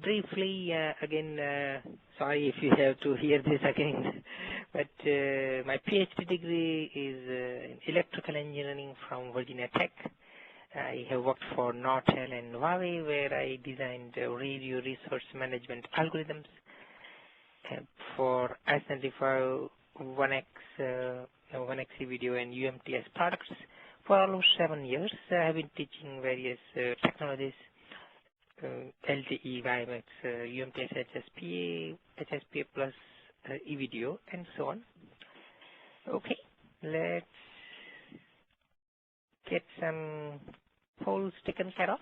Briefly, again, sorry if you have to hear this again, but my PhD degree is in electrical engineering from Virginia Tech. I have worked for Nortel and Huawei, where I designed radio resource management algorithms for S95, 1X, 1XE video, and UMTS products. For almost 7 years, I have been teaching various technologies, LTE, WiMAX, UMTS, HSPA, HSPA plus eVideo, and so on. Okay, let's get some polls taken care of.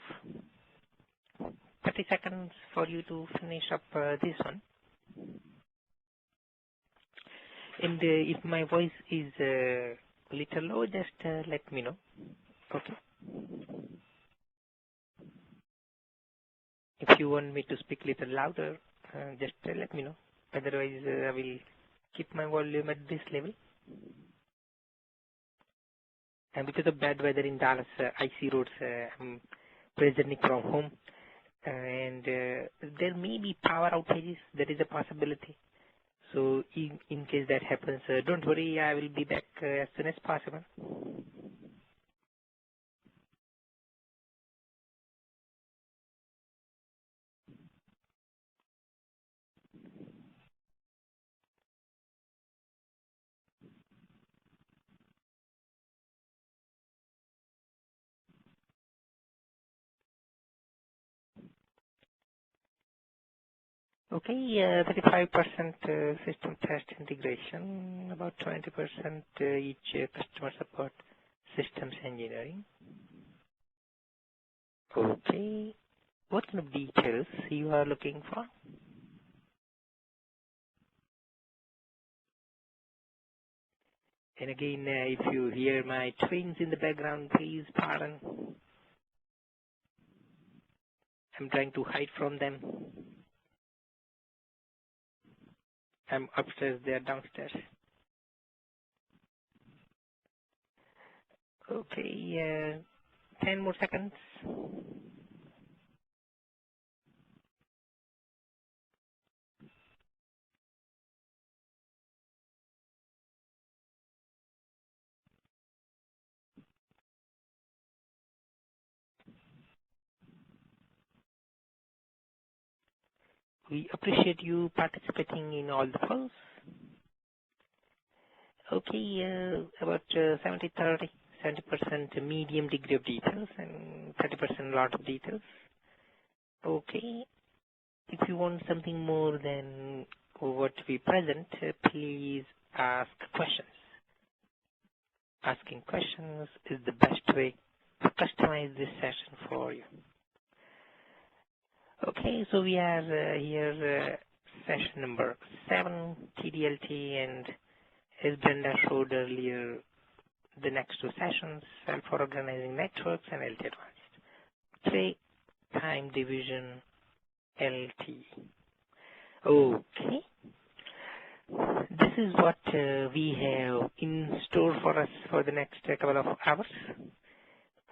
30 seconds for you to finish up this one. And if my voice is a little low, just let me know. Okay. If you want me to speak a little louder, just let me know. Otherwise, I will keep my volume at this level. And because of bad weather in Dallas, icy roads, I'm presenting from home. And there may be power outages. There is a possibility. So in case that happens, don't worry, I will be back as soon as possible. Okay, 35% system test integration, about 20% each customer support systems engineering. Okay, what kind of details you are looking for? And again, if you hear my twins in the background, please pardon. I'm trying to hide from them. I'm upstairs, they're downstairs. Okay, 10 more seconds. We appreciate you participating in all the polls. Okay, about 70-30, 70% medium degree of details and 30% lot of details. Okay, if you want something more than what we present, please ask questions. Asking questions is the best way to customize this session for you. Okay, so we are here, session number 7, TD-LTE, and as Brenda showed earlier, the next 2 sessions, self-organizing networks and LTE advanced. Today, time division LTE. Okay, this is what we have in store for us for the next couple of hours.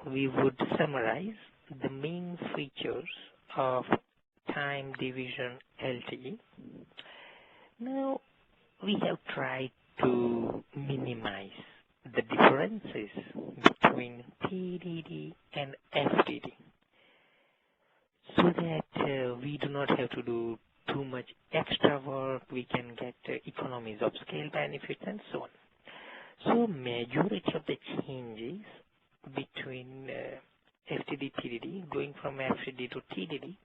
We would summarize the main features of time division LTE. Now, we have tried to minimize the differences between TDD and FDD so that we do not have to do too much extra work. We can get economies of scale benefits and so on. So majority of the changes between FDD, TDD, going from FDD to TDD,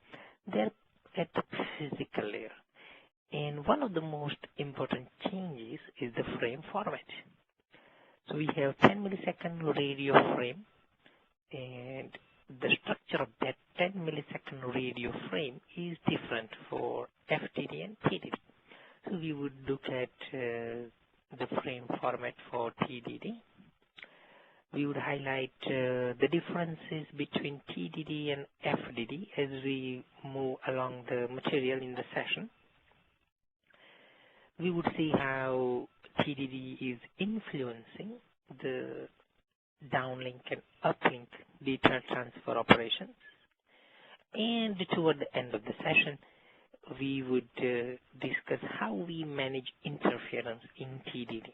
they're at the physical layer. And one of the most important changes is the frame format. So we have 10 millisecond radio frame, and the structure of that 10 millisecond radio frame is different for FDD and TDD. So we would look at the frame format for TDD. We would highlight the differences between TDD and FDD as we move along the material in the session. We would see how TDD is influencing the downlink and uplink data transfer operations. And toward the end of the session, we would discuss how we manage interference in TDD.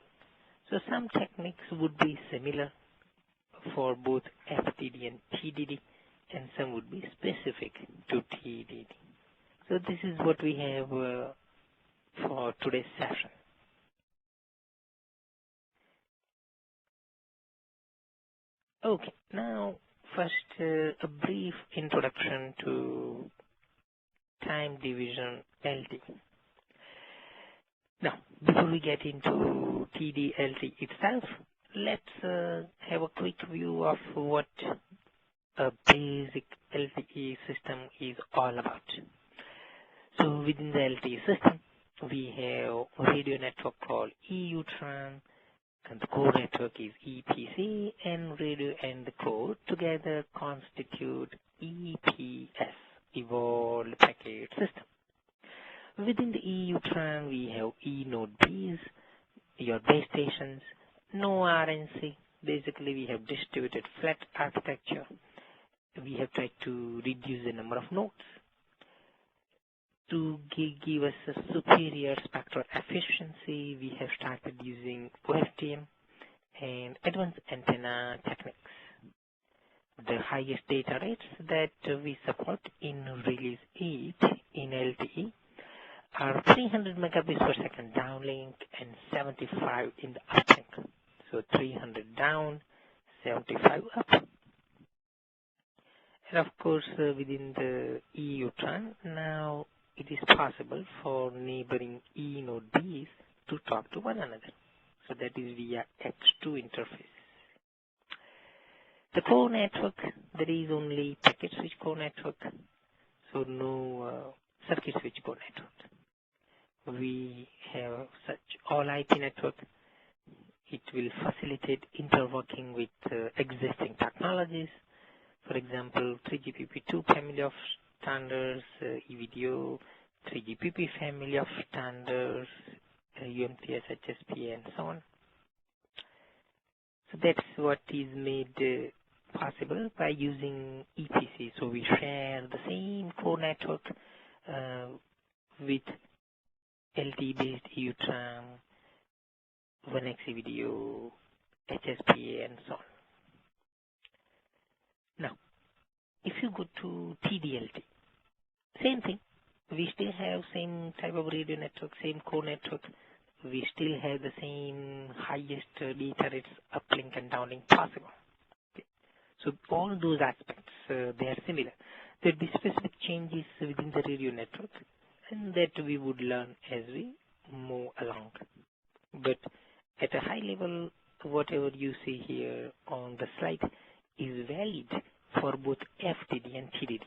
So some techniques would be similar for both FTD and TDD, and some would be specific to TDD. So this is what we have for today's session. Okay, now first a brief introduction to time division LT. Now, before we get into TD-LTE itself, let's have a quick view of what a basic LTE system is all about. So within the LTE system, we have a radio network called EUTRAN, and the core network is EPC, and radio and the core together constitute EPS, Evolved Packet System. Within the EUTRAN, we have E-node Bs, your base stations, no RNC. Basically, we have distributed flat architecture. We have tried to reduce the number of nodes to give us a superior spectral efficiency. We have started using OFDM and advanced antenna techniques. The highest data rates that we support in release 8 in LTE are 300 megabits per second downlink and 75 in the uplink. So 300 down, 75 up. And of course, within the EUTRAN, now it is possible for neighboring E-node Bs to talk to one another. So that is via X2 interface. The core network, there is only packet switch core network, so no circuit switch core network. We have such all IP network. It will facilitate interworking with existing technologies. For example, 3GPP2 family of standards, eVideo, 3GPP family of standards, UMTS, HSP, and so on. So that's what is made possible by using EPC. So we share the same core network with LTE-based EUTRAN, 1X eVideo, HSP, and so on. Now, if you go to TD-LTE, same thing. We still have same type of radio network, same core network. We still have the same highest data rates, uplink and downlink possible. Okay. So all those aspects, they are similar. There will be specific changes within the radio network, and that we would learn as we move along. But at a high level, whatever you see here on the slide is valid for both FTD and TDD.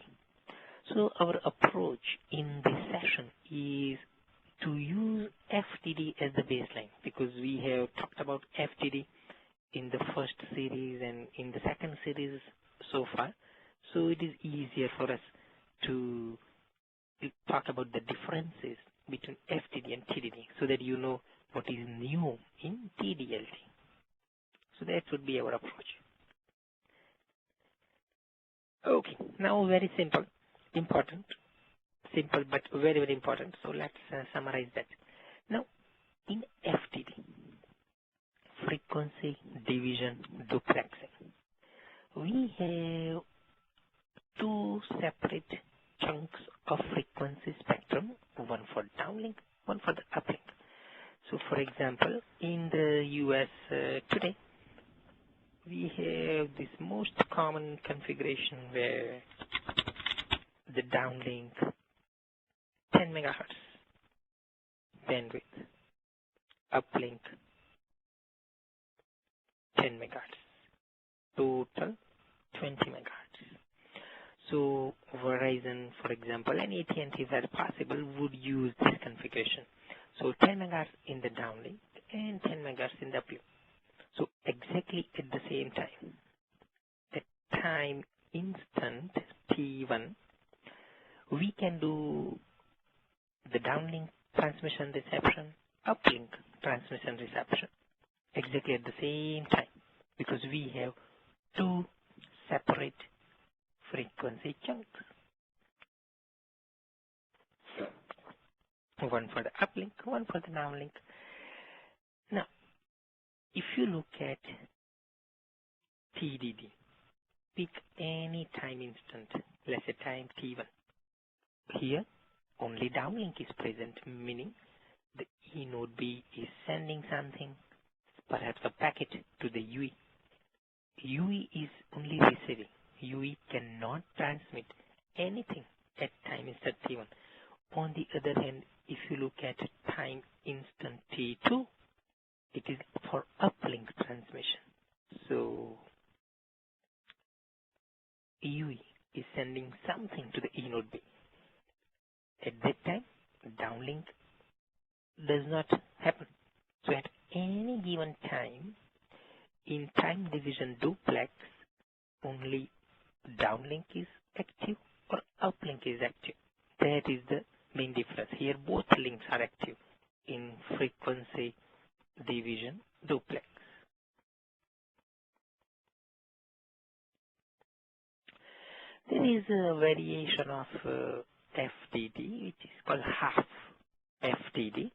So our approach in this session is to use FTD as the baseline, because we have talked about FTD in the first series and in the second series so far. So it is easier for us to talk about the differences between FTD and TDD so that you know what is new in TD-LTE. So that would be our approach. Okay, now very simple, important, simple but very, very important. So let's summarize that. Now, in FTD, frequency division duplexing, we have two separate chunks of frequency spectrum, one for downlink, one for the uplink. So for example, in the US today, we have this most common configuration where the downlink 10 megahertz bandwidth, uplink 10 megahertz, total 20 megahertz. So Verizon, for example, and AT&T where possible would use this configuration. So 10 megahertz in the downlink and 10 megahertz in the uplink. So exactly at the same time, at time instant T1, we can do the downlink transmission reception, uplink transmission reception exactly at the same time, because we have two separate frequency chunks. one for the uplink, one for the downlink. Now, if you look at TDD, pick any time instant, let's say time T1. Here, only downlink is present, meaning the E node B is sending something, perhaps a packet to the UE. UE is only receiving. UE cannot transmit anything at time instant T1. On the other hand, if you look at time instant T2, it is for uplink transmission. So UE is sending something to the E node B. At that time, downlink does not happen. So at any given time, in time division duplex, only downlink is active or uplink is active. That is the main difference. Here both links are active in frequency division duplex. There is a variation of FDD, which is called half FDD.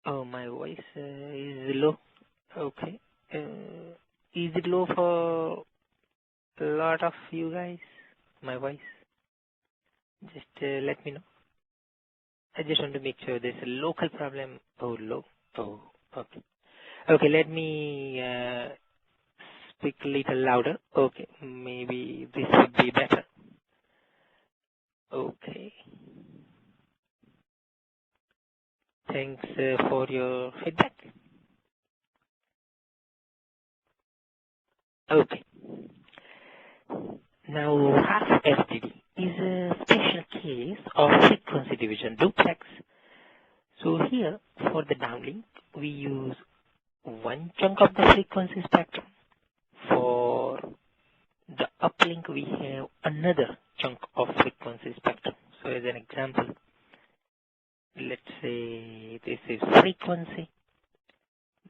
Oh, my voice is low. Okay. Is it low for a lot of you guys? My voice? Just let me know. I just want to make sure there's a local problem. Oh, low. Oh, okay. Okay, let me speak a little louder. Okay, maybe this would be better. Okay. Thanks for your feedback. Okay. Now, half FDD is a special case of frequency division duplex. So here, for the downlink, we use one chunk of the frequency spectrum. For the uplink, we have another chunk of frequency spectrum. So as an example, let's say this is frequency,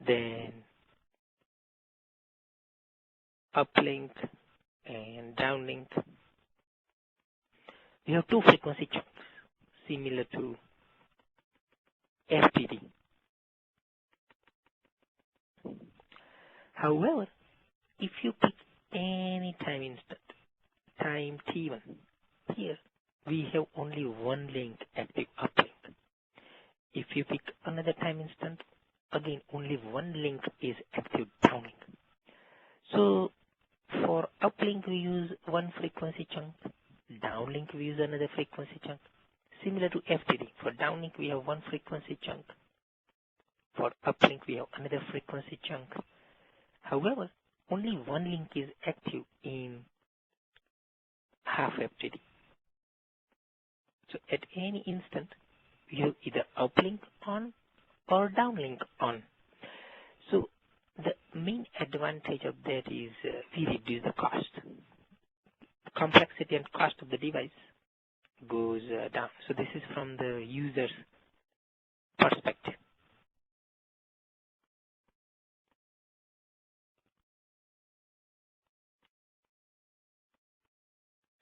then uplink and downlink. We have two frequency chunks similar to FDD. However, if you pick any time instant, time T1, here we have only one link active uplink. If you pick another time instant, again only one link is active downlink. So for uplink we use one frequency chunk, downlink we use another frequency chunk. Similar to FDD, for downlink we have one frequency chunk, for uplink we have another frequency chunk. However, only one link is active in half FDD. So at any instant, we have either uplink on or downlink on. So the main advantage of that is we reduce the cost. The complexity and cost of the device goes down. So this is from the user's perspective.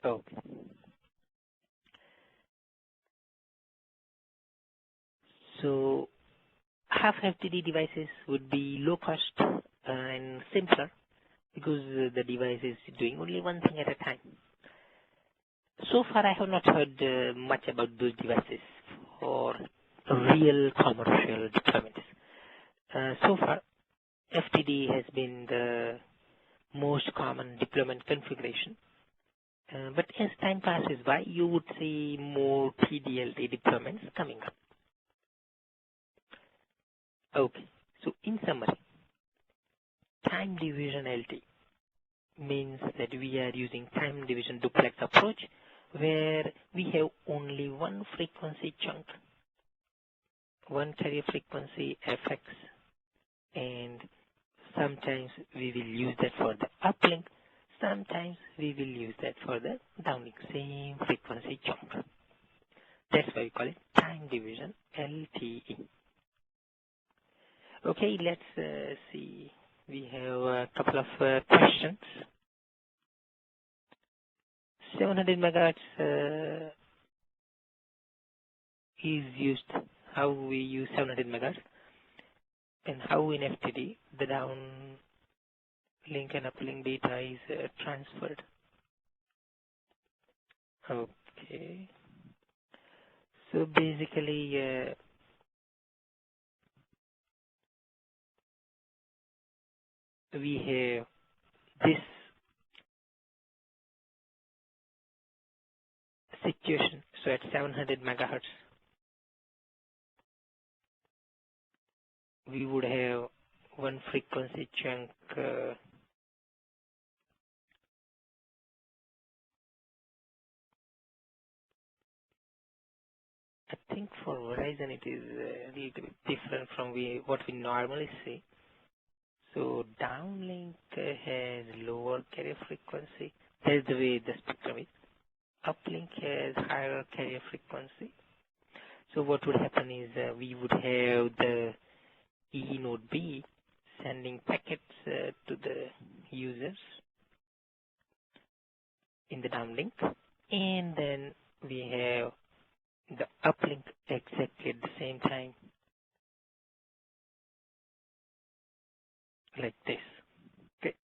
Okay. So half FDD devices would be low cost and simpler because the device is doing only one thing at a time. So far, I have not heard much about those devices for real commercial deployments. So far, FDD has been the most common deployment configuration. But as time passes by, you would see more TD-LTE deployments coming up. Okay, so in summary, time division LTE means that we are using time division duplex approach where we have only one frequency chunk, one carrier frequency FX, and sometimes we will use that for the uplink, sometimes we will use that for the downlink, same frequency chunk. That's why we call it time division LTE. Okay, let's see. We have a couple of questions. 700 megahertz is used, how we use 700 megahertz, and how in FTD the downlink and uplink data is transferred. Okay. So basically, we have this situation. So at 700 megahertz, we would have one frequency chunk I think for Verizon it is a little bit different from what we normally see. So downlink has lower carrier frequency. That's the way the spectrum is. Uplink has higher carrier frequency. So what would happen is we would have the E node B sending packets to the users in the downlink, and then we have the uplink exactly at the same time, like this. Okay.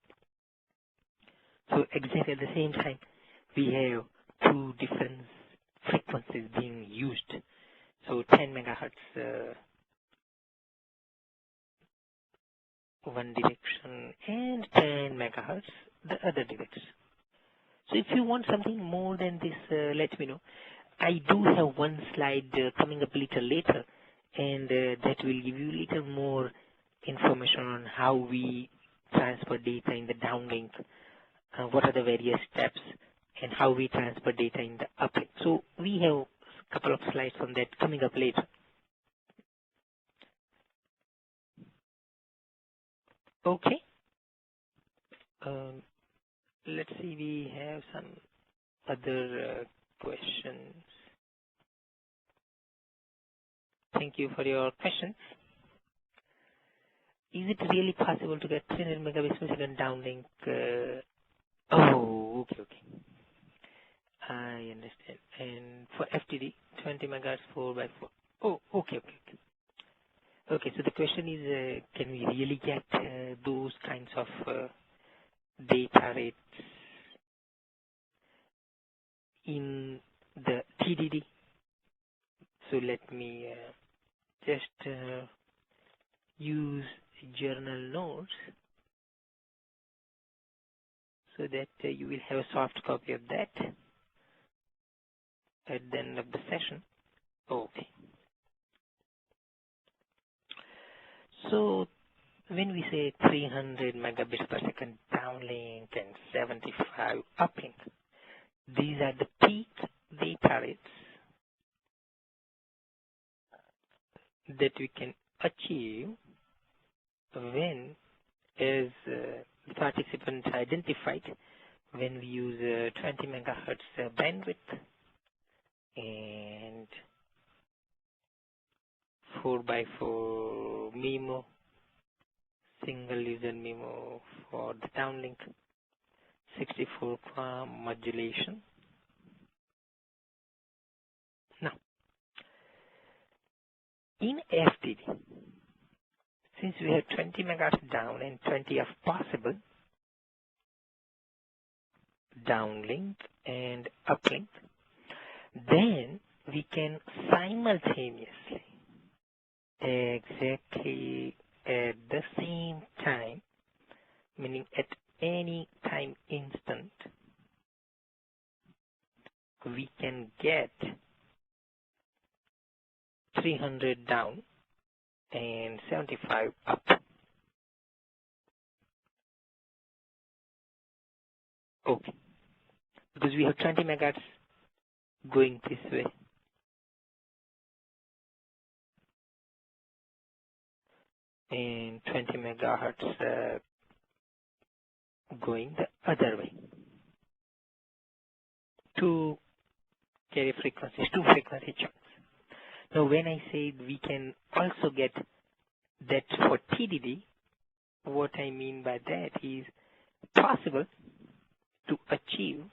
So exactly at the same time, we have two different frequencies being used. So 10 megahertz one direction and 10 megahertz the other direction. So if you want something more than this, let me know. I do have one slide coming up a little later, and that will give you a little more information on how we transfer data in the downlink, what are the various steps, and how we transfer data in the uplink. So we have a couple of slides on that coming up later. Okay. Let's see, we have some other questions. Thank you for your question. Is it really possible to get 300 megabits per second downlink? Oh, okay. I understand. And for FTD, 20 megahertz 4x4. Oh, okay. Okay, so the question is, can we really get those kinds of data rates in the TDD? So let me just use journal notes so that you will have a soft copy of that at the end of the session. Okay. So when we say 300 megabits per second downlink and 75 uplink, these are the peak data rates that we can achieve when, as the participants identified, when we use 20 megahertz bandwidth and 4x4 MIMO, single user MIMO for the downlink, 64 QAM modulation. Now, in FTD, since we have 20 megahertz down and 20 of possible downlink and uplink, then we can simultaneously, exactly at the same time, meaning at any time instant, we can get 300 down and 75 up. Okay, because we have 20 megahertz going this way and 20 megahertz going the other way. Two carrier frequencies, two frequency chunks. Now, when I say we can also get that for TDD, what I mean by that is possible to achieve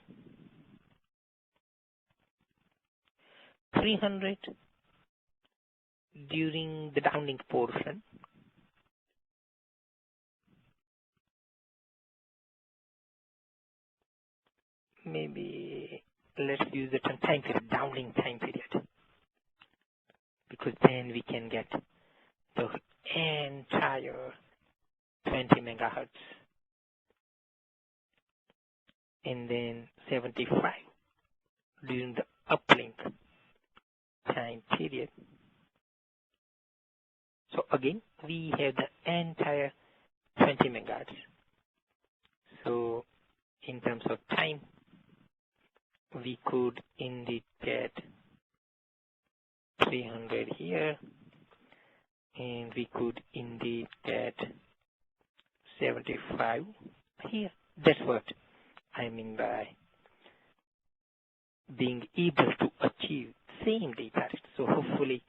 300 during the downlink portion. Maybe let's use the time period, downlink time period, because then we can get the entire 20 megahertz, and then 75 during the uplink time period. So again, we have the entire 20 megahertz. So in terms of time, we could indeed get 300 here, and we could indeed get 75 here. That's what I mean by being able to achieve same data rate. So hopefully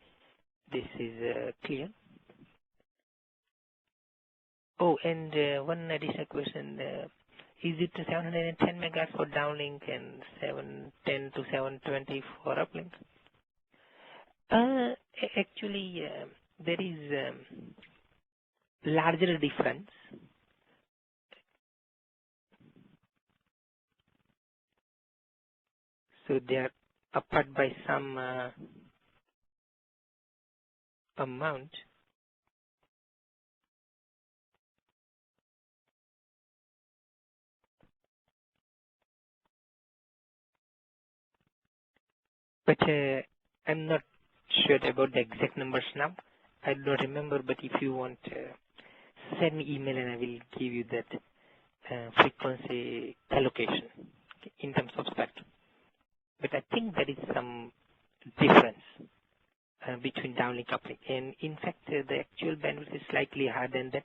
this is clear. Oh, and one additional question. Is it 710 megahertz for downlink and 710 to 720 for uplink? Actually, there is larger difference. So they are apart by some amount. But I'm not sure about the exact numbers now. I don't remember, but if you want, send me email and I will give you that frequency allocation in terms of spectrum. But I think there is some difference between downlink uplink. And in fact, the actual bandwidth is slightly higher than that,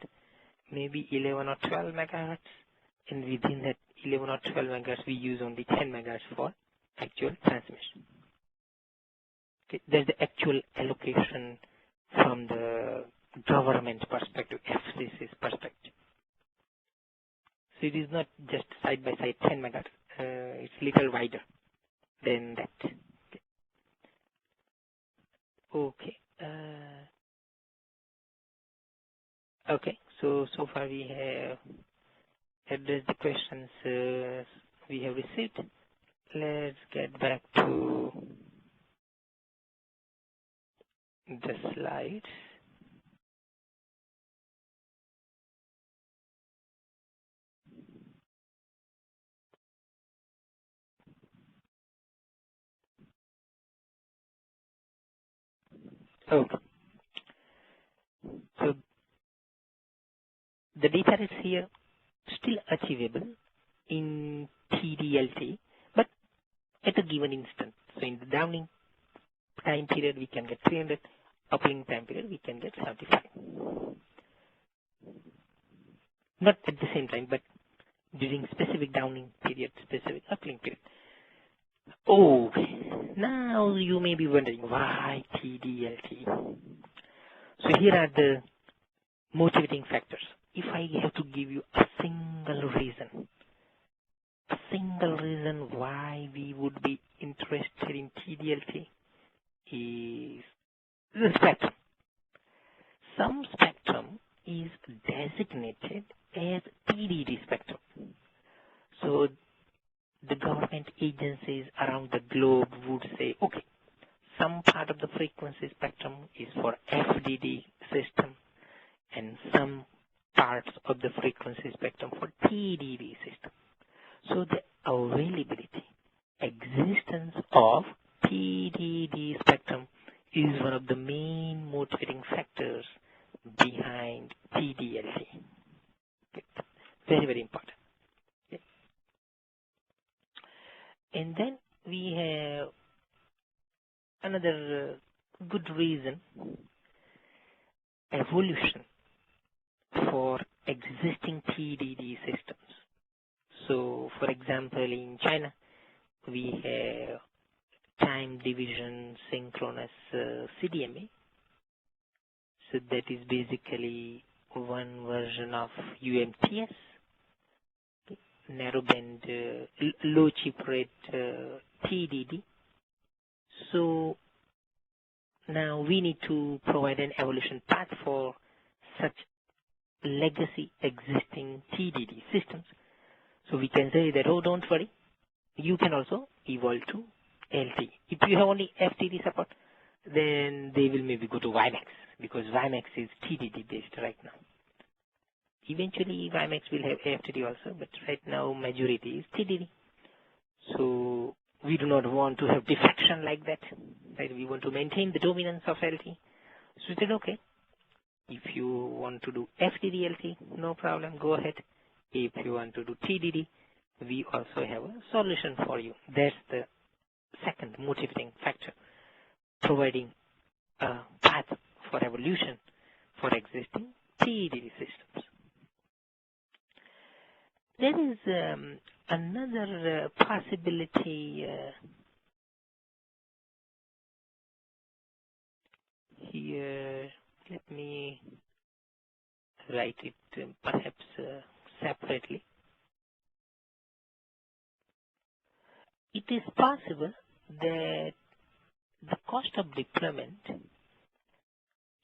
maybe 11 or 12 megahertz. And within that 11 or 12 megahertz, we use only 10 megahertz for actual transmission. Okay, there's the actual allocation from the government perspective, FCC's perspective. So it is not just side by side 10 megahertz. It's a little wider than that. Okay. Okay. So far we have addressed the questions we have received. Let's get back to the slides. Okay. So the data is here still achievable in TD-LTE, but at a given instant. So in the downlink time period, we can get 300. Uplink time period, we can get 75. Not at the same time, but during specific downlink period, specific uplink period. Oh, now you may be wondering why TD-LTE. So here are the motivating factors. If I have to give you a single reason why we would be interested in TD-LTE is the spectrum. Some spectrum is designated as TDD spectrum. So the government agencies around the globe would say, okay, some part of the frequency spectrum is for FDD system and some parts of the frequency spectrum for TDD system. So the availability, existence of TDD spectrum is one of the main motivating factors behind TD-LTE. Okay. Very, very important. Okay. And then we have another good reason, evolution for existing TDD systems. So, for example, in China, we have time division synchronous CDMA. So that is basically one version of UMTS, okay. Narrowband low chip rate TDD. So now we need to provide an evolution path for such legacy existing TDD systems. So we can say that, oh, don't worry, you can also evolve to LTE. If you have only FTD support, then they will maybe go to WiMAX, because WiMAX is TDD based right now. Eventually WiMAX will have FTD also, but right now majority is TDD. So we do not want to have defection like that, right? We want to maintain the dominance of LTE. So we said, okay, if you want to do FTD LTE, no problem, go ahead. If you want to do TDD, we also have a solution for you. That's the second motivating factor, providing a path for evolution for existing TDD systems. There is another possibility here. Let me write it perhaps separately. It is possible that the cost of deployment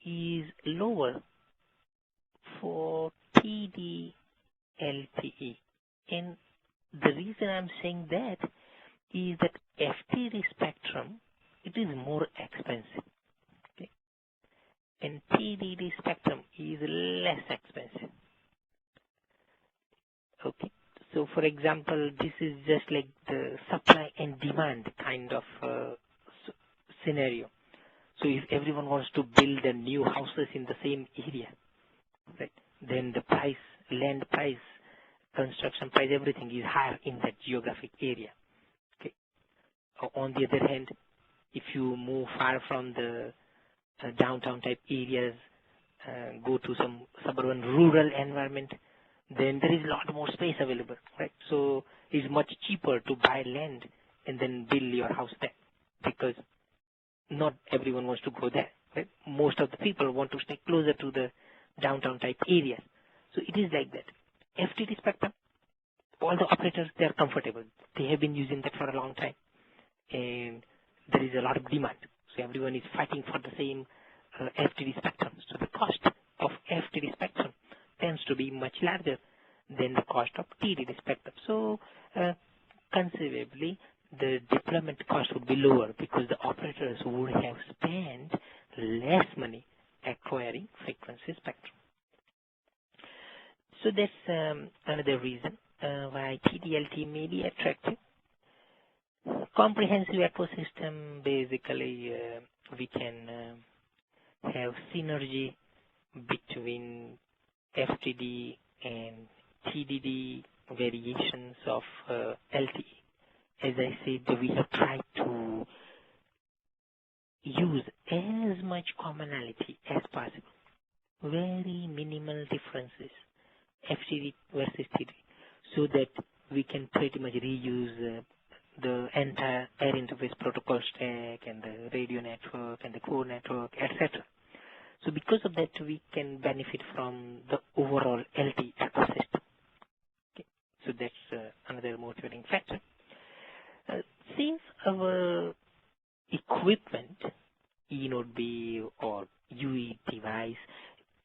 is lower for TD-LTE. And the reason I'm saying that is that FTD spectrum, it is more expensive. Okay? And TDD spectrum is less expensive. Okay. So, for example, this is just like the supply and demand kind of scenario. So, if everyone wants to build a new houses in the same area, right, then the price, land price, construction price, everything is higher in that geographic area. Okay. On the other hand, if you move far from the downtown type areas, go to some suburban rural environment, then there is a lot more space available, right? So it's much cheaper to buy land and then build your house there, because not everyone wants to go there, right? Most of the people want to stay closer to the downtown type areas. So it is like that. FTD spectrum, all the operators, they are comfortable. They have been using that for a long time, and there is a lot of demand. So everyone is fighting for the same FTD spectrum. So the cost of FTD spectrum tends to be much larger than the cost of TDD spectrum. So conceivably, the deployment cost would be lower because the operators would have spent less money acquiring frequency spectrum. So that's another reason why TD-LTE may be attractive. Comprehensive ecosystem, basically we can have synergy between FTD and TDD variations of LTE. As I said, we have tried to use as much commonality as possible. Very minimal differences, FTD versus TDD, so that we can pretty much reuse the entire air interface protocol stack and the radio network and the core network, etc. So because of that, we can benefit from the overall LTE ecosystem. Okay. So that's another motivating factor. Since our equipment, eNode B or UE device,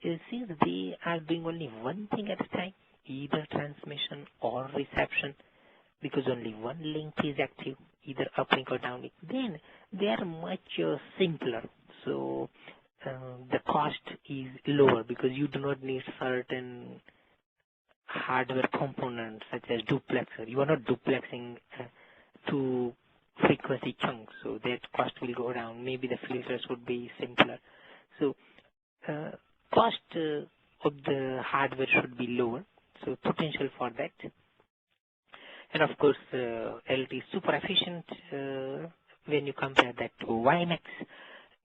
since they are doing only one thing at a time, either transmission or reception, because only one link is active, either uplink or downlink, then they are much simpler. So the cost is lower because you do not need certain hardware components such as duplexer. You are not duplexing two frequency chunks, so that cost will go down. Maybe the filters would be simpler. So cost of the hardware should be lower, so potential for that. And of course, LTE is super efficient when you compare that to WiMAX,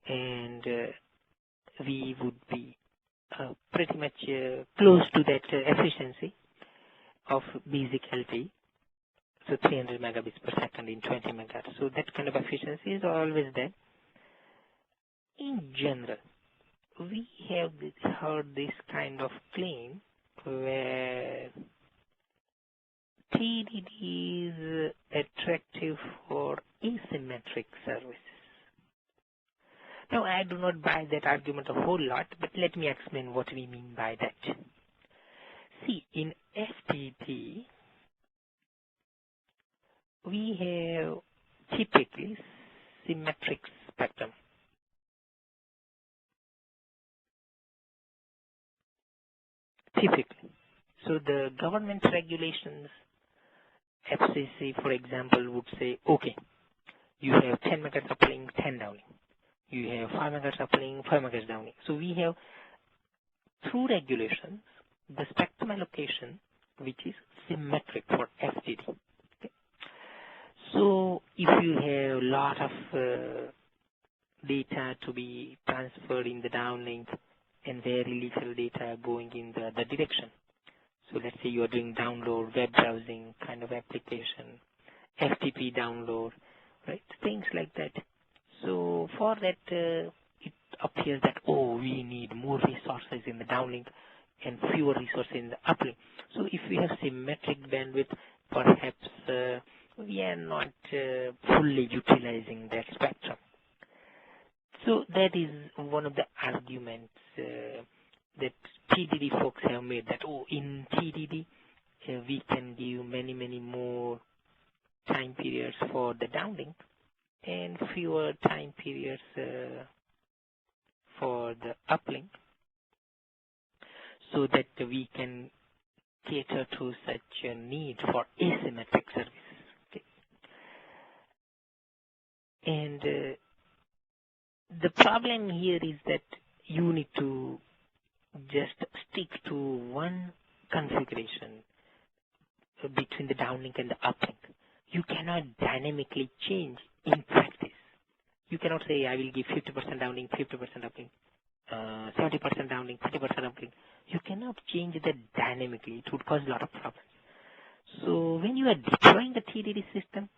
and we would be pretty much close to that efficiency of basic LTE. So 300 megabits per second in 20 megahertz. So that kind of efficiency is always there. In general, we have heard this kind of claim where TDD is attractive for asymmetric services. Now, I do not buy that argument a whole lot, but let me explain what we mean by that. See, in FTP, we have typically symmetric spectrum. Typically. So the government regulations, FCC, for example, would say, okay, you have 10 megahertz uplink, 10 downlink. You have 5 megahertz uplink, 5 megahertz downlink. So we have, through regulations, the spectrum allocation, which is symmetric for FDD. Okay. So if you have a lot of data to be transferred in the downlink and very little data going in the other direction. So let's say you are doing download, web browsing kind of application, FTP download, right? Things like that. So for that, it appears that, oh, we need more resources in the downlink and fewer resources in the uplink. So if we have symmetric bandwidth, perhaps we are not fully utilizing that spectrum. So that is one of the arguments that TDD folks have made, that, oh, in TDD, we can give many, many more time periods for the downlink and fewer time periods for the uplink, so that we can cater to such a need for asymmetric services. Okay. And the problem here is that you need to just stick to one configuration between the downlink and the uplink. You cannot dynamically change in practice. You cannot say, I will give 50% downlink, 50% uplink, 70% downlink, 30% uplink. You cannot change that dynamically. It would cause a lot of problems. So when you are deploying the TDD system,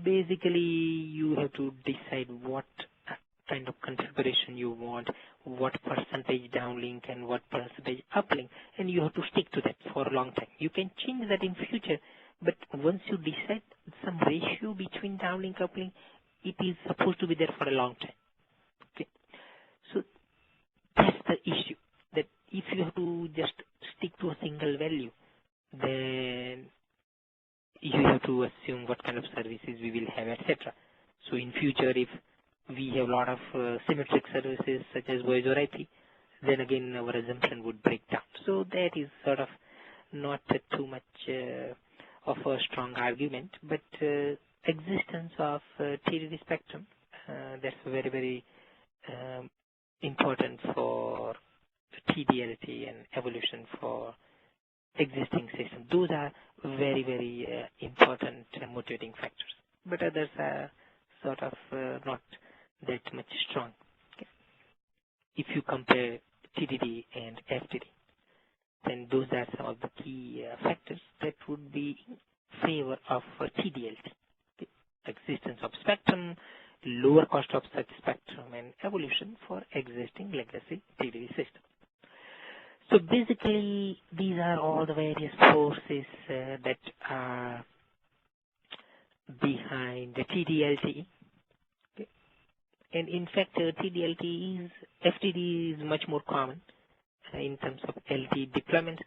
basically you have to decide what kind of configuration you want, what percentage downlink and what percentage uplink, and you have to stick to that for a long time. You can change that in future, but once you decide some ratio between downlink and uplink, it is supposed to be there for a long time. Okay. So that's the issue, that if you have to just stick to a single value, then you have to assume what kind of services we will have, etc. So in future, if we have a lot of symmetric services such as voice or IP, then again our assumption would break down. So that is sort of not too much of a strong argument, but existence of TDD spectrum, that's very, very important for TD-LTE and evolution for existing systems. Those are very, very important motivating factors. But others are sort of not that much strong. Okay. If you compare TDD and FDD, then those are some of the key factors that would be in favor of TD-LTE. Okay. Existence of spectrum, lower cost of such spectrum, and evolution for existing legacy TDD system. So basically, these are all the various forces that are behind the TD-LTE. Okay. And in fact, TD-LTE FTD is much more common in terms of LTE deployment,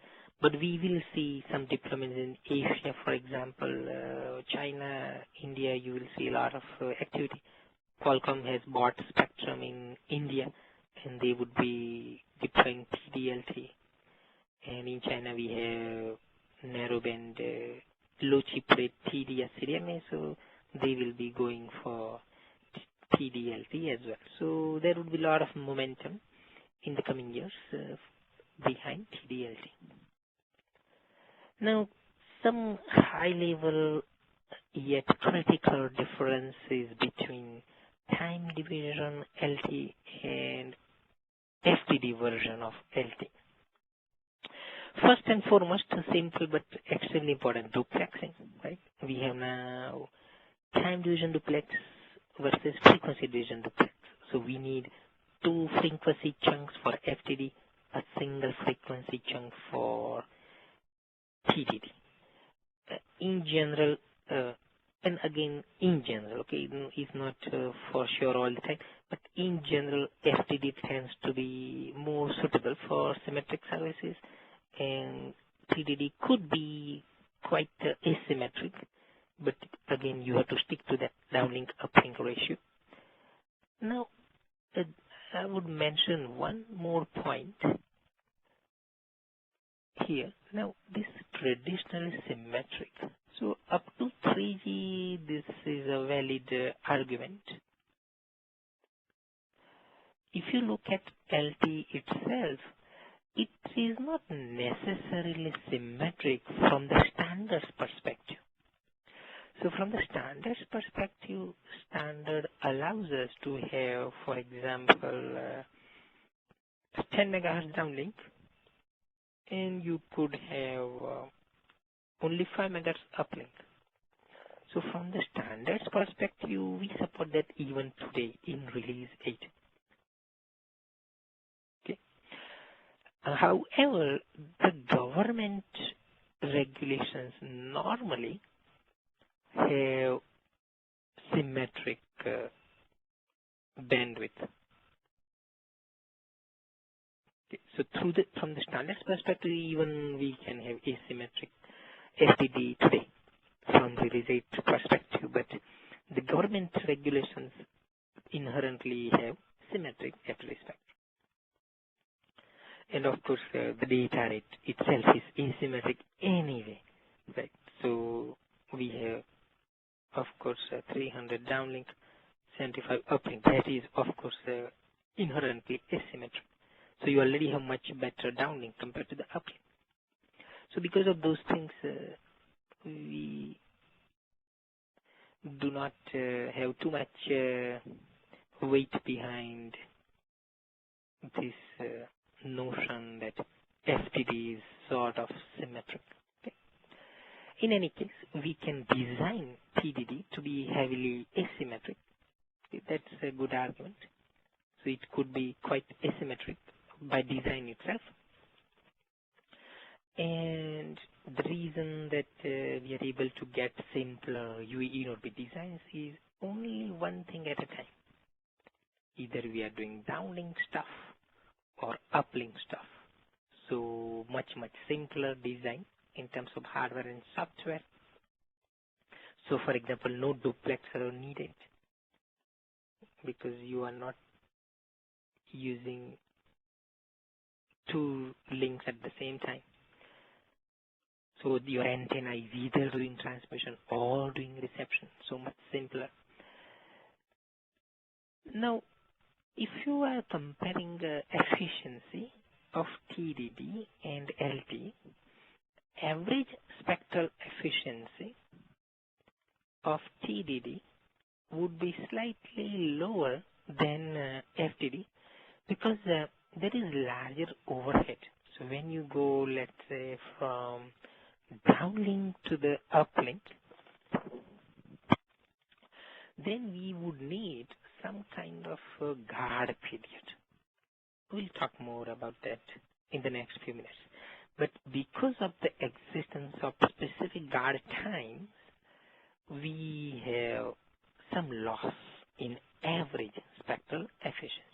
but we will see some deployments in Asia, for example, China, India. You will see a lot of activity. Qualcomm has bought spectrum in India, and they would be deploying TD-LTE. And in China, we have narrowband, low chip rate TD-SCDMA, so they will be going for TD-LTE as well. So there would be a lot of momentum in the coming years behind TD-LTE. Now, some high-level yet critical differences between time division LTE and FDD version of LTE. First and foremost, simple but extremely important, duplexing, right? We have now time division duplex versus frequency division duplex. So we need two frequency chunks for FDD, a single frequency chunk for TDD. In general, And again, in general, okay, it's not for sure all the time, but in general, FTD tends to be more suitable for symmetric services, and TDD could be quite asymmetric, but again, you have to stick to that downlink uplink ratio. Now, I would mention one more point here. Now, this traditionally symmetric. So up to 3G, this is a valid argument. If you look at LTE itself, it is not necessarily symmetric from the standards perspective. So from the standards perspective, standard allows us to have, for example, 10 megahertz downlink, and you could have only 5 megahertz uplink. So from the standards perspective, we support that even today in release 8. Okay. However, the government regulations normally have symmetric bandwidth. Okay. So from the standards perspective, even we can have asymmetric FTD today from release 8 perspective, but the government regulations inherently have symmetric FTD spectrum. And of course, the data rate itself is asymmetric anyway, right? So we have, of course, 300 downlink, 75 uplink. That is, of course, inherently asymmetric. So you already have much better downlink compared to the uplink. So because of those things, we do not have too much weight behind this notion that FTD is sort of symmetric. Okay? In any case, we can design TDD to be heavily asymmetric. Okay? That's a good argument. So it could be quite asymmetric by design itself. And the reason that we are able to get simpler UE node designs is only one thing at a time. Either we are doing downlink stuff or uplink stuff. So much simpler design in terms of hardware and software. So for example, no duplexer are needed because you are not using two links at the same time. So your antenna is either doing transmission or doing reception, so much simpler. Now, if you are comparing efficiency of TDD and LTE, average spectral efficiency of TDD would be slightly lower than FTD because there is larger overhead. So when you go, let's say, from downlink to the uplink, then we would need some kind of guard period. We'll talk more about that in the next few minutes. But because of the existence of specific guard times, we have some loss in average spectral efficiency.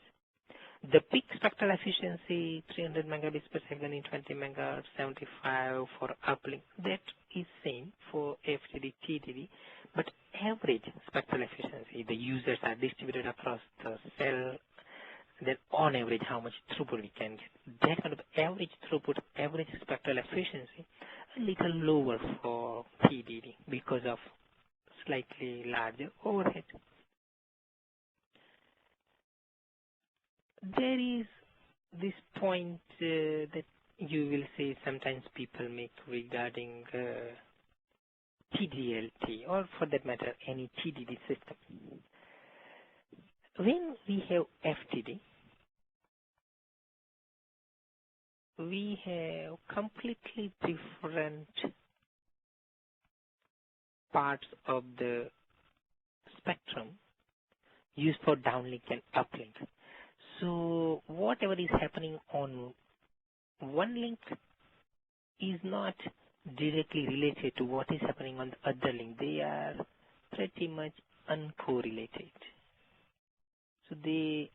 The peak spectral efficiency, 300 megabits per second in 20 megahertz, 75 for uplink, that is same for FTD, TDD, but average spectral efficiency, the users are distributed across the cell, then on average how much throughput we can get. That kind of average throughput, average spectral efficiency, a little lower for TDD because of slightly larger overhead. There is this point that you will see sometimes people make regarding TD-LTE or for that matter any TDD system. When we have FTD, we have completely different parts of the spectrum used for downlink and uplink. So whatever is happening on one link is not directly related to what is happening on the other link. They are pretty much uncorrelated. So they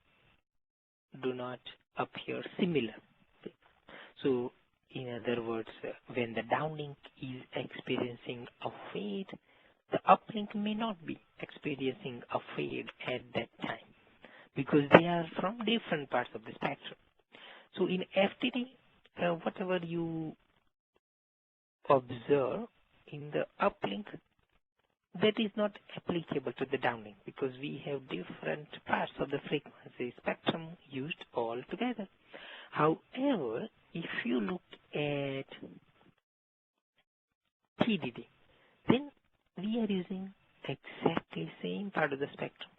do not appear similar. So in other words, when the downlink is experiencing a fade, the uplink may not be experiencing a fade at that time because they are from different parts of the spectrum. So in FTD, whatever you observe in the uplink, that is not applicable to the downlink because we have different parts of the frequency spectrum used all together. However, if you look at TDD, then we are using exactly same part of the spectrum.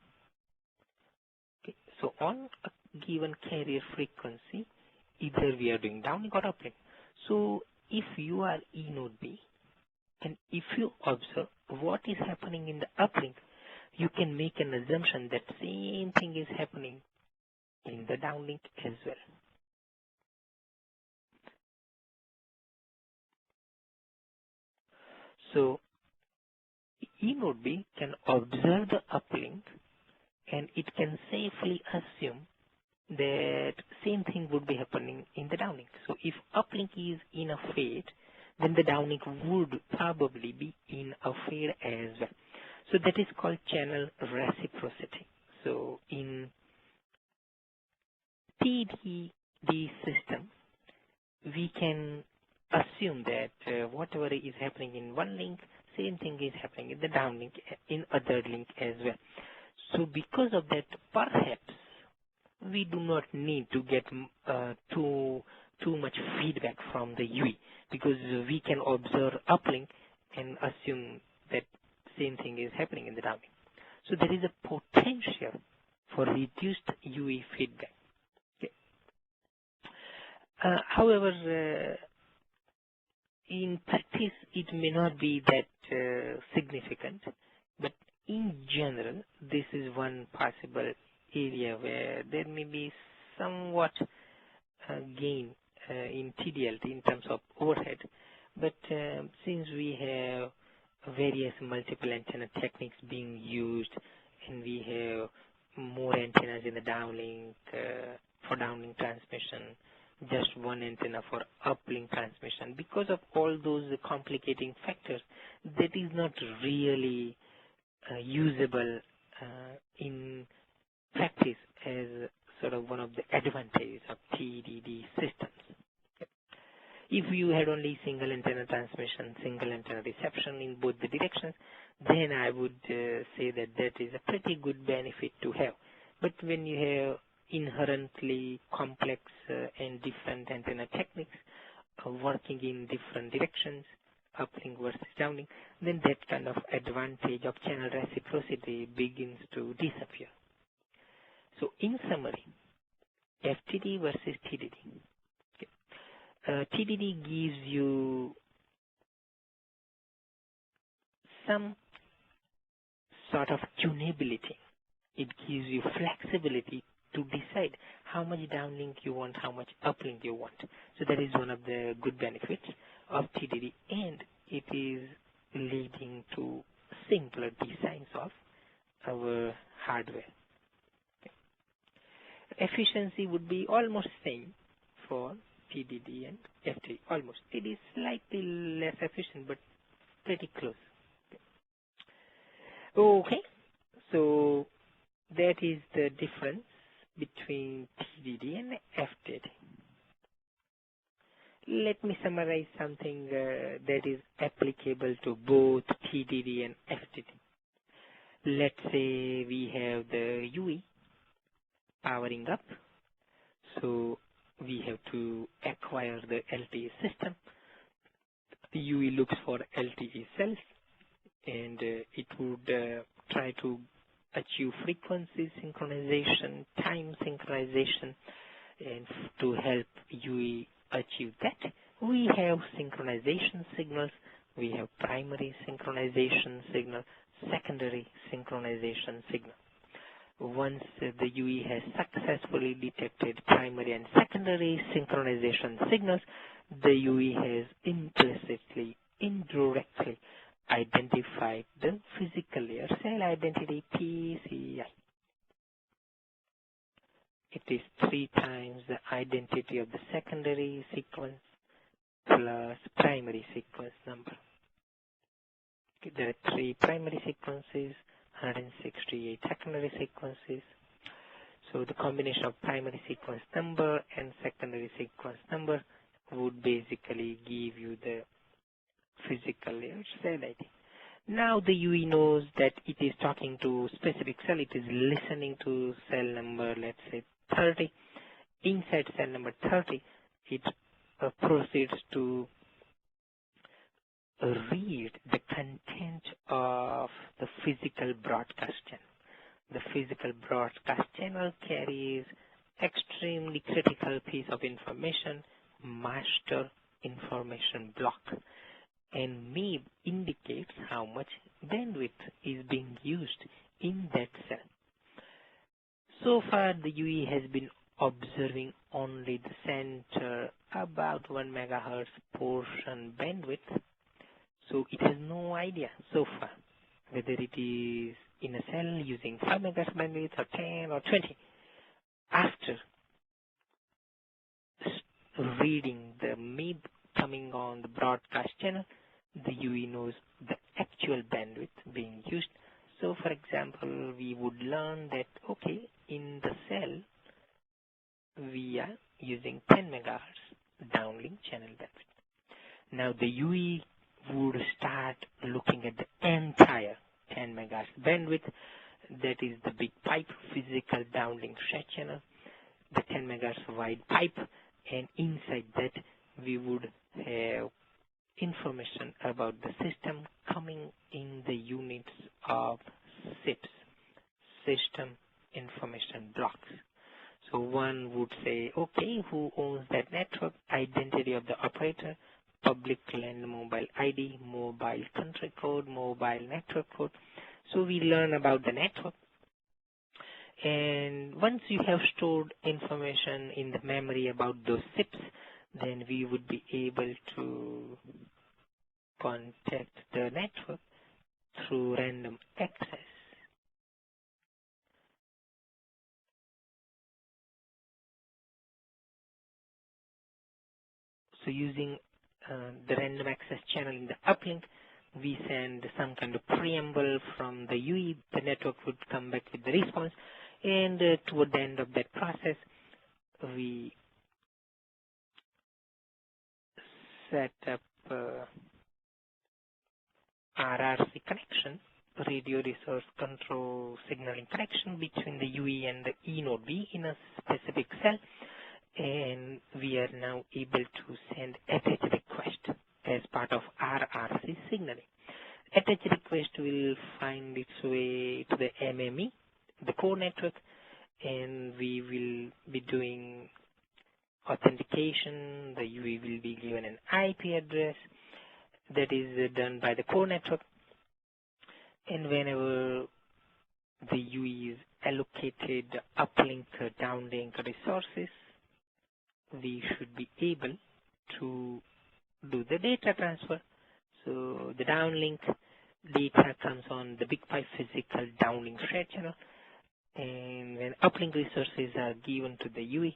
Okay. So on a given carrier frequency, either we are doing downlink or uplink. So if you are E node B, and if you observe what is happening in the uplink, you can make an assumption that same thing is happening in the downlink as well. So E node B can observe the uplink and it can safely assume that same thing would be happening in the downlink. So if uplink is in a fade, then the downlink would probably be in a fade as well. So that is called channel reciprocity. So in TD system, we can assume that whatever is happening in one link, same thing is happening in the downlink, in other link as well. So because of that, perhaps we do not need to get too much feedback from the UE because we can observe uplink and assume that same thing is happening in the downlink. So there is a potential for reduced UE feedback. Okay. However, in practice, it may not be that significant, but in general, this is one possible area where there may be somewhat gain in TD-LTE in terms of overhead. But since we have various multiple antenna techniques being used and we have more antennas in the downlink for downlink transmission, just one antenna for uplink transmission, because of all those complicating factors, that is not really usable in practice as sort of one of the advantages of TDD systems. If you had only single antenna transmission, single antenna reception in both the directions, then I would say that that is a pretty good benefit to have. But when you have inherently complex and different antenna techniques working in different directions, uplink versus downlink, then that kind of advantage of channel reciprocity begins to disappear. So in summary, FTD versus TDD. TDD gives you some sort of tunability. It gives you flexibility to decide how much downlink you want, how much uplink you want. So that is one of the good benefits of TDD, and it is leading to simpler designs of our hardware. Efficiency would be almost same for TDD and FTD, almost. TD is slightly less efficient, but pretty close. Okay, so that is the difference between TDD and FTD. Let me summarize something that is applicable to both TDD and FTD. Let's say we have the UE powering up, so we have to acquire the LTE system. The UE looks for LTE cells, and it would try to achieve frequency synchronization, time synchronization, and to help UE achieve that, we have synchronization signals. We have primary synchronization signal, secondary synchronization signal. Once the UE has successfully detected primary and secondary synchronization signals, the UE has implicitly, indirectly identify the physical layer, cell identity PCI. It is 3 times the identity of the secondary sequence plus primary sequence number. Okay, there are 3 primary sequences, 168 secondary sequences. So the combination of primary sequence number and secondary sequence number would basically give you the physical layer cell ID. Now the UE knows that it is talking to specific cell. It is listening to cell number, let's say 30. Inside cell number 30, it proceeds to read the content of the physical broadcast channel. The physical broadcast channel carries extremely critical piece of information, master information block, and MIB indicates how much bandwidth is being used in that cell. So far, the UE has been observing only the center, about 1 megahertz portion bandwidth. So it has no idea so far whether it is in a cell using 5 megahertz bandwidth or 10 or 20. After reading the MIB coming on the broadcast channel, the UE knows the actual bandwidth being used. So for example, we would learn that, okay, in the cell, we are using 10 megahertz downlink channel bandwidth. Now the UE would start looking at the entire 10 megahertz bandwidth, that is the big pipe, physical downlink shared channel, the 10 megahertz wide pipe, and inside that we would have information about the system coming in the units of SIPs, system information blocks. So one would say, okay, who owns that network, identity of the operator, public LAN mobile ID, mobile country code, mobile network code. So we learn about the network. And once you have stored information in the memory about those SIPs, then we would be able to contact the network through random access. So using the random access channel in the uplink, we send some kind of preamble from the UE. The network would come back with the response, and toward the end of that process, we set up RRC connection, radio resource control signaling connection between the UE and the E node B in a specific cell, and we are now able to send attach request as part of RRC signaling. Attach request will find its way to the MME, the core network, and we will be doing authentication. The UE will be given an IP address that is done by the core network, and whenever the UE is allocated uplink downlink resources, we should be able to do the data transfer. So the downlink data comes on the big pipe physical downlink shared channel, and when uplink resources are given to the UE,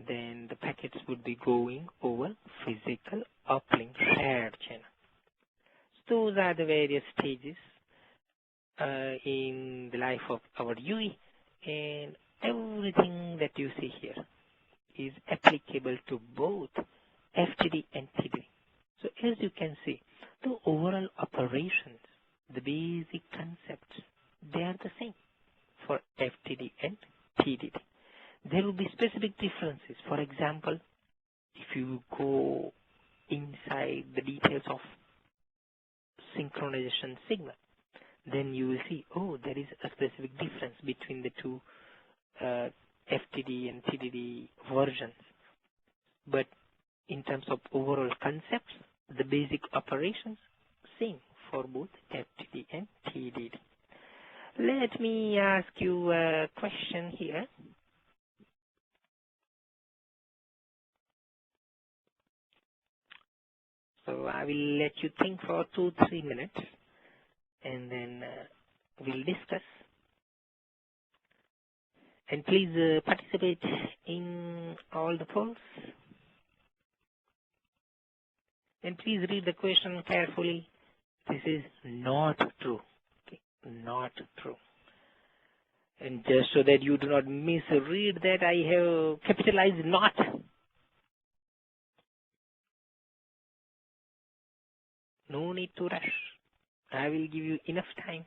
then the packets would be going over physical uplink shared channel. So those are the various stages in the life of our UE, and everything that you see here is applicable to both FTD and TDD. So as you can see, the overall operations, the basic concepts, they are the same for FTD and TDD. There will be specific differences. For example, if you go inside the details of synchronization signal, then you will see, oh, there is a specific difference between the two FTD and TDD versions. But in terms of overall concepts, the basic operations, same for both FTD and TDD. Let me ask you a question here. So I will let you think for 2-3 minutes. and then we'll discuss. And please participate in all the polls. And please read the question carefully. This is not true. Okay? Not true. And just so that you do not misread that, I have capitalized not. No need to rush. I will give you enough time.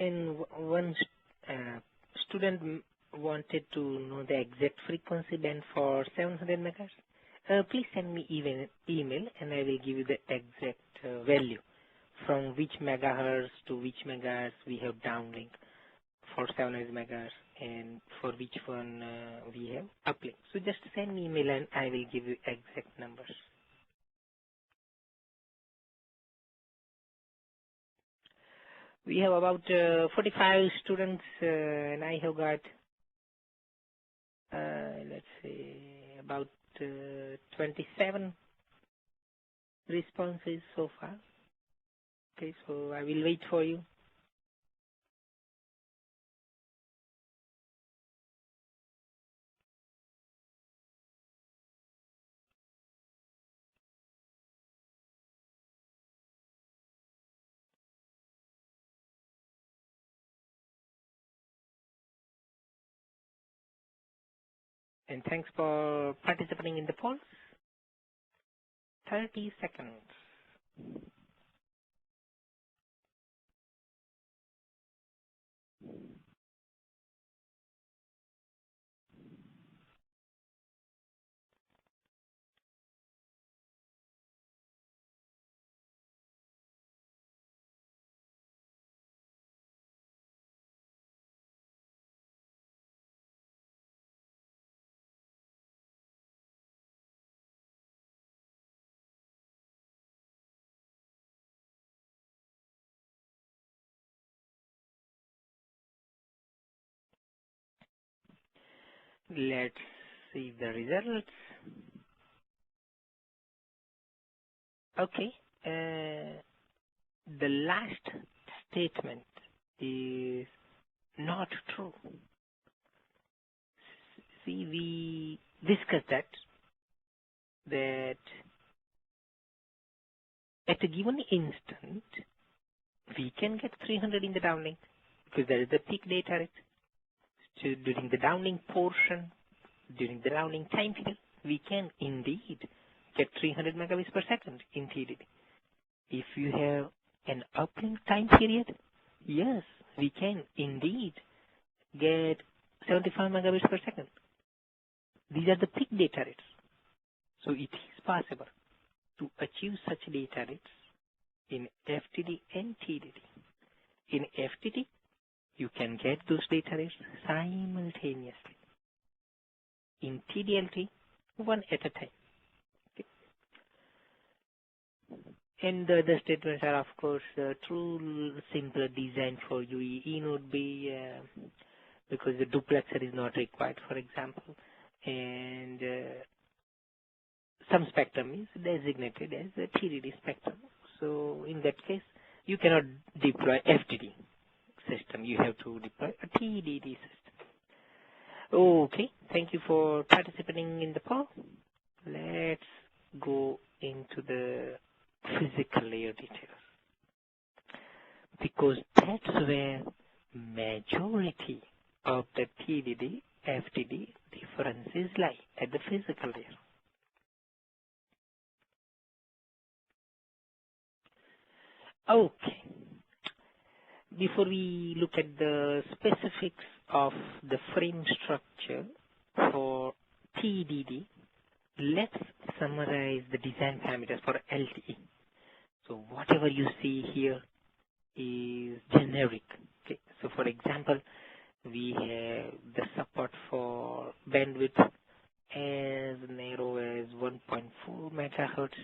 And one student wanted to know the exact frequency band for 700 megahertz. Please send me email and I will give you the exact value from which megahertz to which megahertz we have downlink for 700 megahertz and for which one we have uplink. So just send me email and I will give you exact numbers. We have about 45 students and I have got let's say about 27 responses so far. Okay, so I will wait for you. And thanks for participating in the polls. 30 seconds. Let's see the results. Okay. The last statement is not true. See, we discussed that at a given instant, we can get 300 in the downlink because that is the peak data rate. So during the downlink portion, during the downlink time period, we can indeed get 300 megabits per second in TDD. If you have an uplink time period, yes, we can indeed get 75 megabits per second. These are the peak data rates. So it is possible to achieve such data rates in FTD and TDD. In FTD, you can get those data rates simultaneously. In TD-LTE, one at a time. Okay. And the other statements are, of course, true, simpler design for UEE would be because the duplexer is not required, for example, and some spectrum is designated as a TDD spectrum. So in that case, you cannot deploy FTD system. You have to deploy a TDD system. Okay, thank you for participating in the poll. Let's go into the physical layer details, because that's where majority of the TDD, FTD differences lie, at the physical layer. Okay. Before we look at the specifics of the frame structure for TDD, let's summarize the design parameters for LTE. So whatever you see here is generic. Okay. So for example, we have the support for bandwidth as narrow as 1.4 megahertz,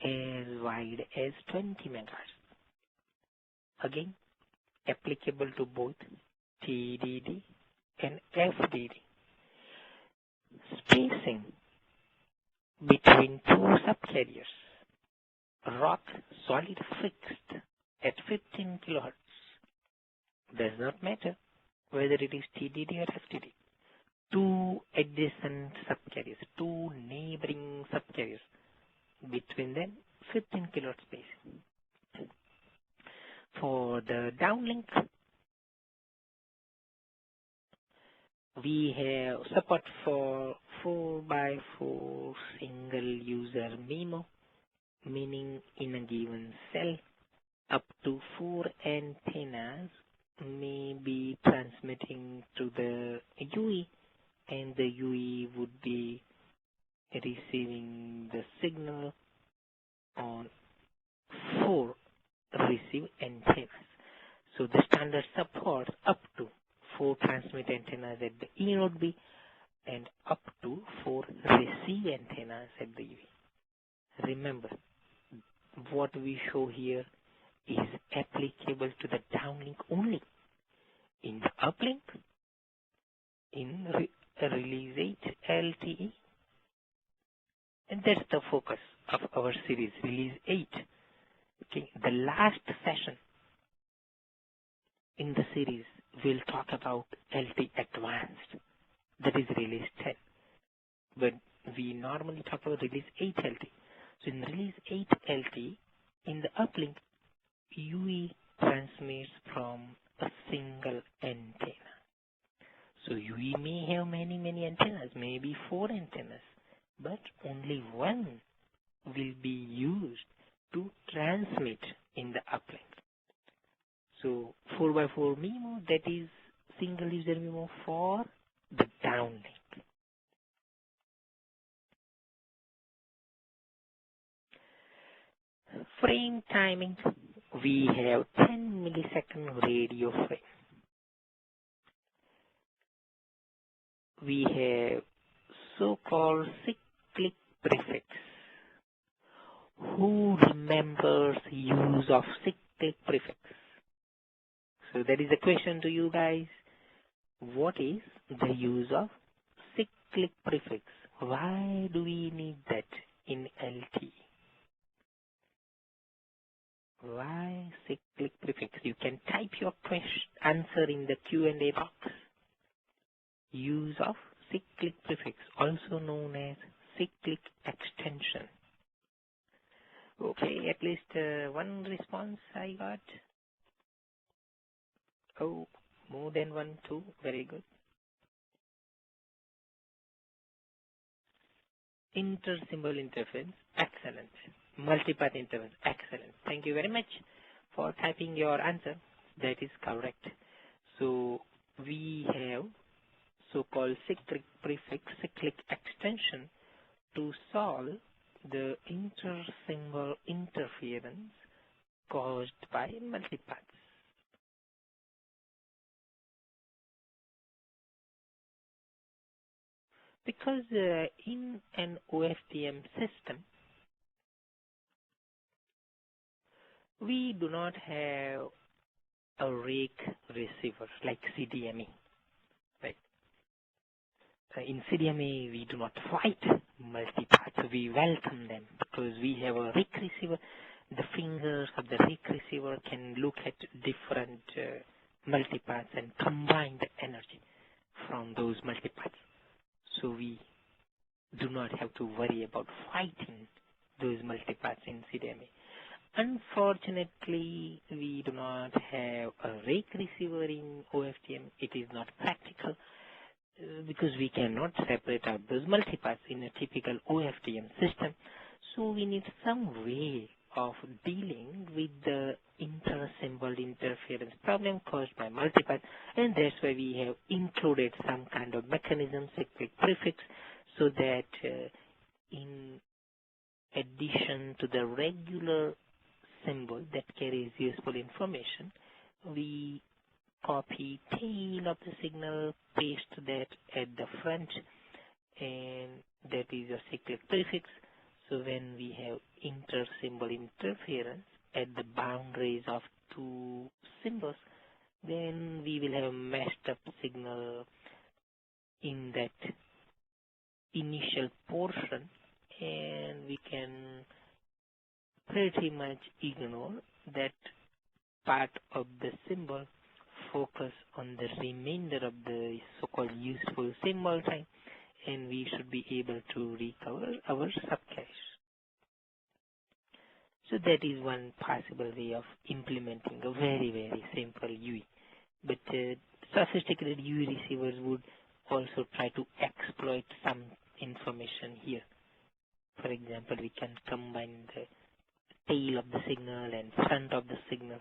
as wide as 20 megahertz. Again, applicable to both TDD and FDD. Spacing between two subcarriers, rock solid fixed at 15 kilohertz. Does not matter whether it is TDD or FDD. Two adjacent subcarriers, two neighboring subcarriers, between them 15 kilohertz spacing. For the downlink, we have support for 4x4 single user MIMO, meaning in a given cell, up to 4 antennas may be transmitting to the UE, and the UE would be receiving the signal on 4 receive antennas. So the standard supports up to 4 transmit antennas at the E node B and up to 4 receive antennas at the UE. Remember, what we show here is applicable to the downlink only. In the uplink, in release 8 LTE, and that's the focus of our series, release 8. Okay, the last session in the series will talk about LTE advanced, that is release 10. But we normally talk about release 8 LTE. So in release 8 LTE, in the uplink, UE transmits from a single antenna. So UE may have many antennas, maybe 4 antennas, but only one will be used to transmit in the uplink. So 4x4 MIMO, that is single user MIMO for the downlink. Frame timing, we have 10 millisecond radio frame. We have so-called cyclic prefix. Who remembers use of cyclic prefix? So that is a question to you guys. What is the use of cyclic prefix? Why do we need that in LTE? Why cyclic prefix? You can type your answer in the Q&A box. Use of cyclic prefix, also known as cyclic extension. Okay, at least one response I got. Oh, more than one, two. Very good. Inter-symbol interference, excellent. Multipath interference, excellent. Thank you very much for typing your answer. That is correct. So we have so-called cyclic prefix, cyclic extension to solve the inter-symbol interference caused by multipaths. Because in an OFDM system, we do not have a rake receiver like CDMA, right? In CDMA, we do not fight multipaths. We welcome them because we have a rake receiver. The fingers of the rake receiver can look at different multipaths and combine the energy from those multipaths. So we do not have to worry about fighting those multipaths in CDMA. Unfortunately, we do not have a rake receiver in OFDM. It is not practical because we cannot separate out those multipaths in a typical OFDM system. So we need some way of dealing with the inter-symbol interference problem caused by multipath, and that's why we have included some kind of mechanism, cyclic prefix, so that in addition to the regular symbol that carries useful information, we copy tail of the signal, paste that at the front, and that is your cyclic prefix. So when we have inter-symbol interference at the boundaries of two symbols, then we will have messed up signal in that initial portion, and we can pretty much ignore that part of the symbol, focus on the remainder of the so-called useful symbol time, and we should be able to recover our subcache. So that is one possible way of implementing a very, very simple UE. But sophisticated UE receivers would also try to exploit some information here. For example, we can combine the tail of the signal and front of the signal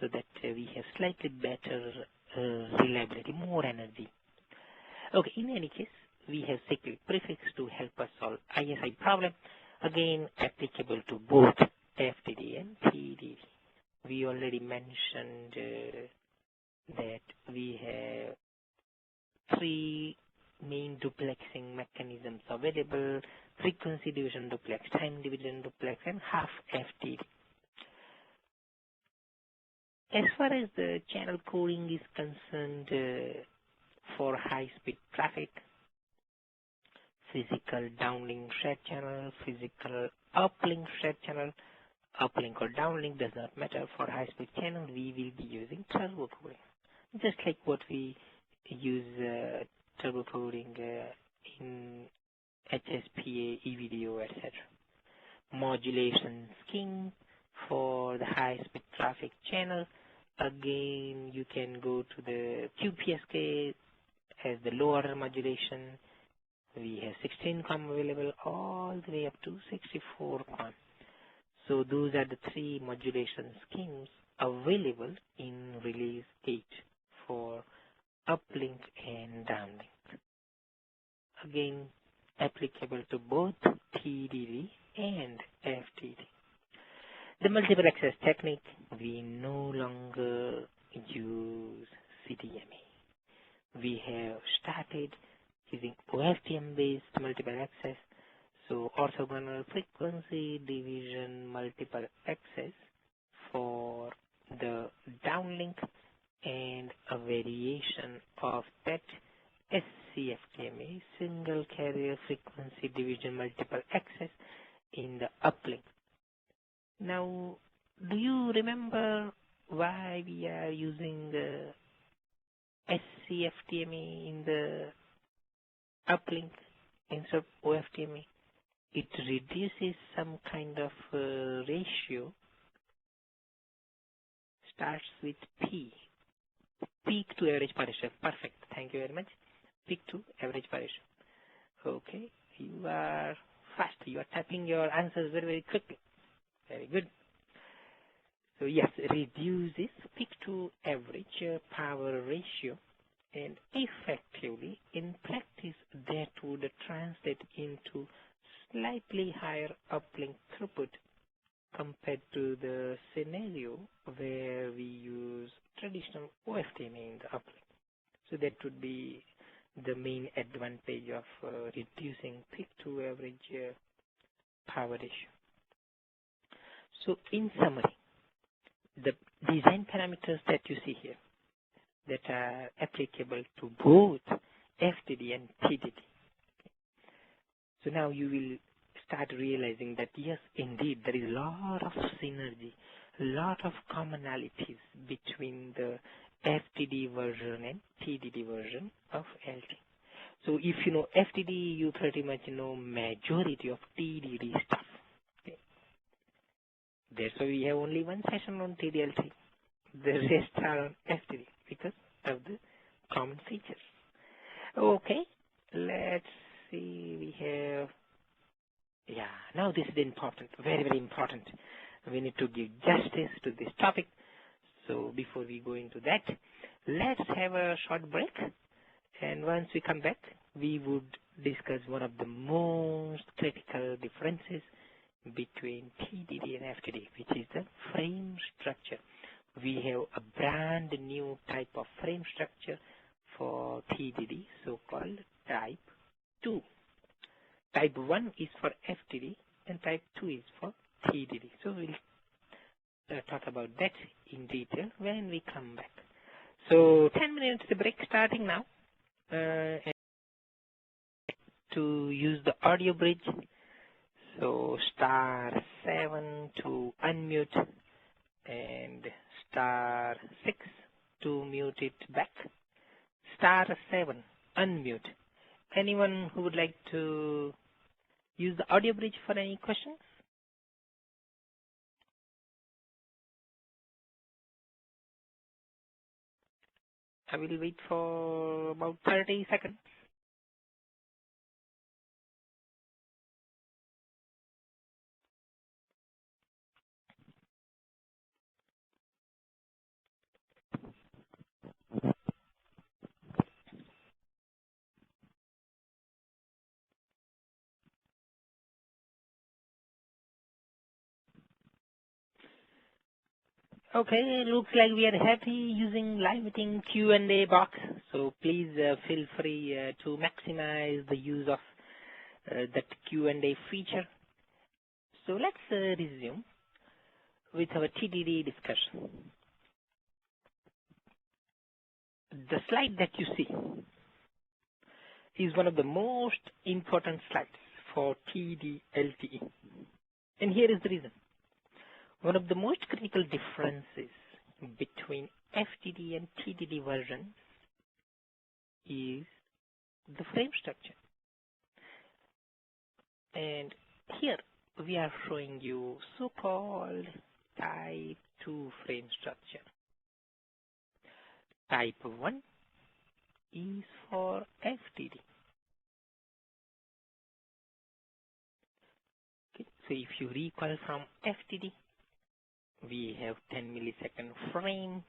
so that we have slightly better reliability, more energy. Okay, in any case, we have cyclic prefix to help us solve ISI problem, again applicable to both FTD and TDD. We already mentioned that we have three main duplexing mechanisms available: frequency division duplex, time division duplex, and half FTD. As far as the channel coding is concerned, for high-speed traffic, physical downlink shared channel, physical uplink shared channel, uplink or downlink does not matter. For high-speed channel, we will be using turbo coding, just like what we use turbo coding in HSPA, EVDO, etc. Modulation scheme for the high-speed traffic channel. Again, you can go to the QPSK as the low order modulation. We have 16 COM available all the way up to 64 COM. So those are the three modulation schemes available in release 8 for uplink and downlink. Again, applicable to both TDD and FTD. The multiple access technique, we no longer use CDMA. We have started using OFDM-based multiple access, so orthogonal frequency division multiple access for the downlink, and a variation of that SCFDMA, single carrier frequency division multiple access, in the uplink. Now, do you remember why we are using the SCFDMA in the uplink instead of OFDMA? It reduces some kind of ratio, starts with P, peak to average power ratio. Perfect. Thank you very much. Peak to average power ratio. Okay. You are fast. You are typing your answers very, very quickly. Very good. So yes, reduces peak to average power ratio, and effectively in practice that would translate into slightly higher uplink throughput compared to the scenario where we use traditional OFDMA in the uplink. So that would be the main advantage of reducing peak to average power ratio. So in summary, the design parameters that you see here that are applicable to both FTD and TDD. So now you will start realizing that yes, indeed, there is a lot of synergy, a lot of commonalities between the FTD version and TDD version of LT. So if you know FTD, you pretty much know majority of TDD stuff. Okay. That's why we have only one session on TD-LTE. The rest are on FTD because of the common features. Okay, let's see, we have, now this is important, very, very important. We need to give justice to this topic. So before we go into that, let's have a short break. And once we come back, we would discuss one of the most critical differences between TDD and FTD, which is the frame structure. We have a brand new type of frame structure for TDD, so-called type 2. Type 1 is for FTD and type 2 is for TDD. So we'll talk about that in detail when we come back. So 10 minutes break starting now. And to use the audio bridge, so *7 to unmute and *6 to mute it back. *7 unmute. Anyone who would like to use the audio bridge for any questions? I will wait for about 30 seconds. Okay, looks like we are happy using live meeting Q&A box. So please feel free to maximize the use of that Q&A feature. So let's resume with our TDD discussion. The slide that you see is one of the most important slides for TD-LTE. And here is the reason. One of the most critical differences between FTD and TDD versions is the frame structure. And here we are showing you so-called type 2 frame structure. Type 1 is for FTD. Okay. So if you recall from FTD, we have 10 millisecond frame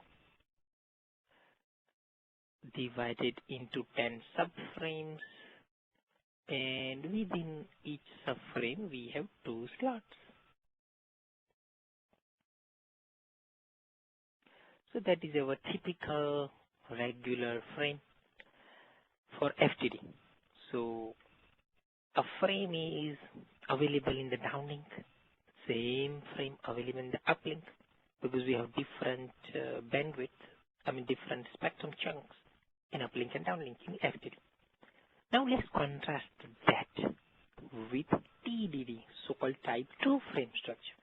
divided into 10 subframes, and within each subframe we have 2 slots. So that is our typical regular frame for FTD. So a frame is available in the downlink, same frame available in the uplink, because we have different bandwidth, different spectrum chunks in uplink and downlink in FTD. Now let's contrast that with TDD, so-called type 2 frame structure.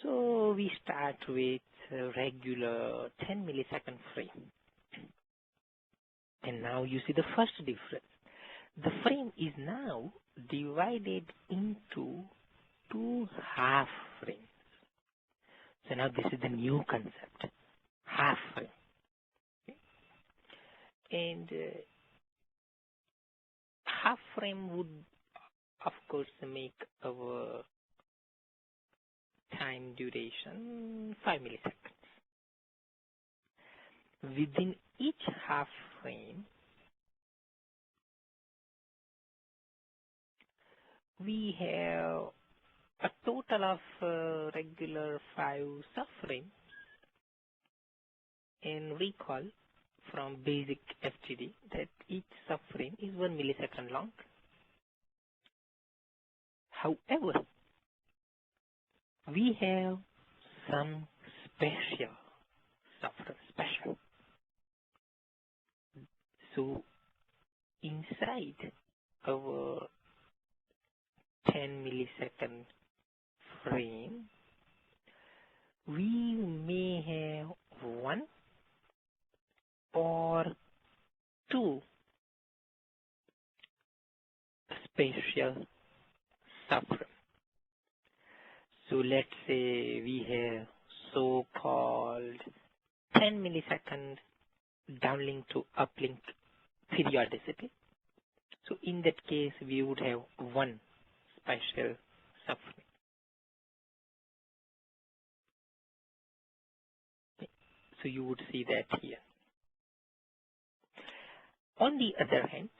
So we start with a regular 10 millisecond frame. And now you see the first difference. The frame is now divided into 2 half frames. So now this is the new concept, half frame. Okay. And half frame would, of course, make our time duration 5 milliseconds. Within each half frame, we have a total of regular 5 subframes. And recall from basic FTD that each subframe is 1 millisecond long. However, we have some special subframe. So inside our 10 millisecond frame, we may have 1 or 2 special subframes. So let's say we have so-called 10 millisecond downlink to uplink periodicity. So in that case, we would have 1 special subframe. Okay. So you would see that here. On the other hand,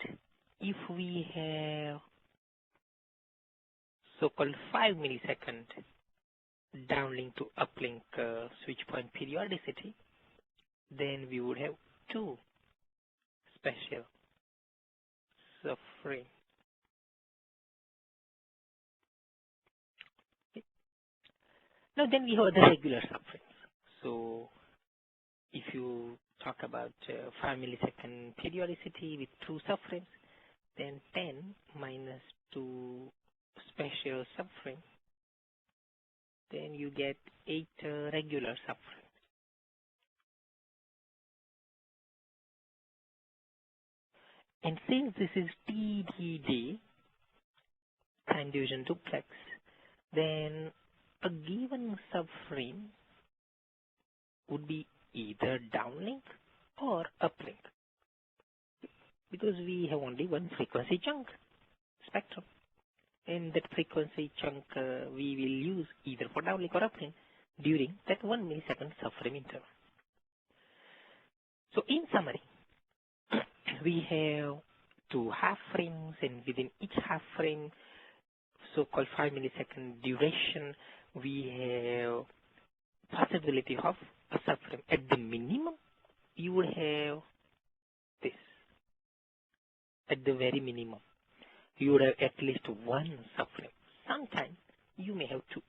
if we have so-called 5 millisecond downlink to uplink switch point periodicity, then we would have 2 special subframe. Now then we have the regular subframes. So if you talk about 5 millisecond periodicity with 2 subframes, then 10 minus 2 special subframe, then you get 8 regular subframes. And since this is TDD, time division duplex, then a given subframe would be either downlink or uplink, because we have only one frequency chunk, spectrum. And that frequency chunk we will use either for downlink or uplink during that 1 millisecond subframe interval. So in summary, we have 2 half frames, and within each half frame, so-called 5 millisecond duration, we have possibility of a subframe. At the minimum, you would have this. At the very minimum, you would have at least 1 subframe. Sometimes you may have 2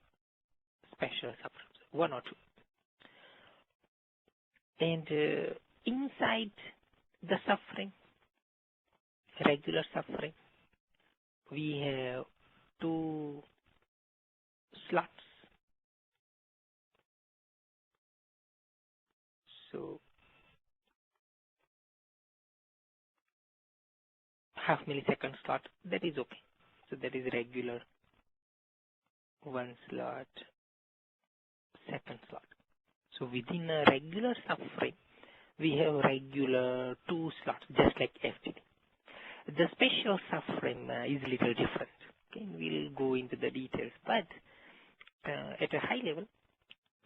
special subframes, 1 or 2. And inside the subframe, regular subframe, we have 2 slots. So half millisecond slot, that is okay. So that is regular 1 slot, second slot. So within a regular subframe, we have regular 2 slots, just like FGD. The special subframe is a little different. Okay, we'll go into the details, but at a high level,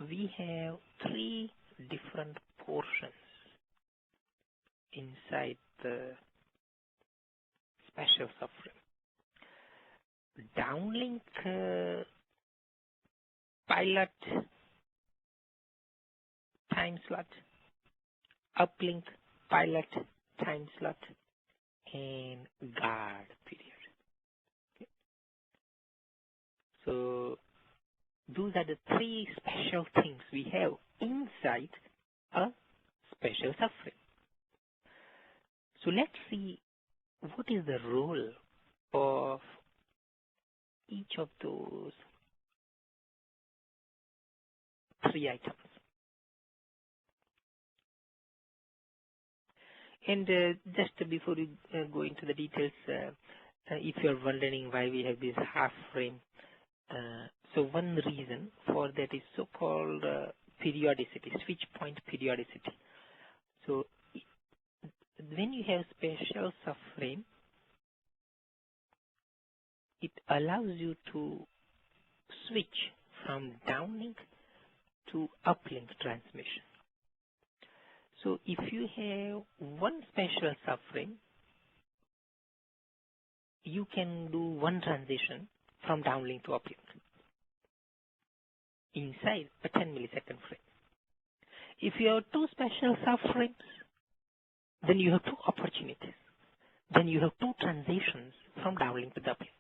we have 3 different portions inside the special subframe. Downlink pilot time slot, uplink pilot time slot, and guard period. Okay. So those are the 3 special things we have inside a special subframe. So let's see what is the role of each of those 3 items. And just before we go into the details, if you're wondering why we have this half frame, so one reason for that is so-called periodicity, switch point periodicity. So when you have special subframe, it allows you to switch from downlink to uplink transmission. So if you have one special subframe, you can do one transition from downlink to uplink inside a 10 millisecond frame. If you have 2 special subframes, then you have 2 opportunities. Then you have 2 transitions from downlink to the uplink.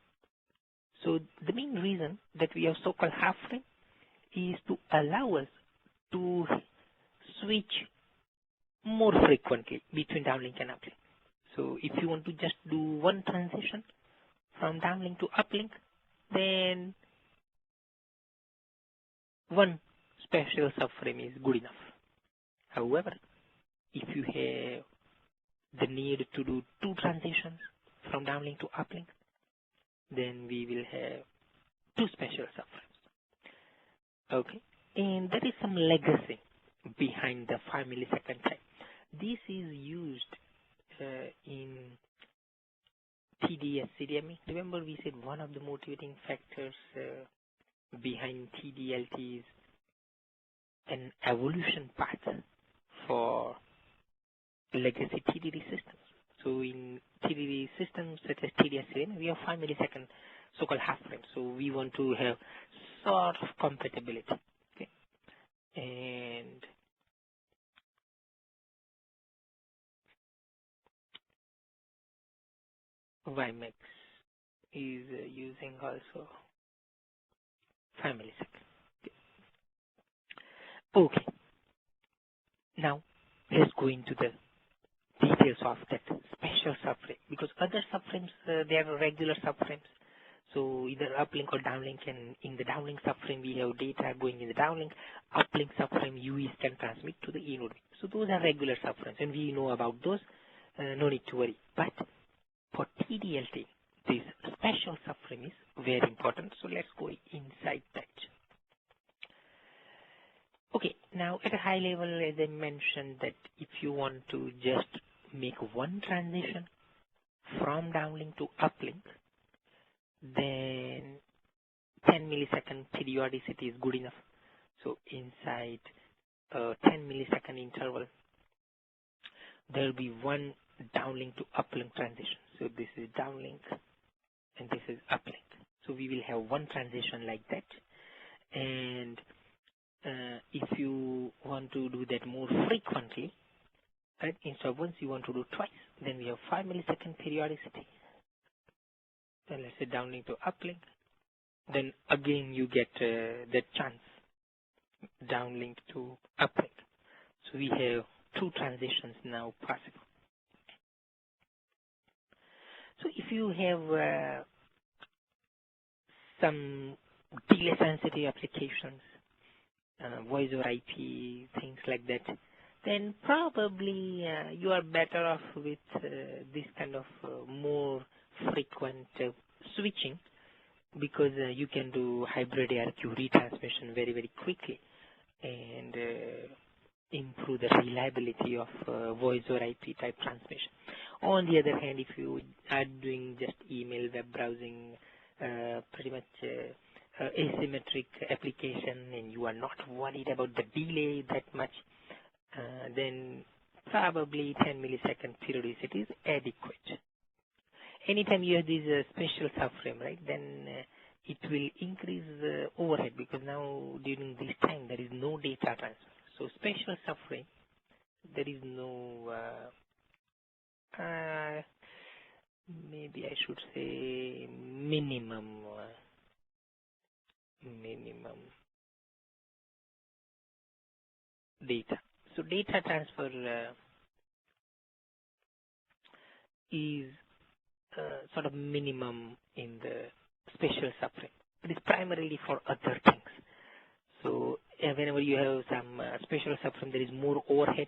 So the main reason that we have so-called half frame is to allow us to switch more frequently between downlink and uplink. So if you want to just do one transition from downlink to uplink, then one special subframe is good enough. However, if you have the need to do 2 transitions from downlink to uplink, then we will have 2 special subframes. Okay, and there is some legacy behind the 5 millisecond time. This is used in TD-SCDMA. Remember we said one of the motivating factors behind TD-LTE is an evolution path for legacy TDD systems. So in TDD systems such as TD-SCDMA, we have 5 millisecond so-called half frame. So we want to have sort of compatibility. Okay, and WiMAX is using also 5 milliseconds. Okay, now let's go into the details of that special subframe, because other subframes, they are regular subframes. So either uplink or downlink, and in the downlink subframe we have data going in the downlink. Uplink subframe UEs can transmit to the e-node. So those are regular subframes, and we know about those. No need to worry. But for TD-LTE, this special subframe is very important. So let's go inside that. Okay, now at a high level, as I mentioned, that if you want to just make one transition from downlink to uplink, then 10 millisecond periodicity is good enough. So inside a 10 millisecond interval, there will be one downlink to uplink transition. So this is downlink and this is uplink. So we will have one transition like that. And if you want to do that more frequently, right, instead of once you want to do twice, then we have 5 millisecond periodicity. Then let's say downlink to uplink. Then again you get that chance, downlink to uplink. So we have 2 transitions now possible. So if you have some delay sensitive applications, voice over IP, things like that, then probably you are better off with this kind of more frequent switching, because you can do hybrid ARQ retransmission very, very quickly and improve the reliability of voice over IP type transmission. On the other hand, if you are doing just email, web browsing, pretty much asymmetric application, and you are not worried about the delay that much, then probably 10 millisecond periodicity is adequate. Anytime you have this special subframe, right, then it will increase overhead, because now during this time there is no data transfer. So special subframe, there is no, maybe I should say minimum data. So data transfer is sort of minimum in the special subframe. It is primarily for other things. So whenever you have some special subframe, there is more overhead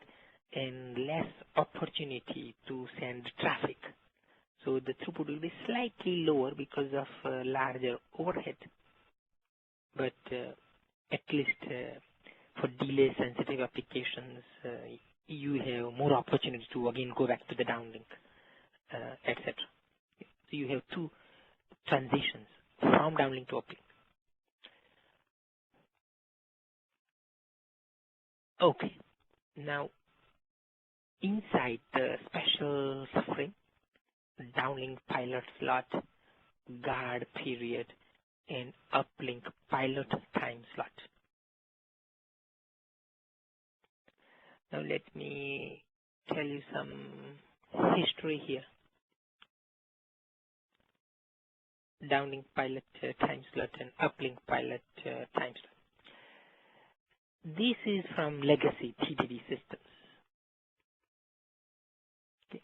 and less opportunity to send traffic. So the throughput will be slightly lower because of larger overhead. But at least for delay sensitive applications, you have more opportunity to again go back to the downlink, etc. So you have 2 transitions from downlink to uplink. Okay, now inside the special subframe, downlink pilot slot, guard period, and uplink pilot time slot. Now let me tell you some history here. Downlink pilot time slot and uplink pilot time slot. This is from legacy TDD systems. Okay.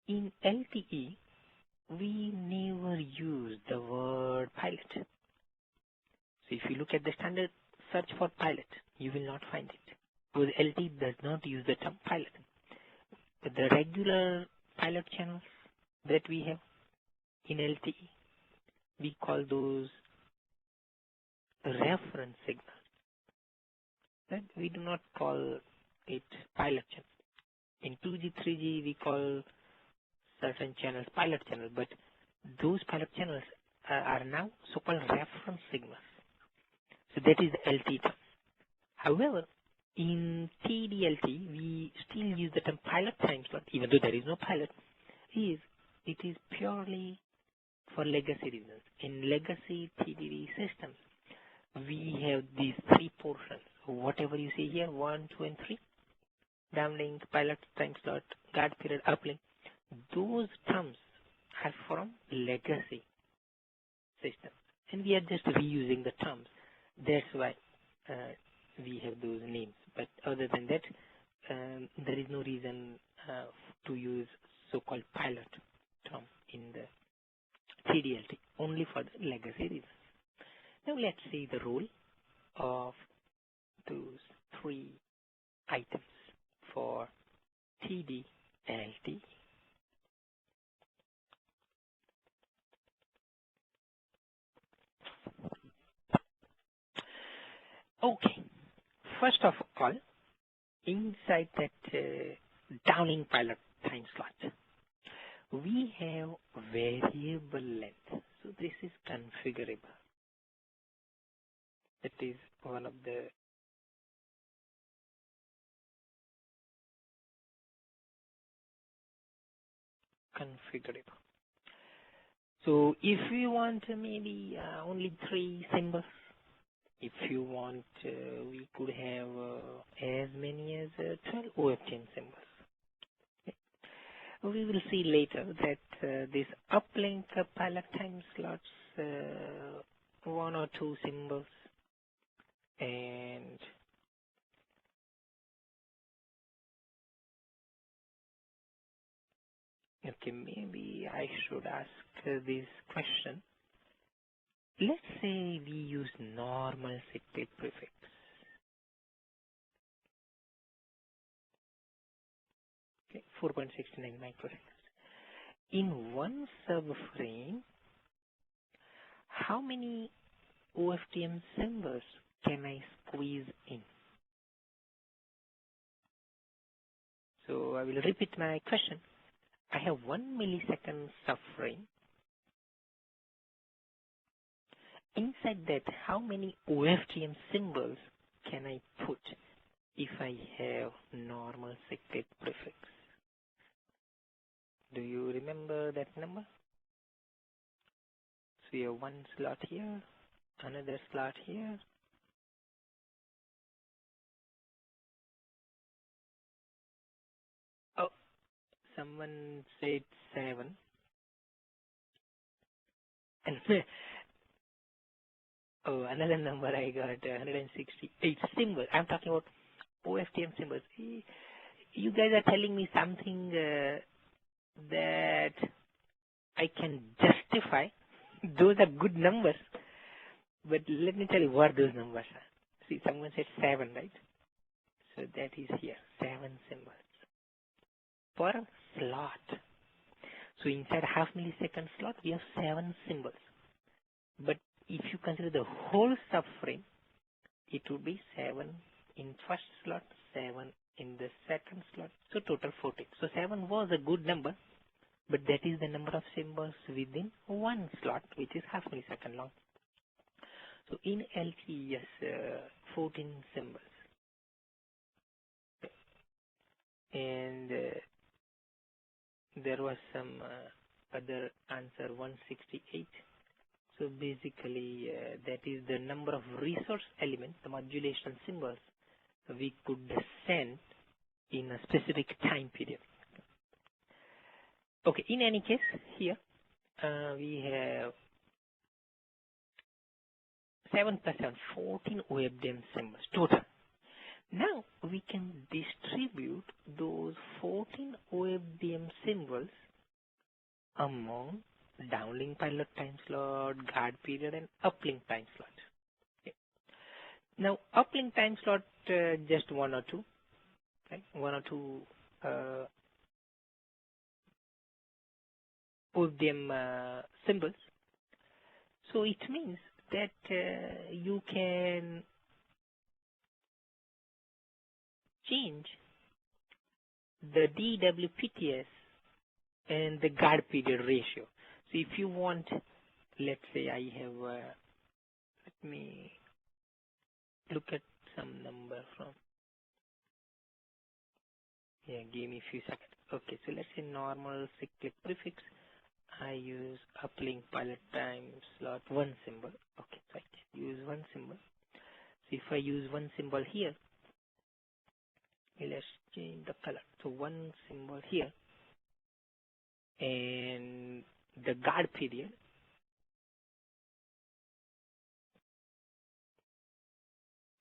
In LTE, we never use the word pilot. So if you look at the standard search for pilot, you will not find it, because LTE does not use the term pilot. But the regular pilot channels that we have in LTE, we call those reference signals. Right? We do not call it pilot channel. In 2G, 3G, we call certain channels pilot channel, but those pilot channels are now so-called reference signals. So that is the LTE term. However, in TD-LTE, we still use the term pilot time slot, even though there is no pilot. It is purely for legacy reasons. In legacy TDD systems, we have these three portions. Whatever you see here, 1, 2, and 3, downlink, pilot, time slot, guard period, uplink, those terms are from legacy systems. And we are just reusing the terms. That's why we have those names. But other than that, there is no reason to use so-called pilot term in the TD-LTE, only for the legacy reasons. Now let's see the role of those three items for TD-LTE. Okay, first of all, inside that downlink pilot time slot, we have variable length. So this is configurable. That is one of the configurable. So if you want maybe only 3 symbols, if you want, we could have as many as 12 OFTM symbols. Okay. We will see later that this uplink pilot time slots 1 or 2 symbols, and okay, maybe I should ask this question. Let's say we use normal cyclic prefix. Okay, 4.69 microseconds. In one subframe, how many OFTM symbols can I squeeze in? So I will repeat my question. I have 1 millisecond subframe. Inside that, how many OFTM symbols can I put if I have normal cyclic prefix? Do you remember that number? So we have 1 slot here, another slot here. Oh, someone said 7. And oh, another number I got, 168 symbols. I'm talking about OFTM symbols. You guys are telling me something that I can justify. Those are good numbers. But let me tell you what those numbers are. See, someone said 7, right? So that is here, 7 symbols per slot. So inside half millisecond slot, we have 7 symbols. But if you consider the whole subframe, it would be 7 in first slot, 7 in the second slot, so total 14. So 7 was a good number, but that is the number of symbols within one slot, which is half millisecond long. So in LTE, yes, 14 symbols. And there was some other answer, 168. So basically, that is the number of resource elements, the modulation symbols, we could send in a specific time period. Okay, in any case, here we have 7 plus 7, 14 OFDM symbols total. Now we can distribute those 14 OFDM symbols among downlink pilot time slot, guard period, and uplink time slot. Okay. Now uplink time slot, just 1 or 2, right? 1 or 2 OFDM symbols. So it means that you can change the DWPTS and the guard period ratio. So if you want, let's say I have, let me look at some number from, give me a few seconds. Okay, so let's say normal cyclic prefix, I use uplink pilot time slot one symbol. Okay, right. Use one symbol. So if I use one symbol here, let's change the color. So one symbol here, and the guard period.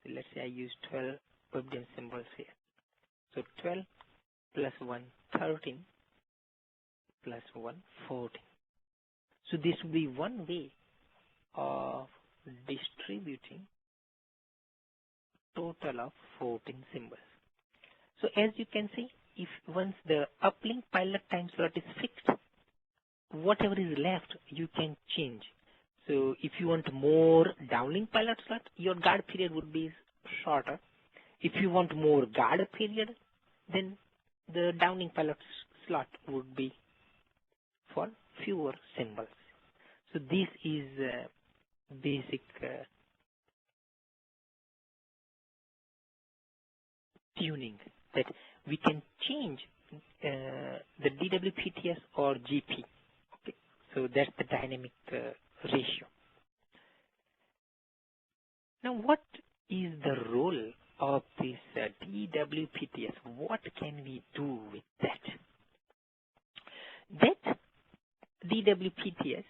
So let's say I use 12 WebDM symbols here. So 12 plus 1, 13 plus 1, 14. So this will be one way of distributing total of 14 symbols. So as you can see, if once the uplink pilot time slot is fixed, whatever is left you can change. So if you want more downlink pilot slot, your guard period would be shorter. If you want more guard period, then the downlink pilot slot would be for fewer symbols. So this is basic tuning that we can change the DWPTS or GP. Okay, so that's the dynamic ratio. Now, what is the role of this DWPTS? What can we do with that? That DWPTS,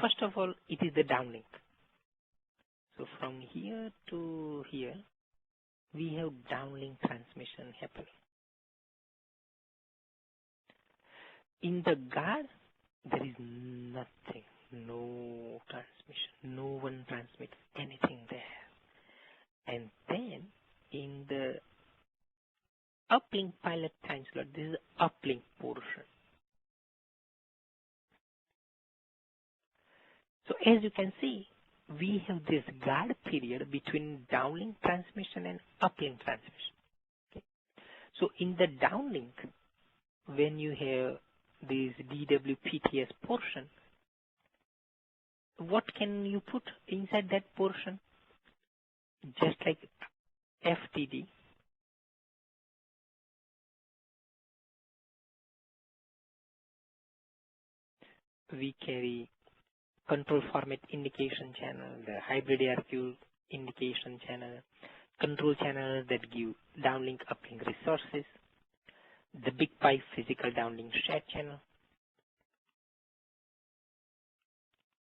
first of all, it is the downlink. So from here to here, we have downlink transmission happening. In the guard, there is nothing, no transmission, no one transmits anything there. And then in the uplink pilot time slot, this is the uplink portion. So as you can see, we have this guard period between downlink transmission and uplink transmission. Okay. So in the downlink, when you have this DWPTS portion, what can you put inside that portion? Just like FTD, we carry control format indication channel, the hybrid ARQ indication channel, control channels that give downlink uplink resources, the big pipe physical downlink shared channel,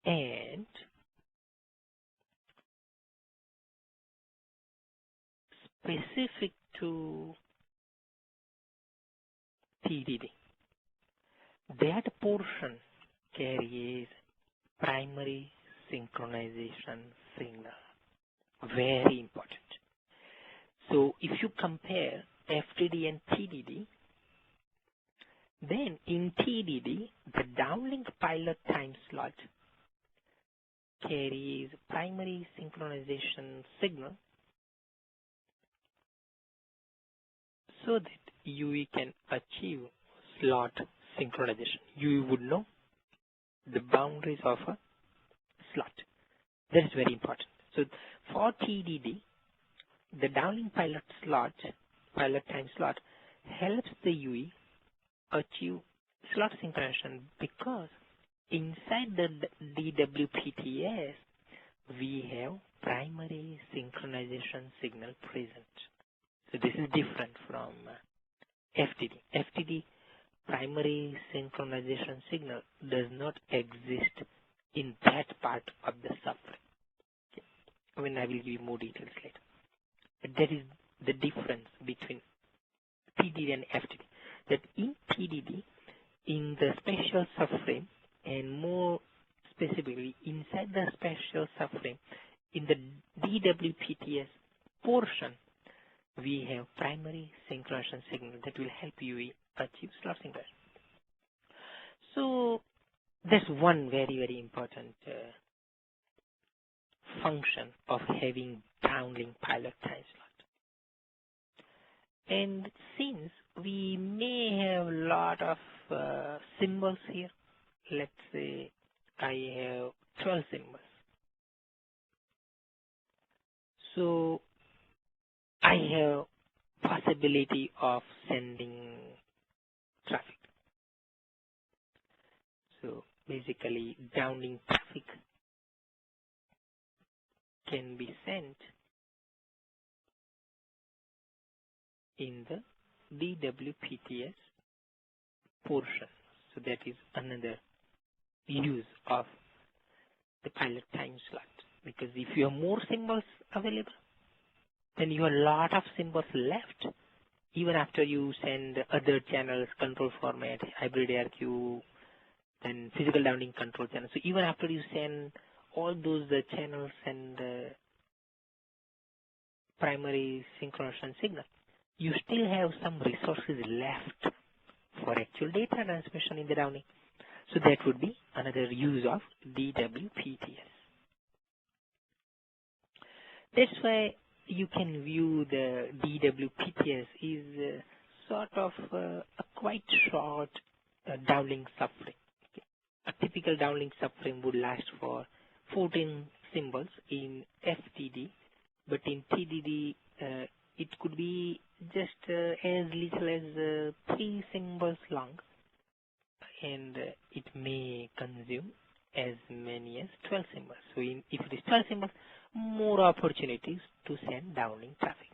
and specific to TDD, that portion carries primary synchronization signal. Very important. So if you compare FTD and TDD, then in TDD, the downlink pilot time slot carries primary synchronization signal so that UE can achieve slot synchronization. UE would know the boundaries of a slot. That is very important. So for TDD, the downlink pilot time slot helps the UE achieve slot synchronization because inside the DWPTS, we have primary synchronization signal present. So this is different from FTD. FTD primary synchronization signal does not exist in that part of the subframe. Okay. I mean, I will give you more details later. But that is the difference between TDD and FTD. That in TDD, in the special subframe, and more specifically inside the special subframe, in the DWPTS portion, we have primary synchronization signal that will help you achieve slot synchronization. So that's one very, very important function of having downlink pilot time slot. And since we may have a lot of symbols here, let's say I have 12 symbols. So I have possibility of sending traffic. So basically downlink traffic can be sent in the DWPTS portion. So that is another use of the pilot time slot. Because if you have more symbols available, then you have a lot of symbols left. Even after you send other channels, control format, hybrid ARQ, then physical downlink control channels. So even after you send all those channels and primary synchronization signal, you still have some resources left for actual data transmission in the downlink. So that would be another use of DWPTS. That's why you can view the DWPTS is sort of a quite short downlink subframe. Okay. A typical downlink subframe would last for 14 symbols in FTD, but in TDD it could be just as little as 3 symbols long, and it may consume as many as 12 symbols. So if it is 12 symbols, more opportunities to send downlink traffic.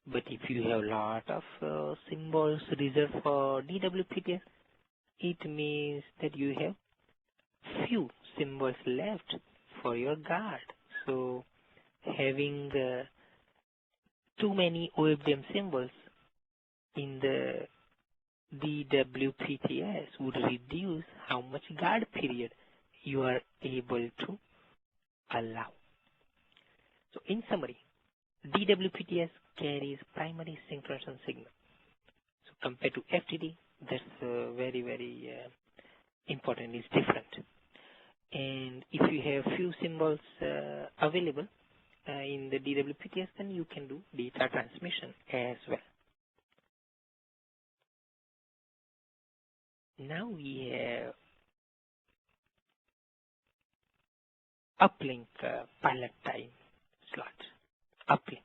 But if you have a lot of symbols reserved for DWPTS, it means that you have few symbols left for your guard. So having too many OFDM symbols in the DWPTS would reduce how much guard period you are able to allow. So in summary, DWPTS carries primary synchronization signal. So compared to FTD, that's very, very important. It's different. And if you have few symbols available in the DWPTS, then you can do data transmission as well. Now we have uplink pilot time slot. Uplink.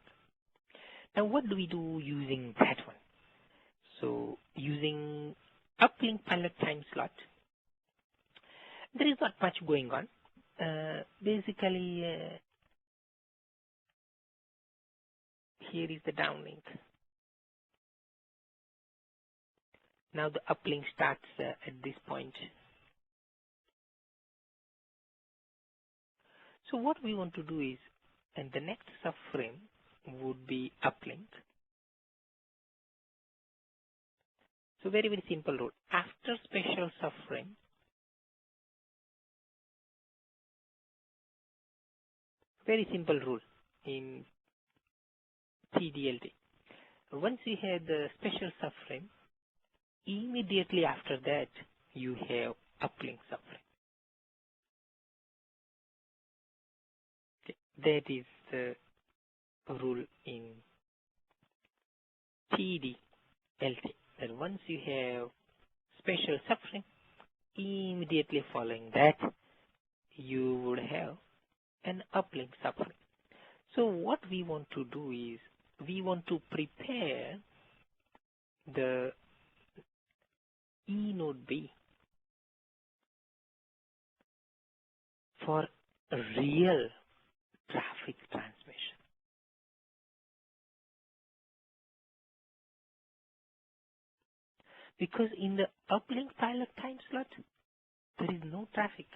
Now what do we do using that one? So using uplink pilot time slot, there is not much going on. Basically, here is the downlink. Now the uplink starts at this point. So what we want to do is, and the next subframe would be uplink. So very, very simple rule. After special subframe, very simple rule in TD-LTE. Once you have the special subframe, immediately after that, you have uplink subframe. Okay. That is the rule in TD-LTE. That once you have special subframe, immediately following that, you would have an uplink subframe. So what we want to do is, we want to prepare the E node B for real traffic transmission. Because in the uplink pilot time slot, there is no traffic.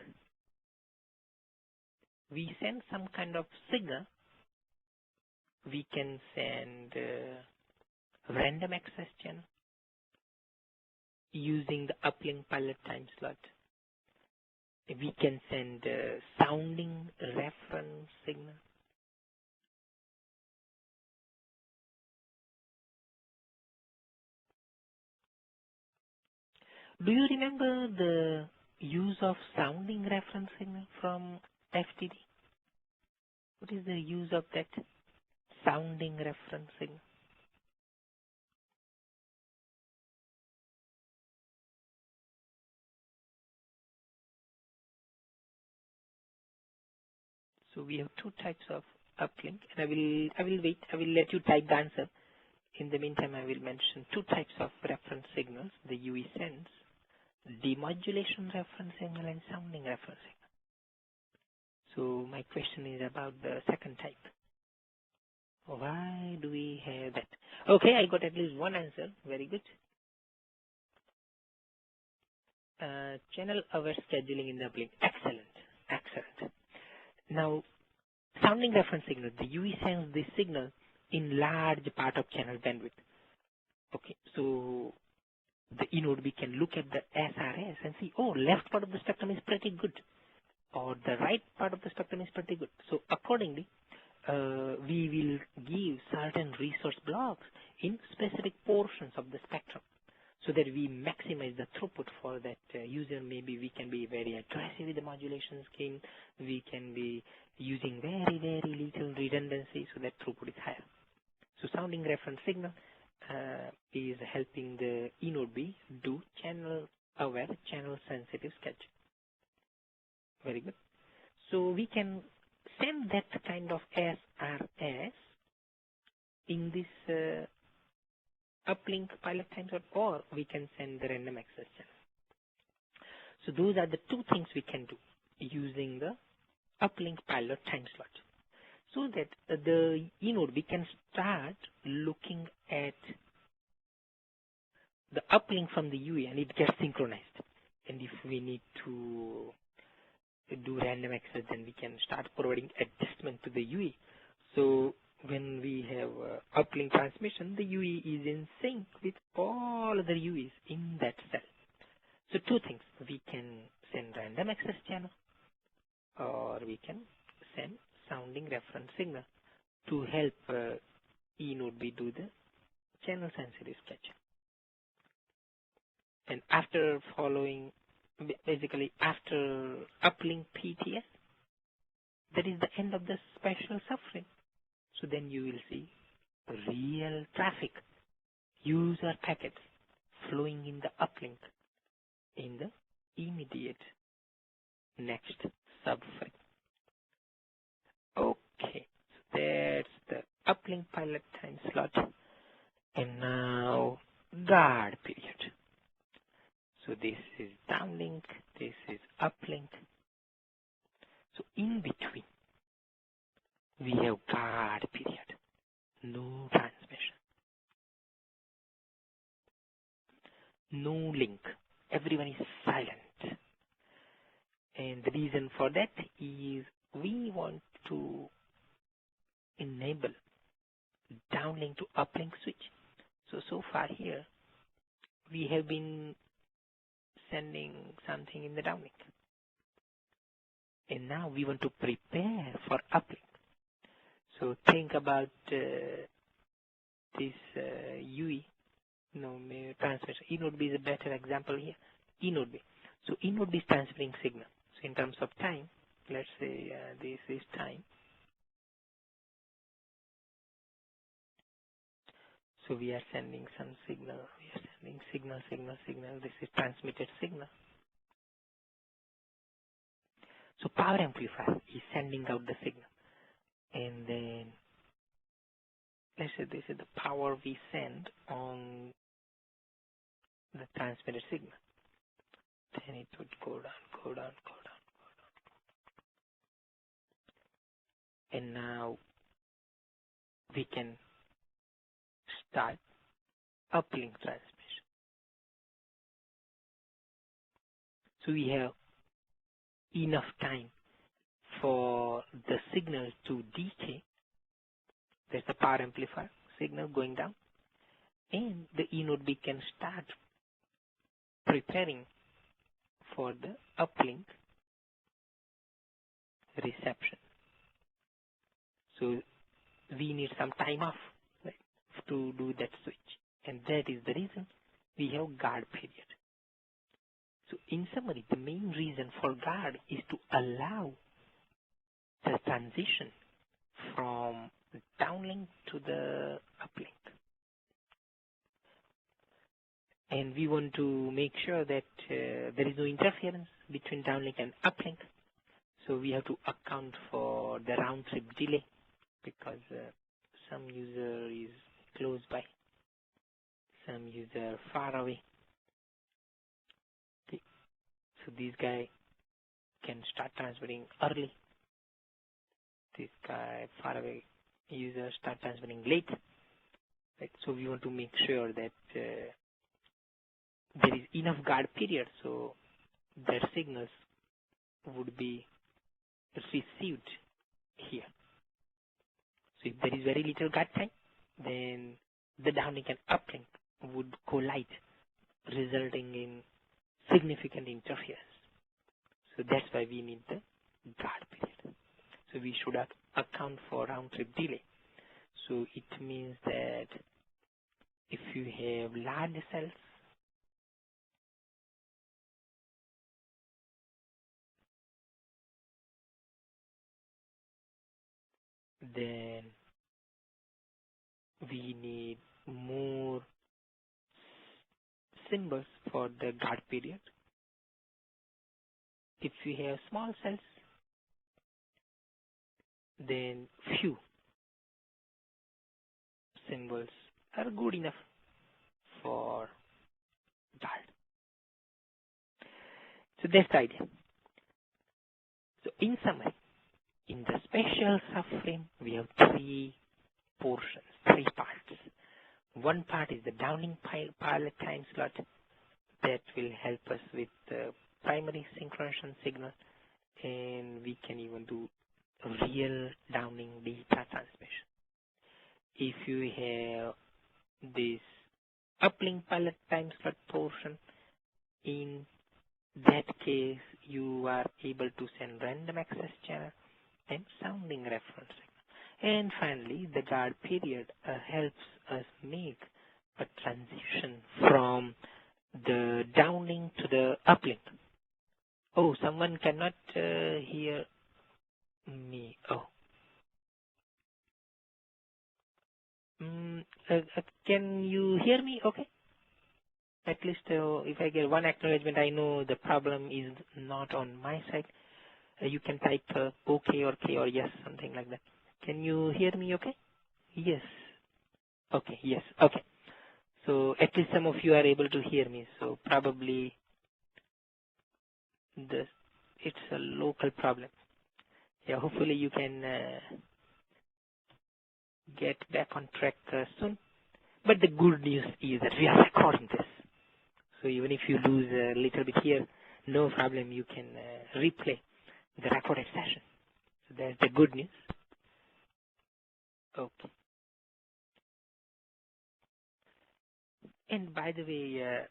We send some kind of signal. We can send random access channel using the uplink pilot time slot. We can send sounding reference signal. Do you remember the use of sounding reference signal from FTD? What is the use of that sounding reference signal? So we have two types of uplink, and I will wait. I will let you type the answer. In the meantime, I will mention two types of reference signals the UE sends. demodulation reference signal and sounding reference signal. So my question is about the second type. Why do we have that? Okay, I got at least one answer. Very good. Channel aware scheduling in the uplink. Excellent. Excellent. Now, sounding reference signal. The UE sends this signal in large part of channel bandwidth. Okay, so the eNode B can look at the SRS and see, oh, left part of the spectrum is pretty good, or the right part of the spectrum is pretty good. So accordingly, we will give certain resource blocks in specific portions of the spectrum so that we maximize the throughput for that user. Maybe we can be very aggressive with the modulation scheme. We can be using very, very little redundancy so that throughput is higher. So sounding reference signal is helping the eNode B do channel aware, channel sensitive schedule. Very good. So we can send that kind of SRS in this uplink pilot time slot, or we can send the random access channel. So those are the two things we can do using the uplink pilot time slot, so that the eNode we can start looking at the uplink from the UE and it gets synchronized. And if we need to do random access, then we can start providing adjustment to the UE. So when we have uplink transmission, the UE is in sync with all other UEs in that cell. So two things, we can send random access channel, or we can send sounding reference signal to help eNode B do the channel sensitive schedule. And after following, basically after uplink PTS, that is the end of the special suffering. So then you will see real traffic, user packets flowing in the uplink in the immediate next subframe. Okay, so that's the uplink pilot time slot. And now guard period. So this is downlink, this is uplink. So in between, we have guard period, no transmission, no link, everyone is silent. And the reason for that is we want to enable downlink to uplink switch. So far here, we have been sending something in the downlink. And now we want to prepare for uplink. So think about this UE, transmission. eNode B is a better example here. eNode B. So eNode B is transferring signal. So in terms of time, let's say this is time. So we are sending some signal. We are sending signal. This is transmitted signal. So power amplifier is sending out the signal. And then let's say this is the power we send on the transmitted signal. Then it would go down. And now we can start uplink transmission. So we have enough time for the signal to decay. There's the power amplifier signal going down, and the eNode B can start preparing for the uplink reception. So we need some time off, right, to do that switch, and that is the reason we have guard period. So in summary, the main reason for guard is to allow the transition from downlink to the uplink. And we want to make sure that there is no interference between downlink and uplink. So we have to account for the round trip delay, because some user is close by, some user far away. So this guy can start transmitting early. This guy far away user start transmitting late. Right? So we want to make sure that there is enough guard period so their signals would be received here. So if there is very little guard time, then the downlink and uplink would collide, resulting in significant interference. So that's why we need the guard period. So we should account for round trip delay. So it means that if you have large cells, then we need more symbols for the guard period. If you have small cells, then few symbols are good enough for guard. So that's the idea. So in summary, in the special subframe, we have three portions, three parts. One part is the downlink pilot time slot that will help us with the primary synchronization signal, and we can even do real downlink data transmission. If you have this uplink pilot time slot portion, in that case, you are able to send random access channel and sounding reference signal. And finally, the guard period helps us make a transition from the downlink to the uplink. Oh, someone cannot hear me. Oh. Can you hear me? Okay. At least if I get one acknowledgement, I know the problem is not on my side. You can type OK or K or yes, something like that. Can you hear me okay? Yes. Okay, yes. Okay. So at least some of you are able to hear me. So probably it's a local problem. Yeah, hopefully you can get back on track soon. But the good news is that we are recording this. So even if you lose a little bit here, no problem. You can replay the recorded session. So that's the good news. Okay. And by the way,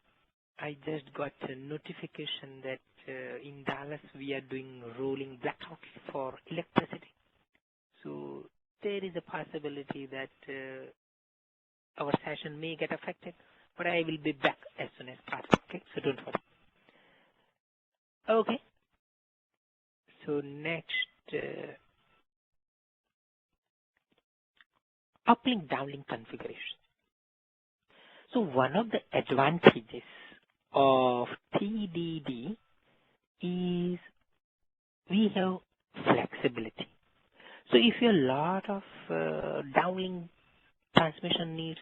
I just got a notification that in Dallas we are doing rolling blackouts for electricity. So there is a possibility that our session may get affected, but I will be back as soon as possible. Okay, so don't worry. Okay. So next, uplink downlink configuration. So one of the advantages of TDD is we have flexibility. So if you have a lot of downlink transmission needs,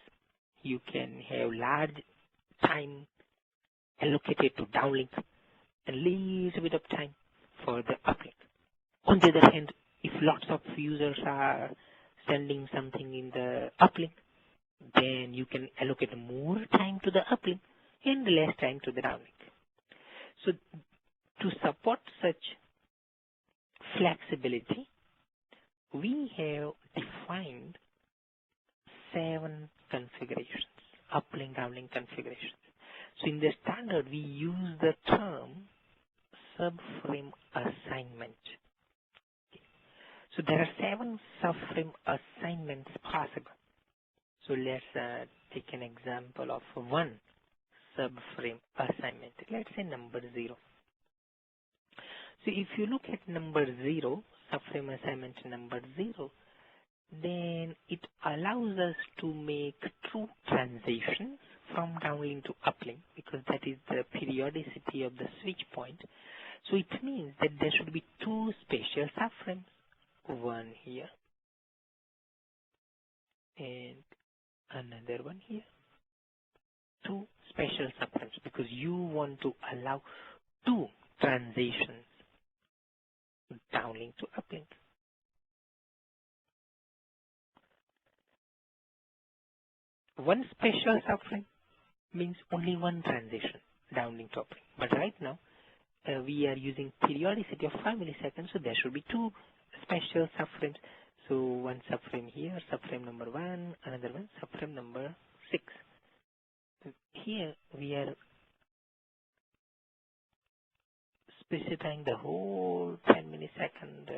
you can have large time allocated to downlink and little bit of time for the uplink. On the other hand, if lots of users are sending something in the uplink, then you can allocate more time to the uplink and less time to the downlink. So to support such flexibility, we have defined 7 configurations, uplink, downlink configurations. So in the standard, we use the term subframe assignment. So there are 7 subframe assignments possible. So let's take an example of one subframe assignment. Let's say number 0. So if you look at number 0, subframe assignment number 0, then it allows us to make true transitions from downlink to uplink because that is the periodicity of the switch point. So it means that there should be 2 special subframes, one here and another one here. 2 special subframes because you want to allow 2 transitions, downlink to uplink. One special subframe means only one transition, downlink to uplink. But right now, we are using periodicity of 5 milliseconds, so there should be two special subframes. So one subframe here, subframe number 1, another one, subframe number 6. Here we are specifying the whole 10 millisecond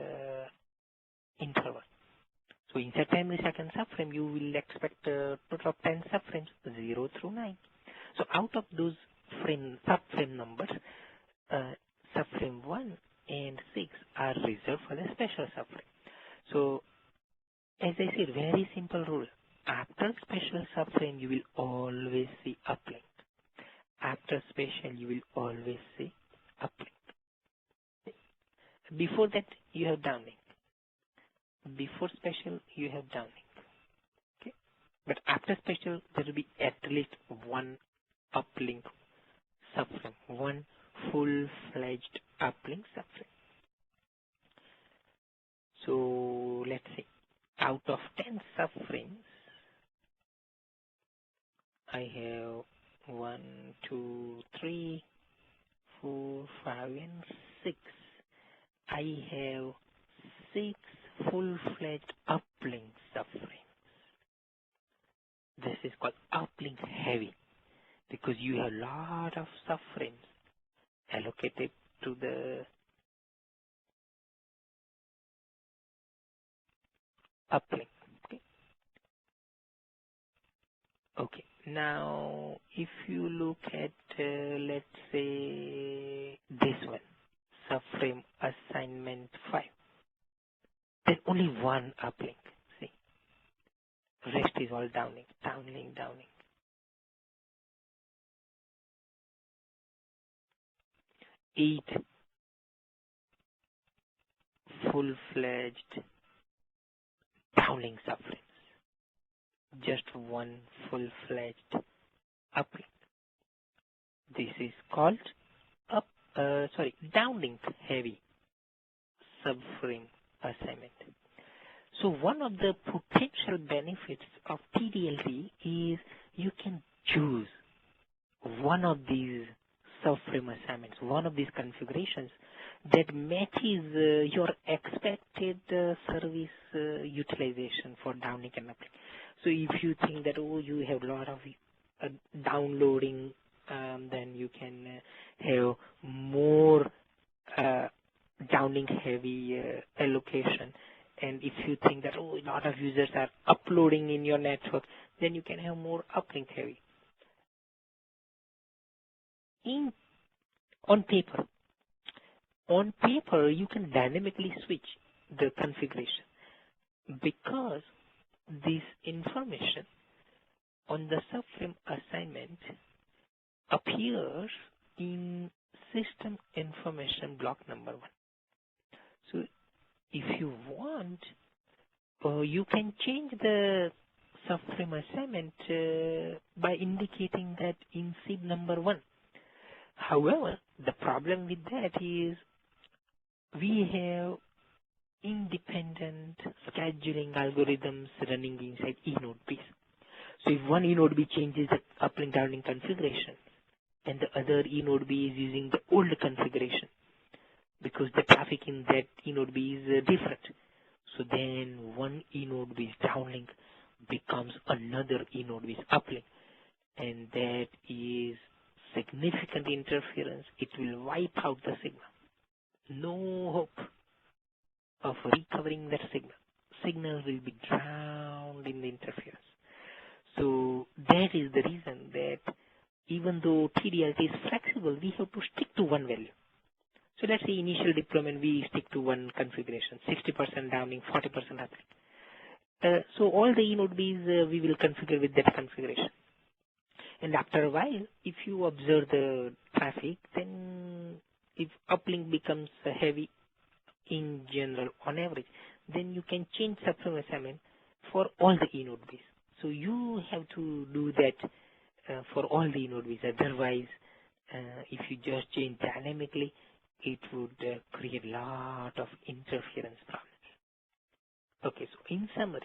interval. So inside 10 millisecond subframe, you will expect a total of 10 subframes, 0 through 9. So out of those subframe numbers, subframe 1 and 6 are reserved for the special subframe. So as I said, very simple rule. After special subframe, you will always see uplink. After special, you will always see uplink. Before that, you have downlink. Before special, you have downlink. Okay? But after special, there will be at least one uplink subframe, one full-fledged uplink subframe. So let's say out of 10 subframes, I have 1, 2, 3, 4, 5, and 6. I have 6 full-fledged uplink subframes. This is called uplink heavy because you have a lot of subframes allocated to the uplink. Okay. Now, if you look at, let's say, this one, subframe assignment 5, there's only one uplink. See, rest is all downlink, downlink, downlink. 8 full-fledged downlink subframes. Just one full-fledged uplink. This is called downlink heavy subframe assignment. So one of the potential benefits of TD-LTE is you can choose one of these subframe assignments, one of these configurations that matches your expected service utilization for downlink and uplink. So if you think that, you have a lot of downloading, then you can have more downlink heavy allocation. And if you think that, a lot of users are uploading in your network, then you can have more uplink heavy. On paper, you can dynamically switch the configuration because this information on the subframe assignment appears in system information block number 1. So if you want, you can change the subframe assignment by indicating that in SIB number 1. However, the problem with that is we have independent scheduling algorithms running inside eNode base. So if one eNode B changes the uplink downlink configuration and the other eNode B is using the old configuration because the traffic in that eNode B is different. So then one eNode B's downlink becomes another eNode B's uplink, and that is significant interference. It will wipe out the signal. No hope of recovering that signal. Signal will be drowned in the interference. So that is the reason that even though TD-LTE is flexible, we have to stick to one value. So let's say initial deployment, we stick to one configuration, 60% downlink, 40% uplink. So all the eNode Bs we will configure with that configuration. And after a while, if you observe the traffic, then if uplink becomes heavy in general on average, then you can change subframe assignment for all the eNode Bs. So you have to do that for all the eNode Bs. Otherwise, if you just change dynamically, it would create a lot of interference problems. Okay, so in summary,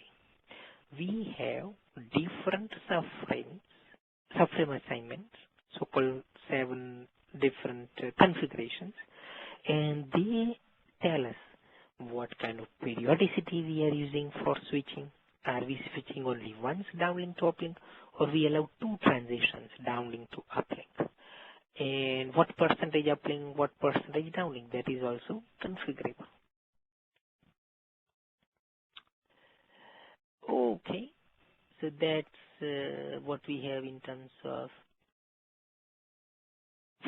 we have different subframe assignments, so-called 7 different configurations, and they tell us what kind of periodicity we are using for switching. Are we switching only once downlink to uplink, or we allow 2 transitions, downlink to uplink? And what percentage uplink, what percentage downlink, that is also configurable. Okay, so that's what we have in terms of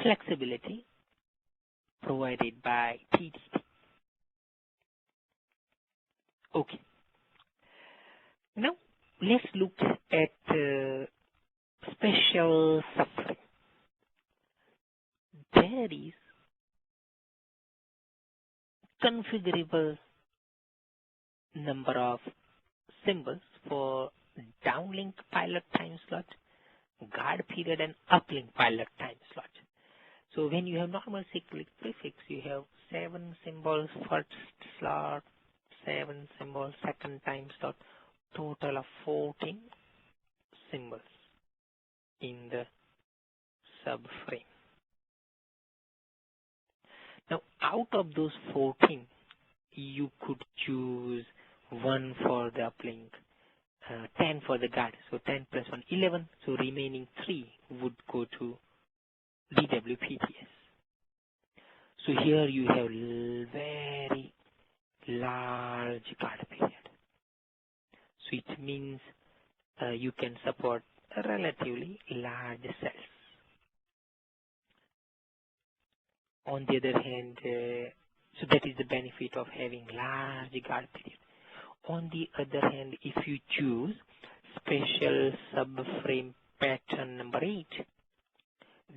flexibility provided by TD. Okay, now let's look at special subframe. There is configurable number of symbols for downlink pilot time slot, guard period, and uplink pilot time slot. So when you have normal cyclic prefix, you have 7 symbols first slot, 7 symbols second time slot, total of 14 symbols in the subframe. Now, out of those 14, you could choose 1 for the uplink, 10 for the guard. So 10 plus 1, 11. So remaining 3 would go to DWPTS. So here you have very large guard period. So it means you can support relatively large cells. On the other hand, so that is the benefit of having large guard period. On the other hand, if you choose special subframe pattern number 8,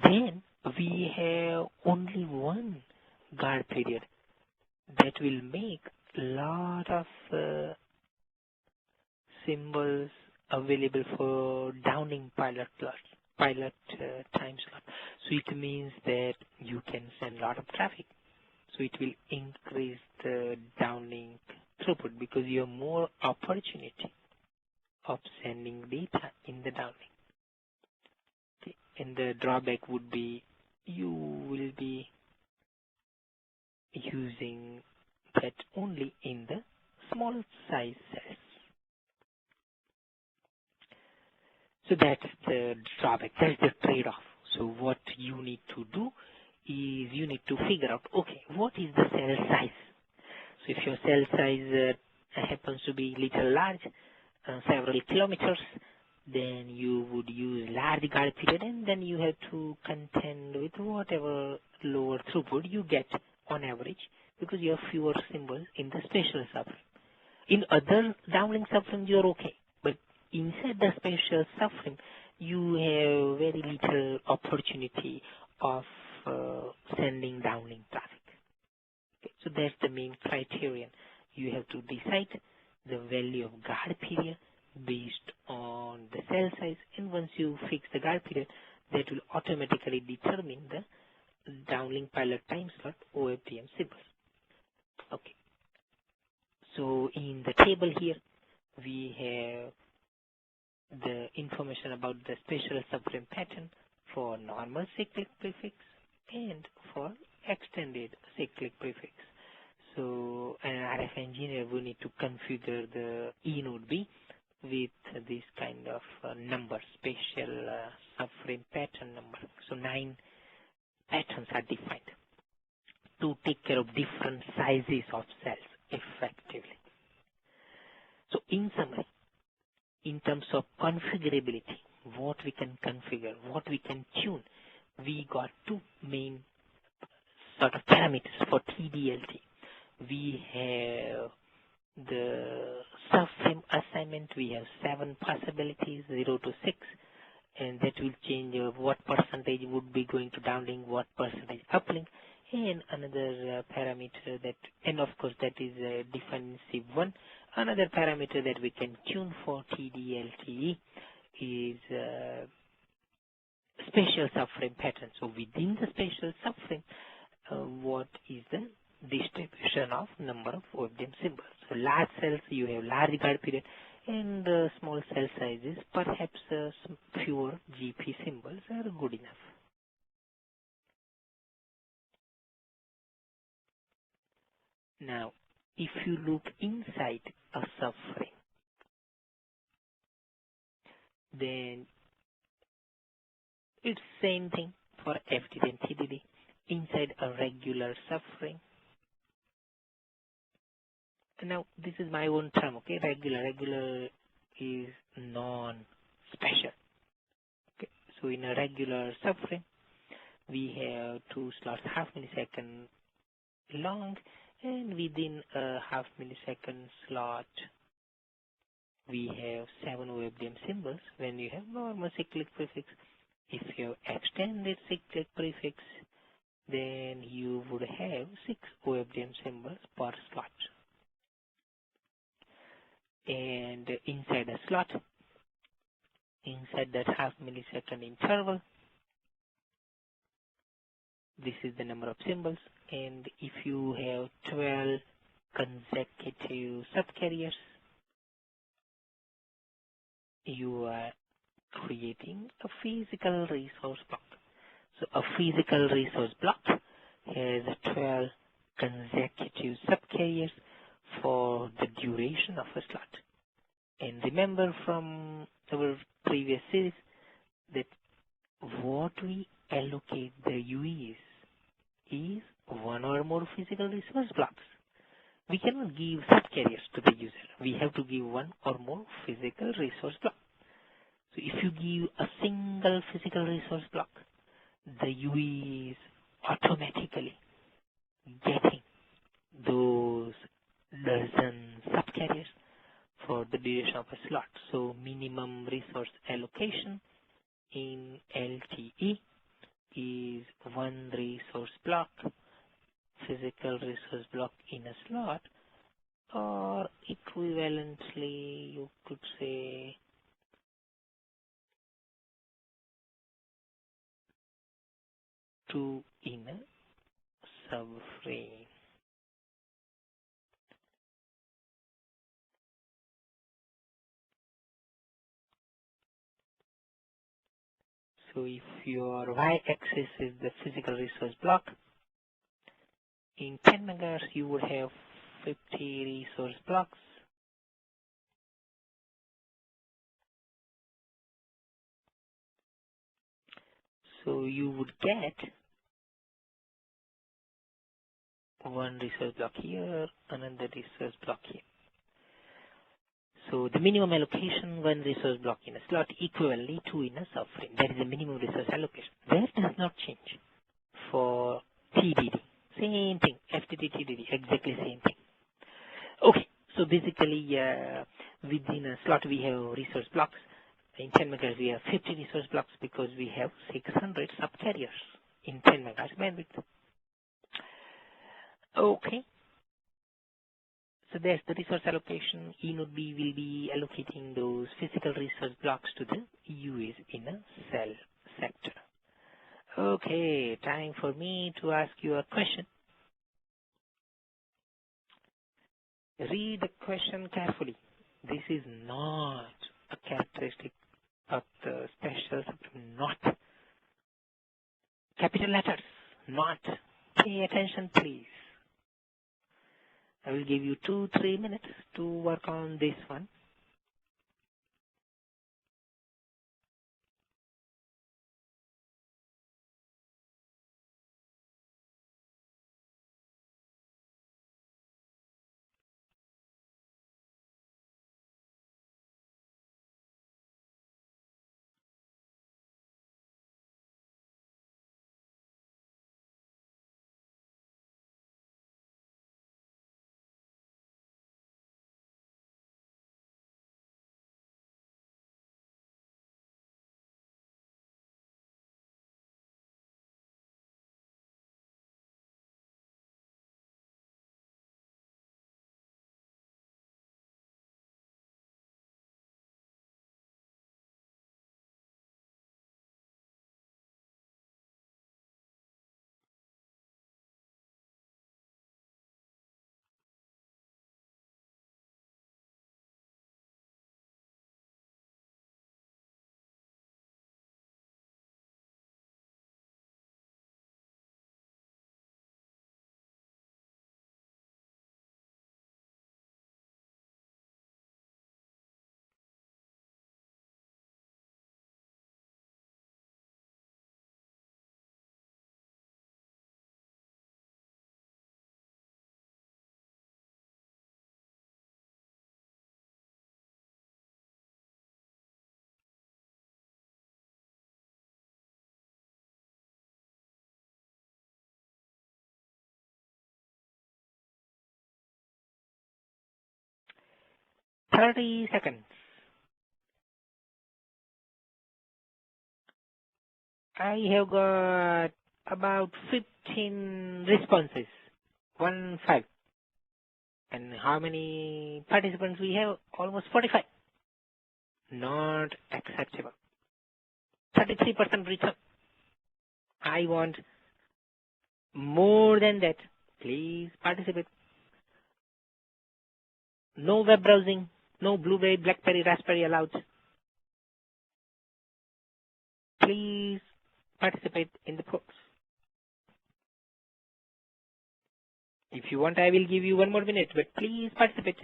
then we have only 1 guard period that will make a lot of symbols available for downlink pilot time slot. So it means that you can send a lot of traffic. So it will increase the downlink throughput because you have more opportunity of sending data in the downlink. Okay. And the drawback would be you will be using that only in the small size cells. So that's the drawback, that's the trade-off. So what you need to do is you need to figure out, okay, what is the cell size? So if your cell size happens to be little large, several kilometers, then you would use large guard period, and then you have to contend with whatever lower throughput you get on average because you have fewer symbols in the special subframe. In other downlink subframes, you're okay. But inside the special subframe, you have very little opportunity of sending downlink traffic. Okay, so that's the main criterion. You have to decide the value of guard period based on the cell size, and once you fix the guard period, that will automatically determine the downlink pilot time slot OFDM symbols. Okay. So in the table here, we have the information about the special subframe pattern for normal cyclic prefix and for extended cyclic prefix. So an RF engineer will need to configure the E node B with this kind of number, special subframe pattern number. So 9 patterns are defined to take care of different sizes of cells effectively. So in summary, in terms of configurability, what we can configure, what we can tune, we got 2 main sort of parameters for TD-LTE. We have the subframe assignment. We have 7 possibilities, 0 to 6, and that will change what percentage would be going to downlink, what percentage uplink, and another parameter that, and of course that is defensive one. Another parameter that we can tune for TD-LTE is special subframe pattern. So within the special subframe, what is the distribution of number of OFDM symbols. So large cells, you have large guard period, and small cell sizes, perhaps some fewer GP symbols are good enough. Now, if you look inside a subframe, then it's same thing for FTD and TDD. Inside a regular subframe. Now, this is my own term, okay? Regular is non-special. Okay? So in a regular subframe, we have two slots half millisecond long, and within a half millisecond slot, we have 7 OFDM symbols when you have normal cyclic prefix. If you have extended cyclic prefix, then you would have 6 OFDM symbols per slot. And inside a slot, inside that half millisecond interval, this is the number of symbols. And if you have 12 consecutive subcarriers, you are creating a physical resource block. So a physical resource block has 12 consecutive subcarriers for the duration of a slot. And remember from our previous series that what we allocate the UEs is one or more physical resource blocks. We cannot give subcarriers to the user. We have to give one or more physical resource block. So if you give a single physical resource block, the UE is automatically getting those dozen subcarriers for the duration of a slot. So minimum resource allocation in LTE is one resource block, physical resource block in a slot, or equivalently you could say two in a subframe. So if your y-axis is the physical resource block, in 10 megahertz you would have 50 resource blocks. So you would get one resource block here, another resource block here. So the minimum allocation, one resource block in a slot, equivalently two in a subframe. That is the minimum resource allocation. That does not change for TDD. Same thing, FTD, TDD, exactly same thing. Okay, so basically within a slot we have resource blocks. In 10 megahertz we have 50 resource blocks because we have 600 subcarriers in 10 megahertz bandwidth. Okay. So there's the resource allocation. E node B will be allocating those physical resource blocks to the UEs in a cell sector. Okay, time for me to ask you a question. Read the question carefully. This is not a characteristic of the special subgroup, not capital letters, not. Pay attention, please. I will give you 2-3 minutes to work on this one. 30 seconds. I have got about 15 responses. 1-5. And how many participants we have? Almost 45. Not acceptable. 33% return. I want more than that. Please participate. No web browsing. No Blueberry, BlackBerry, Raspberry allowed. Please participate in the post. If you want, I will give you 1 more minute, but please participate.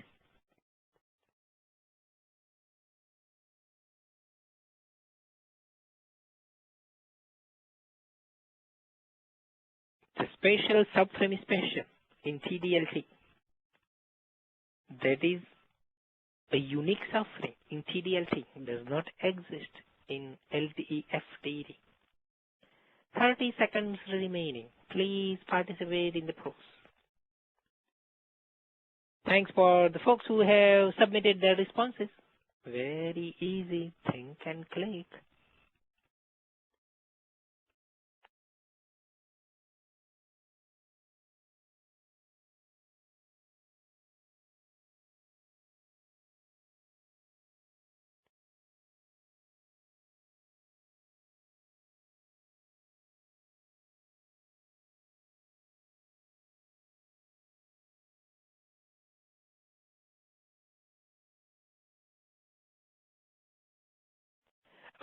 The spatial subframe special in TD-LTE. That is a unique subframe in TD-LTE. Does not exist in LTE FDD. 30 seconds remaining. Please participate in the post. Thanks for the folks who have submitted their responses. Very easy. Think and click.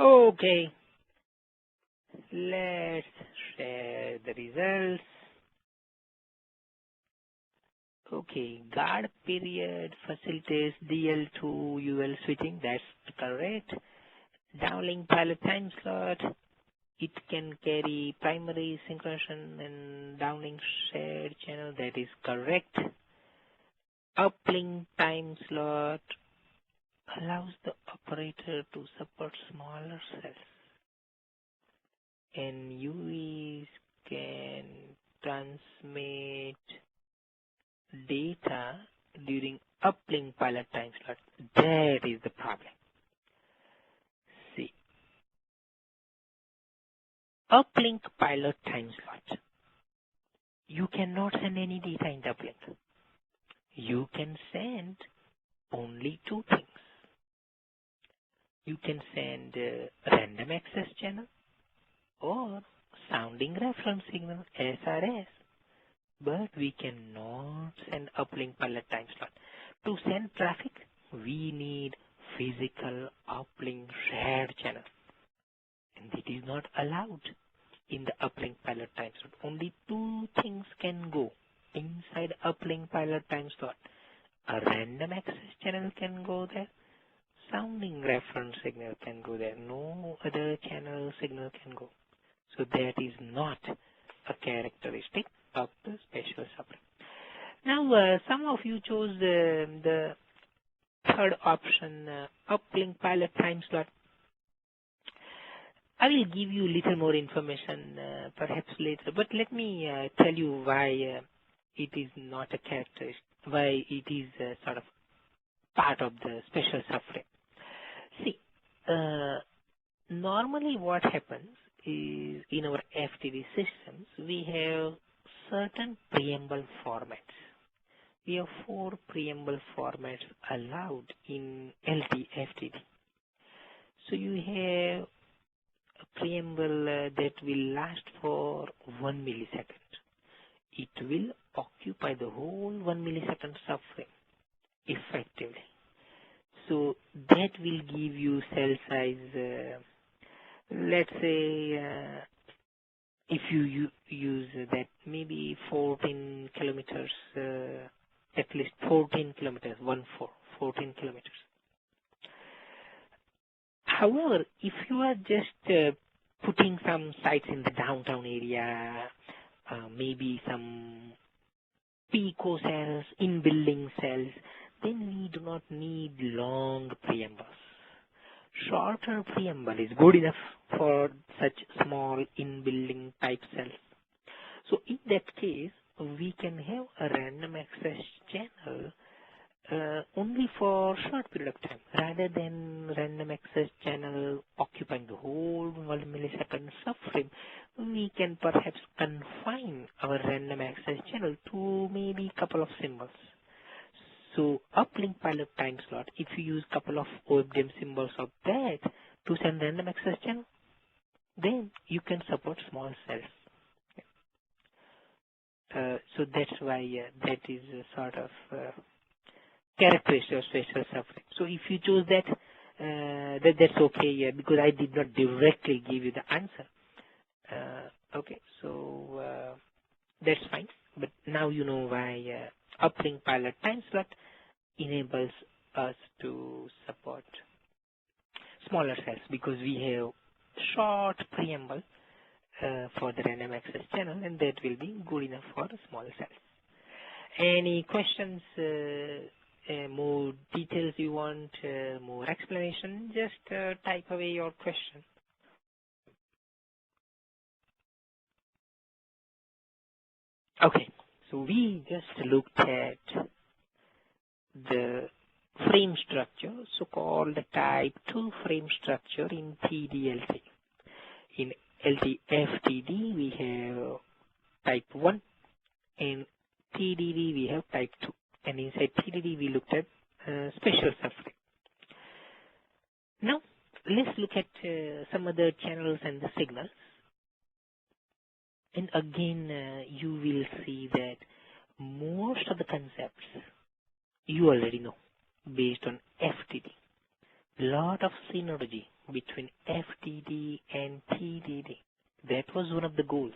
Okay. Let's share the results. Okay. Guard period facilitates DL to UL switching. That's correct. Downlink pilot time slot. It can carry primary synchronization and downlink shared channel. That is correct. Uplink time slot allows the operator to support smaller cells. And UEs can transmit data during uplink pilot time slot. That is the problem. See, uplink pilot time slot. You cannot send any data in the uplink. You can send only 2 things. You can send random access channel or sounding reference signal, SRS. But we cannot send uplink pilot time slot. To send traffic, we need physical uplink shared channel. And it is not allowed in the uplink pilot time slot. Only 2 things can go inside uplink pilot time slot. A random access channel can go there. Sounding reference signal can go there. No other channel signal can go. So that is not a characteristic of the spatial subframe. Now, some of you chose the third option, uplink pilot time slot. I will give you a little more information perhaps later, but let me tell you why it is not a characteristic, why it is sort of part of the spatial subframe. See, normally what happens is in our FTD systems, we have certain preamble formats. We have 4 preamble formats allowed in LTE FTD. So you have a preamble that will last for 1 millisecond. It will occupy the whole 1 millisecond subframe effectively. So that will give you cell size, let's say, if you use that, maybe 14 kilometers, at least 14 kilometers, 14 kilometers. However, if you are just putting some sites in the downtown area, maybe some pico cells, in-building cells, then we do not need long preambles. Shorter preamble is good enough for such small in-building type cells. So in that case, we can have a random access channel only for short period of time, rather than random access channel occupying the whole 1 millisecond subframe. We can perhaps confine our random access channel to maybe couple of symbols. So uplink pilot time slot, if you use couple of OFDM symbols of that to send random access channel, then you can support small cells. So that's why that is a sort of characteristic of special suffering. So if you choose that, that's okay, because I did not directly give you the answer. Okay, so that's fine. But now you know why uplink pilot time slot enables us to support smaller cells, because we have short preamble for the random access channel, and that will be good enough for small cells. Any questions, more details you want, more explanation, just type away your question. Okay, so we just looked at the frame structure, so-called type 2 frame structure in TD-LTE. In FTD, we have type 1, and TDD, we have type 2. And inside TDD, we looked at special suffering. Now, let's look at some other channels and the signals. And again, you will see that most of the concepts you already know based on FTD. Lot of synergy between FTD and TDD. That was one of the goals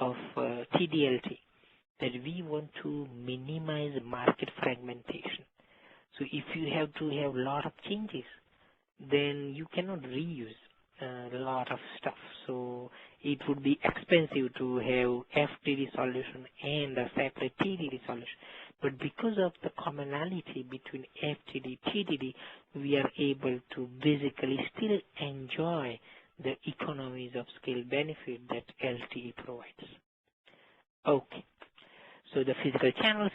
of TD-LTE, that we want to minimize market fragmentation. So if you have to have a lot of changes, then you cannot reuse a lot of stuff. So it would be expensive to have FTD solution and a separate TDD solution. But because of the commonality between FTD and TDD, we are able to basically still enjoy the economies of scale benefit that LTE provides. Okay, so the physical channels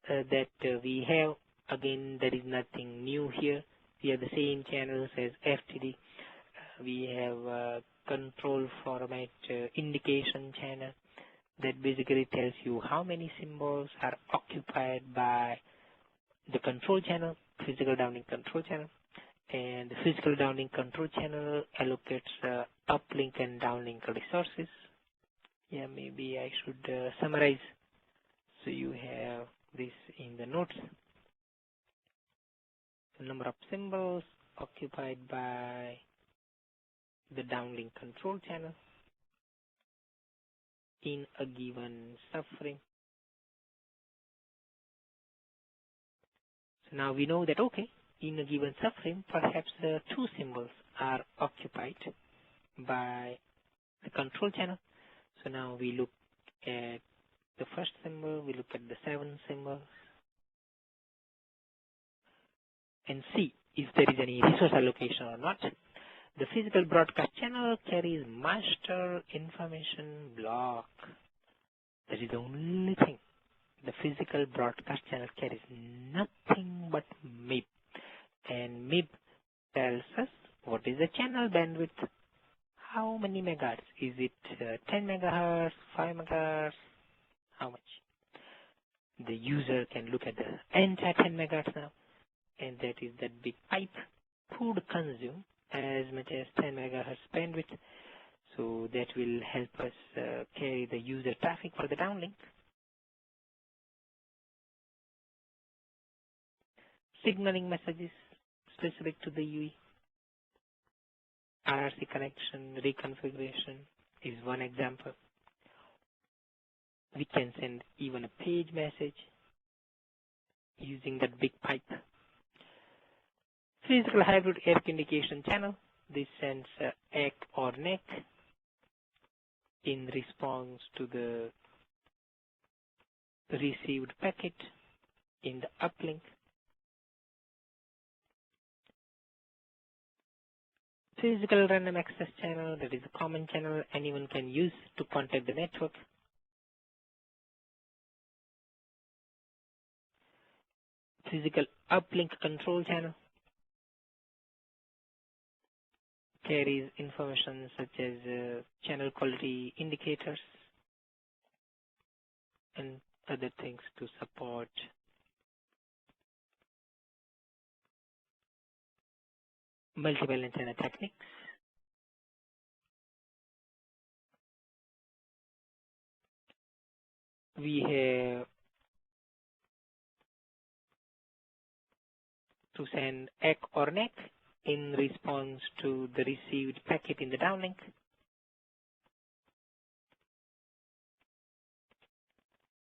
that we have, again, there is nothing new here. We have the same channels as FTD. We have control format indication channel that basically tells you how many symbols are occupied by the control channel, physical downlink control channel. And the physical downlink control channel allocates uplink and downlink resources. Yeah, maybe I should summarize so you have this in the notes. The number of symbols occupied by the downlink control channel in a given subframe. So now we know that, okay, in a given subframe, perhaps 2 symbols are occupied by the control channel. So now we look at the first symbol, we look at the 7 symbols, and see if there is any resource allocation or not. The physical broadcast channel carries master information block. That is the only thing. The physical broadcast channel carries nothing but MIB. And MIB tells us what is the channel bandwidth. How many megahertz? Is it 10 megahertz, 5 megahertz? How much? The user can look at the entire 10 megahertz now, and that is that big pipe could consume as much as 10 megahertz bandwidth. So that will help us carry the user traffic for the downlink. Signaling messages specific to the UE. RRC connection reconfiguration is one example. We can send even a page message using that big pipe. Physical hybrid air communication channel. This sends EC or NEC in response to the received packet in the uplink. Physical random access channel, that is a common channel anyone can use to contact the network. Physical uplink control channel carries information such as channel quality indicators and other things to support multiple antenna techniques. We have to send ECK or NEC in response to the received packet in the downlink.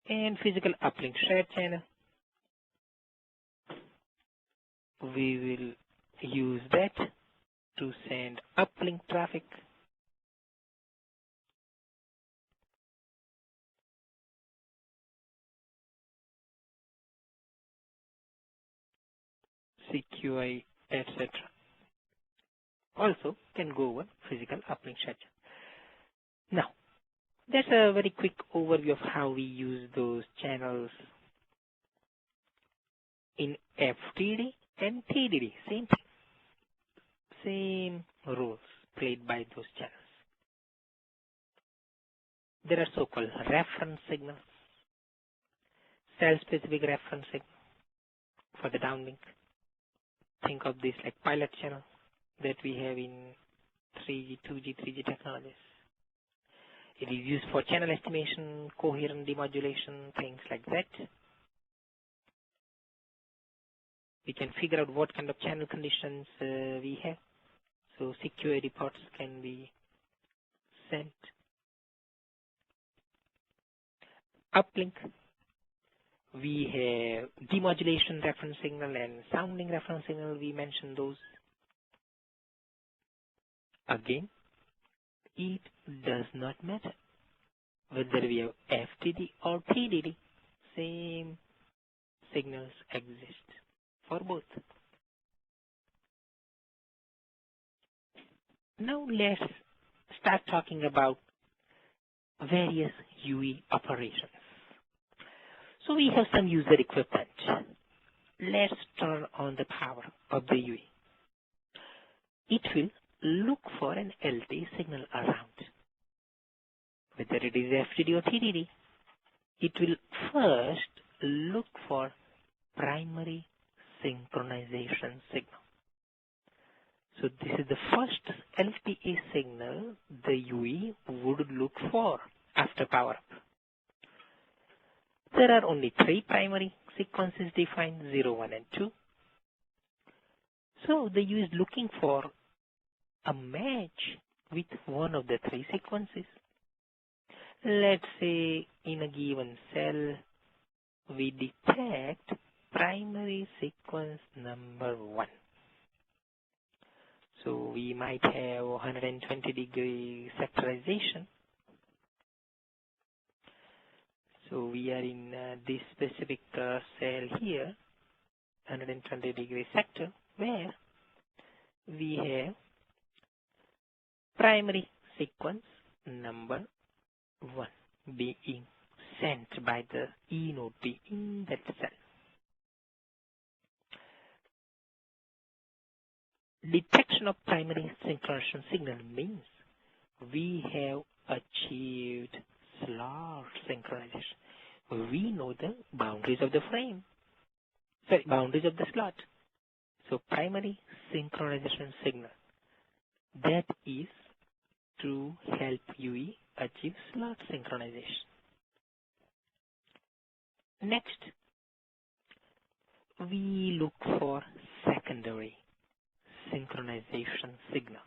And physical uplink shared channel. We will use that to send uplink traffic. CQI, etc. Also can go over physical uplink shared channel. Now, that's a very quick overview of how we use those channels in FTD and TDD. Same thing. Same roles played by those channels. There are so-called reference signals, cell-specific reference signal for the downlink. Think of this like pilot channel that we have in 3G, 2G, 3G technologies. It is used for channel estimation, coherent demodulation, things like that. We can figure out what kind of channel conditions we have. So CQA reports can be sent. Uplink, we have demodulation reference signal and sounding reference signal. We mentioned those. Again, it does not matter whether we have FTD or TDD. Same signals exist for both. Now let's start talking about various UE operations. So we have some user equipment. Let's turn on the power of the UE. It will look for an LTE signal around. Whether it is FTD or TDD, it will first look for primary synchronization signal. So this is the first LTE signal the UE would look for after power up. There are only 3 primary sequences defined, 0, 1, and 2. So the UE is looking for a match with one of the 3 sequences. Let's say in a given cell, we detect primary sequence number 1. So we might have 120-degree sectorization. So we are in this specific cell here, 120-degree sector, where we have primary sequence number 1 being sent by the E node P in that cell. Detection of primary synchronization signal means we have achieved slot synchronization. We know the boundaries of the frame, boundaries of the slot. So primary synchronization signal, that is to help UE achieve slot synchronization. Next, we look for secondary synchronization signal.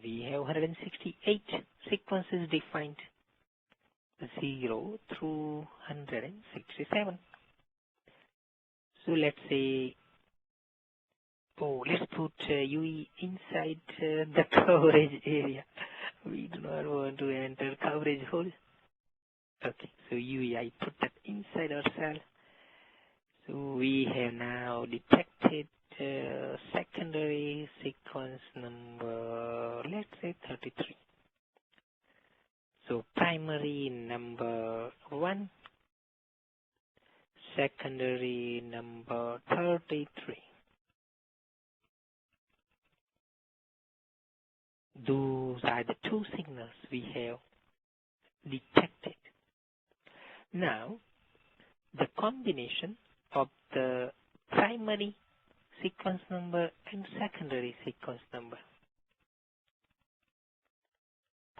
We have 168 sequences defined, 0 through 167. So let's say, let's put UE inside the coverage area. We do not want to enter coverage hole. Okay, so UE, I put that inside our cell. So we have now detected secondary sequence number, let's say 33. So primary number 1, secondary number 33. Those are the two signals we have detected. Now, the combination of the primary sequence number and secondary sequence number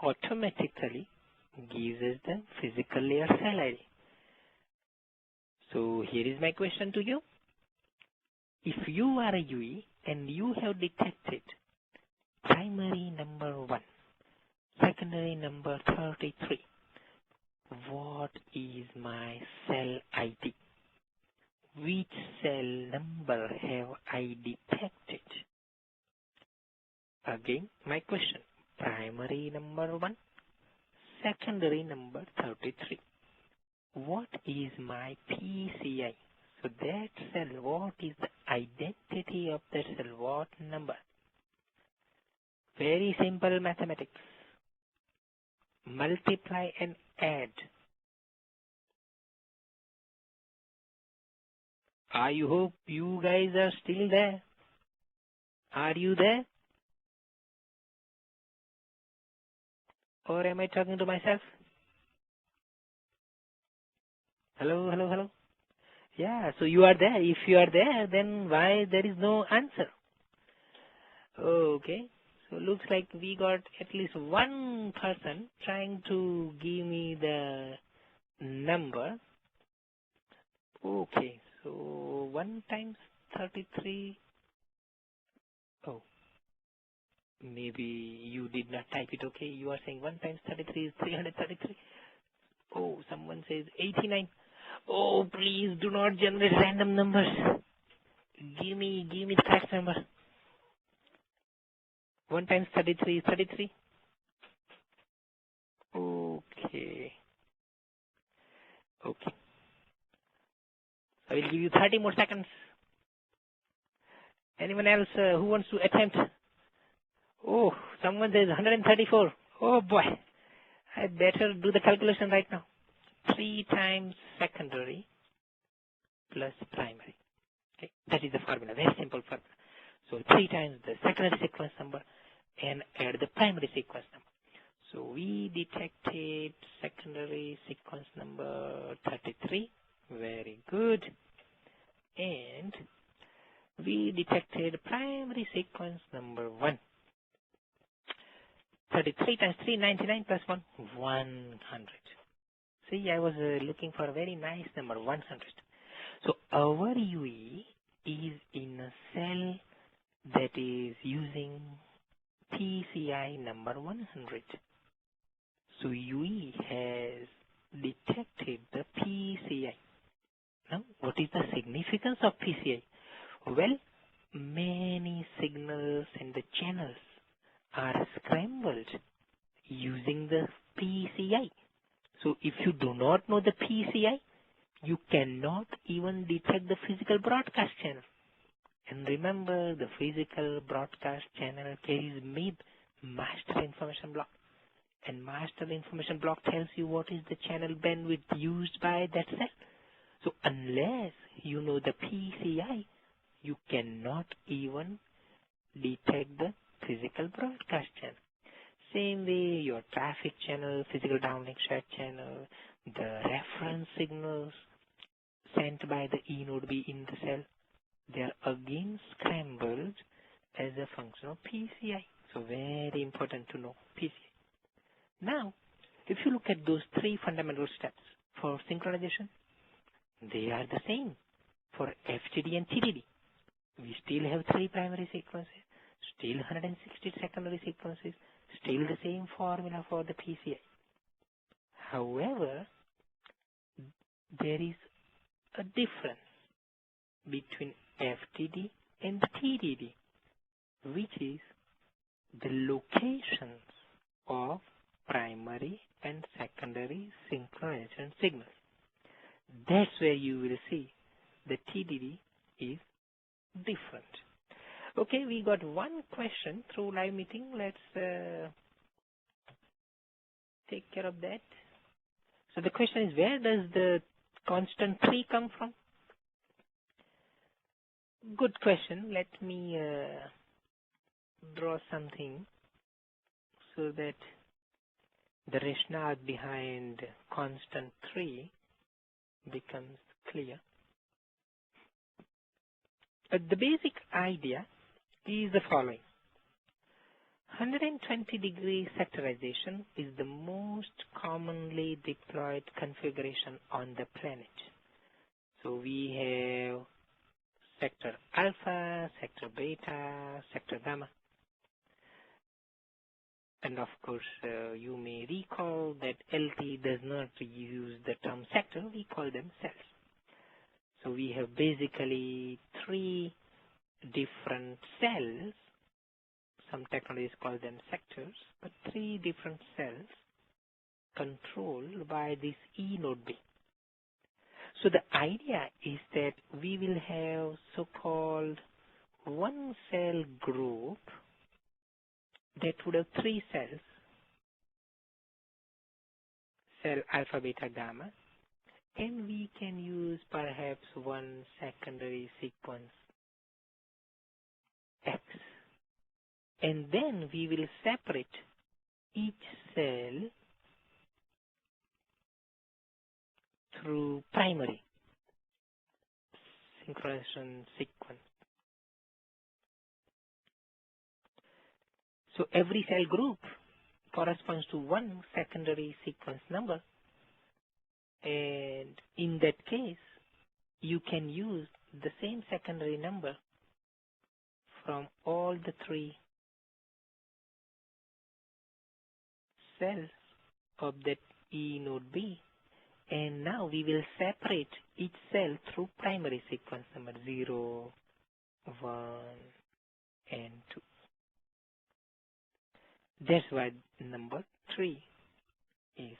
automatically gives us the physical layer cell ID. So here is my question to you. If you are a UE and you have detected primary number 1, secondary number 33, what is my cell ID? Which cell number have I detected? Again, my question. Primary number 1, secondary number 33. What is my PCI? So that cell, what is the identity of that cell? What number? Very simple mathematics. Multiply and add. I hope you guys are still there. Are you there? Or am I talking to myself? Hello, hello, hello. Yeah, so you are there. If you are there, then why there is no answer? Okay, so looks like we got at least one person trying to give me the number. Okay, so 1 times 33. Oh, maybe you did not type it. Okay, you are saying 1 times 33 is 333. Oh, someone says 89. Oh, please do not generate random numbers. Give me the correct number. 1 times 33 is 33. Okay. Okay. I will give you 30 more seconds. Anyone else who wants to attempt? Oh, someone says 134. Oh boy. I better do the calculation right now. 3 times secondary plus primary. Okay. That is the formula. Very simple formula. So 3 times the secondary sequence number and add the primary sequence number. So we detected secondary sequence number 33. Very good. And we detected primary sequence number 1. 33 times 3, 99 plus 1, 100. See, I was looking for a very nice number, 100. So our UE is in a cell that is using PCI number 100. So UE has detected the PCI. Now, what is the significance of PCI? Well, many signals and the channels are scrambled using the PCI. So if you do not know the PCI, you cannot even detect the physical broadcast channel. And remember, the physical broadcast channel carries MIB, master information block. And master information block tells you what is the channel bandwidth used by that cell. So unless you know the PCI, you cannot even detect the physical broadcast channel. Same way, your traffic channel, physical downlink shared channel, the reference signals sent by the E node B in the cell, they are again scrambled as a function of PCI. So very important to know PCI. Now, if you look at those 3 fundamental steps for synchronization, they are the same for FTD and TDD. We still have 3 primary sequences, still 160 secondary sequences, still the same formula for the PCI. However, there is a difference between FTD and TDD, which is the locations of primary and secondary synchronization signals. That's where you will see the TDD is different. Okay, we got one question through live meeting. Let's take care of that. So the question is, where does the constant 3 come from? Good question. Let me draw something so that the rationale behind constant 3 becomes clear. The basic idea is the following. 120-degree sectorization is the most commonly deployed configuration on the planet. So we have sector alpha, sector beta, sector gamma. And of course, you may recall that LTE does not use the term sector, we call them cells. So we have basically 3 different cells. Some technologies call them sectors, but 3 different cells controlled by this E node B. So the idea is that we will have so-called one cell group that would have 3 cells, cell alpha, beta, gamma, and we can use perhaps one secondary sequence X. And then we will separate each cell through primary synchronization sequence. So every cell group corresponds to one secondary sequence number. And in that case, you can use the same secondary number from all the 3 cells of that E node B. And now we will separate each cell through primary sequence number 0, 1, and 2. That's why number 3 is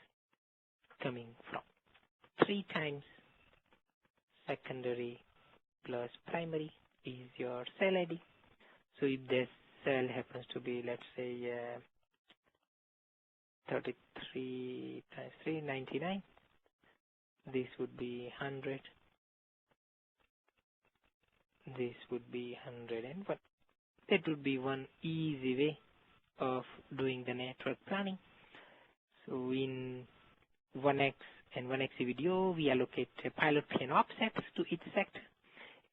coming from. 3 times secondary plus primary is your cell ID. So if this cell happens to be, let's say, 33 times 3, 99, this would be 100. This would be 101. That would be one easy way of doing the network planning. So in 1X and 1XE video, we allocate pilot and offsets to each sector.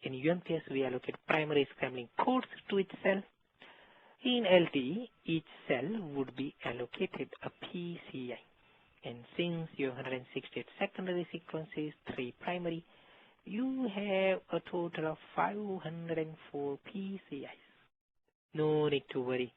In UMTS, we allocate primary scrambling codes to each cell. In LTE, each cell would be allocated a PCI. And since you have 168 secondary sequences, 3 primary, you have a total of 504 PCIs. No need to worry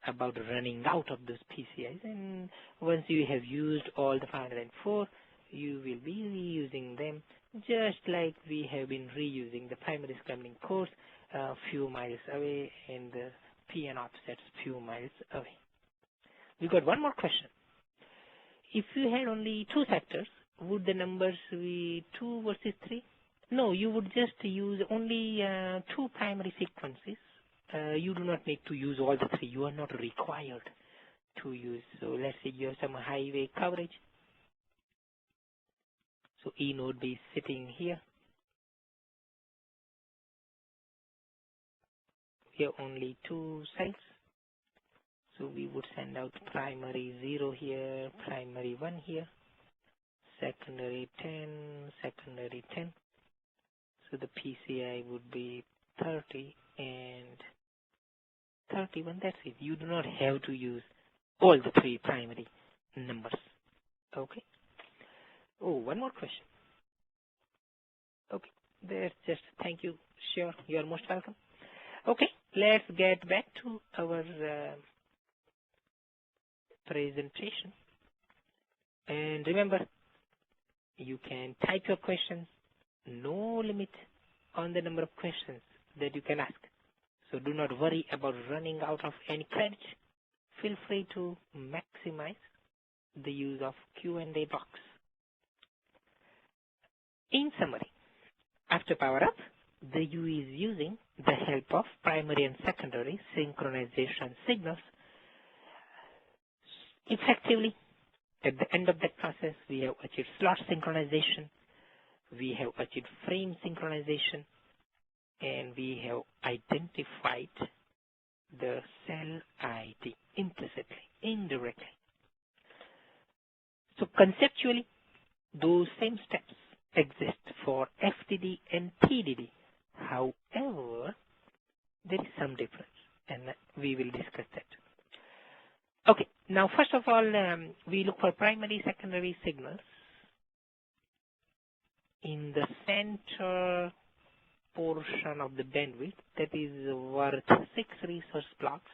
about running out of those PCIs. And once you have used all the 504, you will be reusing them just like we have been reusing the primary scrambling codes a few miles away and the PN offsets few miles away. We got one more question. If you had only 2 sectors, would the numbers be 2 versus 3? No, you would just use only 2 primary sequences. You do not need to use all the 3. You are not required to use. So let's say you have some highway coverage. So E node B is sitting here. We have only 2 cells. So we would send out primary 0 here, primary 1 here, secondary 10, secondary 10. So the PCI would be 30 and 31. That's it. You do not have to use all the 3 primary numbers. Okay. Oh, one more question. Okay. That's just, thank you. Sure. You are most welcome. Okay. Let's get back to our presentation. And remember, you can type your questions. No limit on the number of questions that you can ask. So do not worry about running out of any credit. Feel free to maximize the use of Q&A box. In summary, after power up, the U is using the help of primary and secondary synchronization signals effectively. At the end of that process, we have achieved slot synchronization. We have achieved frame synchronization. and we have identified the cell ID implicitly, indirectly. So conceptually, those same steps exist for FTD and TDD. However, there is some difference, and we will discuss that. Okay, now first of all, we look for primary, secondary signals in the center portion of the bandwidth that is worth 6 resource blocks.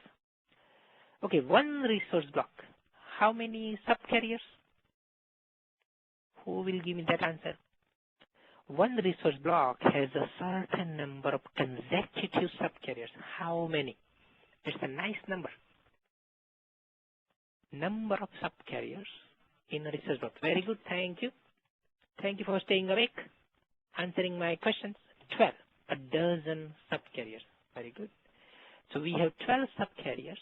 Okay, one resource block. How many subcarriers? Who will give me that answer? One resource block has a certain number of consecutive subcarriers. How many? It's a nice number. Number of subcarriers in a resource block. Very good, thank you. Thank you for staying awake, answering my questions. 12, a dozen subcarriers. Very good. So we have 12 subcarriers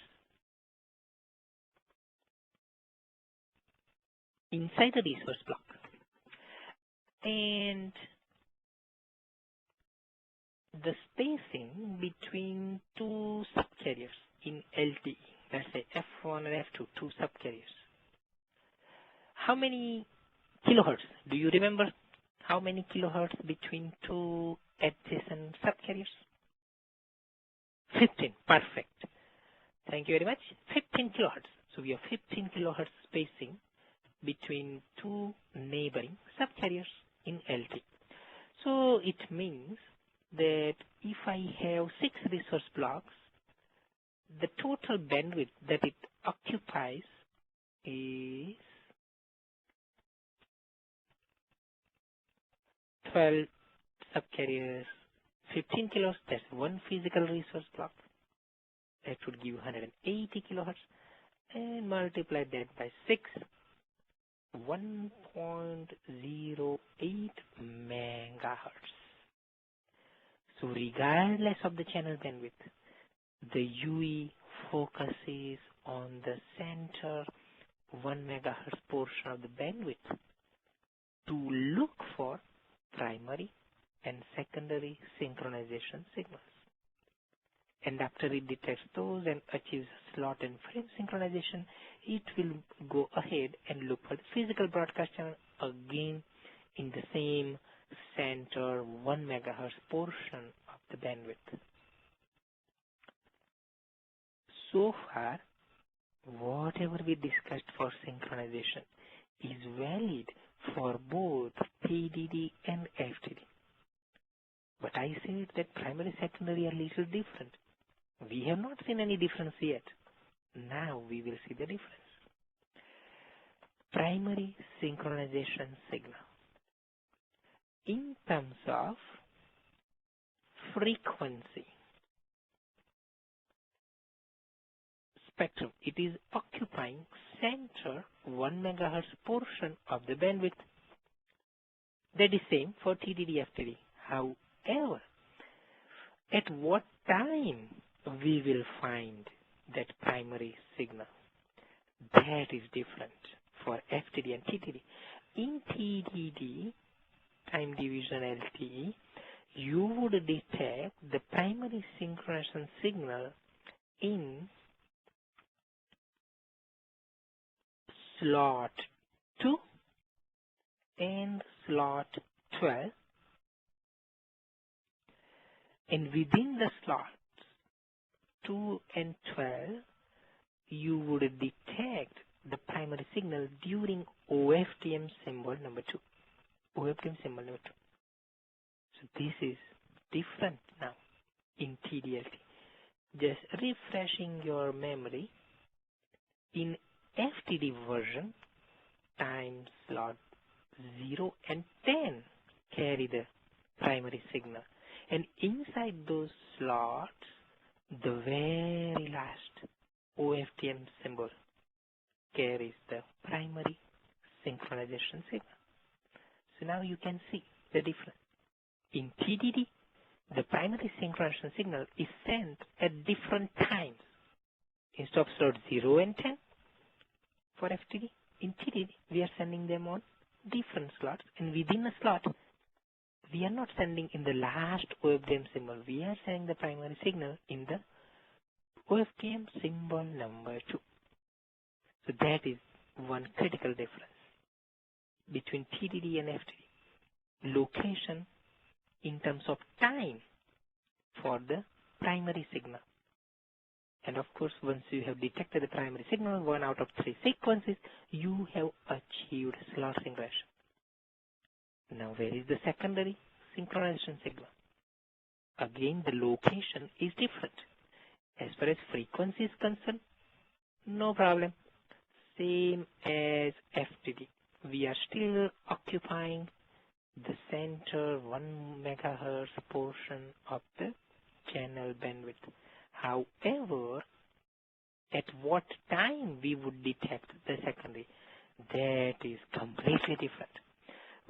inside the resource block. And the spacing between two subcarriers in LTE, let's say F1 and F2, two subcarriers. How many kilohertz? Do you remember how many kilohertz between two adjacent subcarriers? 15. Perfect. Thank you very much. 15 kilohertz. So we have 15 kilohertz spacing between two neighboring subcarriers in LTE. So it means that if I have 6 resource blocks, the total bandwidth that it occupies is 12 subcarriers, 15 kilohertz. That's one physical resource block. That would give 180 kilohertz, and multiply that by 6, 1.08 megahertz. So regardless of the channel bandwidth, the UE focuses on the center 1 megahertz portion of the bandwidth to look for primary and secondary synchronization signals. And after it detects those and achieves slot and frame synchronization, it will go ahead and look for the physical broadcast channel again in the same center 1 megahertz portion of the bandwidth. So far, whatever we discussed for synchronization is valid for both TDD and FTD. But I said that primary, secondary are little different. We have not seen any difference yet. Now we will see the difference. Primary synchronization signal. In terms of frequency spectrum, it is occupying center 1 megahertz portion of the bandwidth. That is same for TDD FTD. However, at what time we will find that primary signal? That is different for FTD and TDD. In TDD, time division LTE, you would detect the primary synchronization signal in slot 2 and slot 12, and within the slots 2 and 12, you would detect the primary signal during OFDM symbol number 2. OFDM symbol number 2. So this is different now in TD-LTE. Just refreshing your memory, in FTD version, time slot 0 and 10 carry the primary signal. And inside those slots, the very last OFDM symbol carries the primary synchronization signal. So now you can see the difference. In TDD, the primary synchronization signal is sent at different times. Instead of slot 0 and 10 for FTD, in TDD, we are sending them on different slots, and within a slot, we are not sending in the last OFDM symbol. We are sending the primary signal in the OFDM symbol number 2. So that is one critical difference between TDD and FDD. Location in terms of time for the primary signal. And of course, once you have detected the primary signal, 1 out of 3 sequences, you have achieved slot synchronization. Now, where is the secondary synchronization signal? Again, the location is different. As far as frequency is concerned, no problem. Same as FDD. We are still occupying the center 1 megahertz portion of the channel bandwidth. However, at what time we would detect the secondary, that is completely different.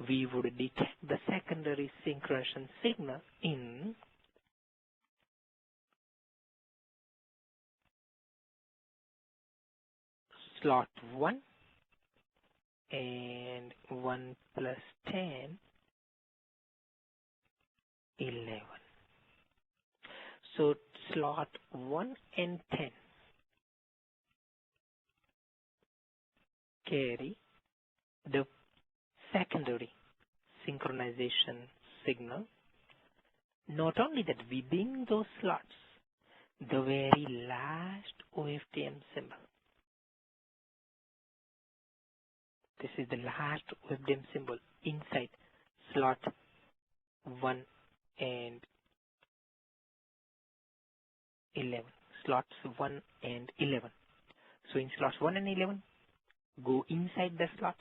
We would detect the secondary synchronization signal in slot 1 and 1 plus 10, 11. So slot 1 and 10 carry the secondary synchronization signal. Not only that, within those slots, the very last OFDM symbol. This is the last OFDM symbol inside slot 1 and 11. Slots 1 and 11. So in slots 1 and 11, go inside the slot.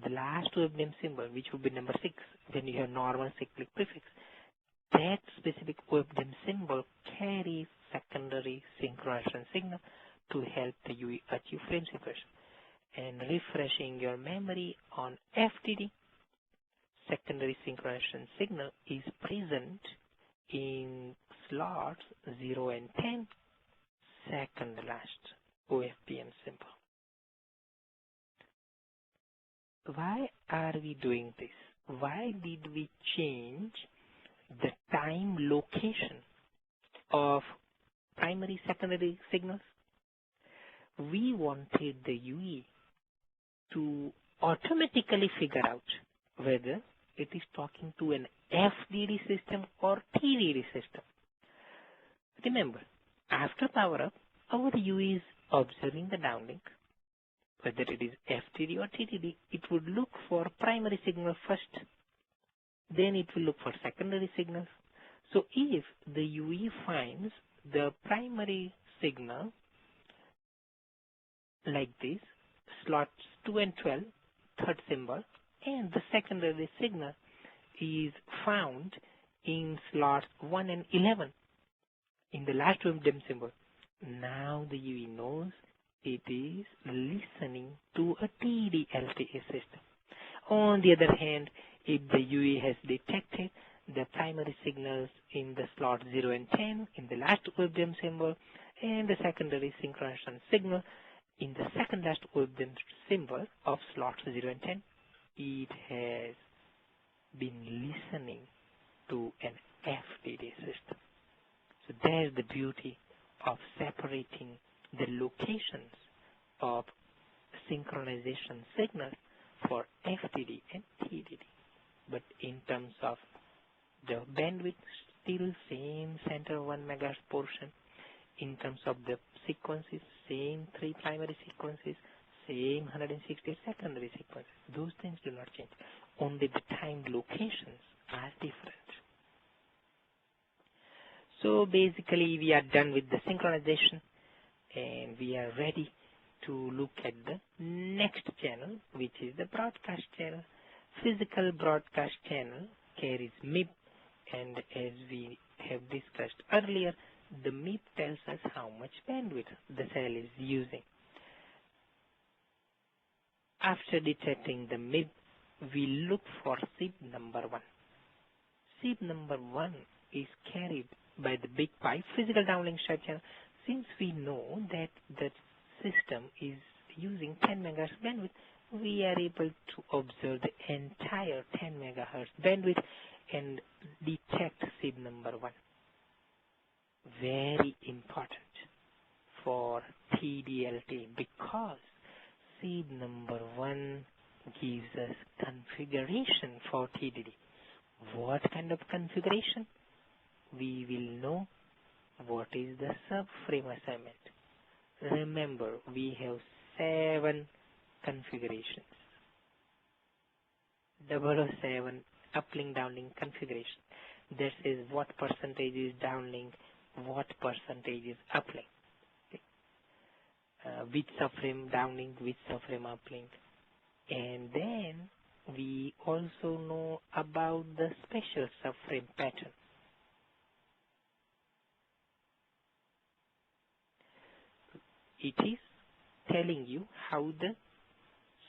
The last OFDM symbol, which would be number 6, when you have normal cyclic prefix, that specific OFDM symbol carries secondary synchronization signal to help the UE achieve frame separation. And refreshing your memory on FDD, secondary synchronization signal is present in slots 0 and 10, second last OFDM symbol. Why are we doing this? Why did we change the time location of primary secondary signals? We wanted the UE to automatically figure out whether it is talking to an FDD system or TDD system. Remember, after power up, our UE is observing the downlink. Whether it is FDD or TDD, it would look for primary signal first. Then it will look for secondary signals. So if the UE finds the primary signal like this, slots 2 and 12, third symbol, and the secondary signal is found in slots 1 and 11 in the last OFDM symbol. Now the UE knows it is listening to a TD-LTE system. On the other hand, if the UE has detected the primary signals in the slot 0 and 10 in the last OFDM symbol and the secondary synchronization signal in the second last OFDM symbol of slots 0 and 10, it has been listening to an FDD system. So there's the beauty of separating the locations of synchronization signals for FDD and TDD. But in terms of the bandwidth, still same center 1 megahertz portion. In terms of the sequences, same 3 primary sequences, same 168 secondary sequences. Those things do not change. Only the time locations are different. So basically, we are done with the synchronization, and we are ready to look at the next channel, which is the broadcast channel. Physical broadcast channel carries MIB, and as we have discussed earlier, the MIB tells us how much bandwidth the cell is using. After detecting the MIB, we look for SIB number 1. SIB number 1 is carried by the big pipe physical downlink strip channel. Since we know that the system is using 10 megahertz bandwidth, we are able to observe the entire 10 megahertz bandwidth and detect SIB number 1. Very important for TD-LTE because SIB number 1 gives us configuration for TDD. What kind of configuration? We will know what is the subframe assignment. Remember, we have 7 configurations. 007 uplink downlink configuration. That is what percentage is downlink, what percentage is uplink. Which subframe downlink, which subframe uplink. And then we also know about the special subframe pattern. It is telling you how the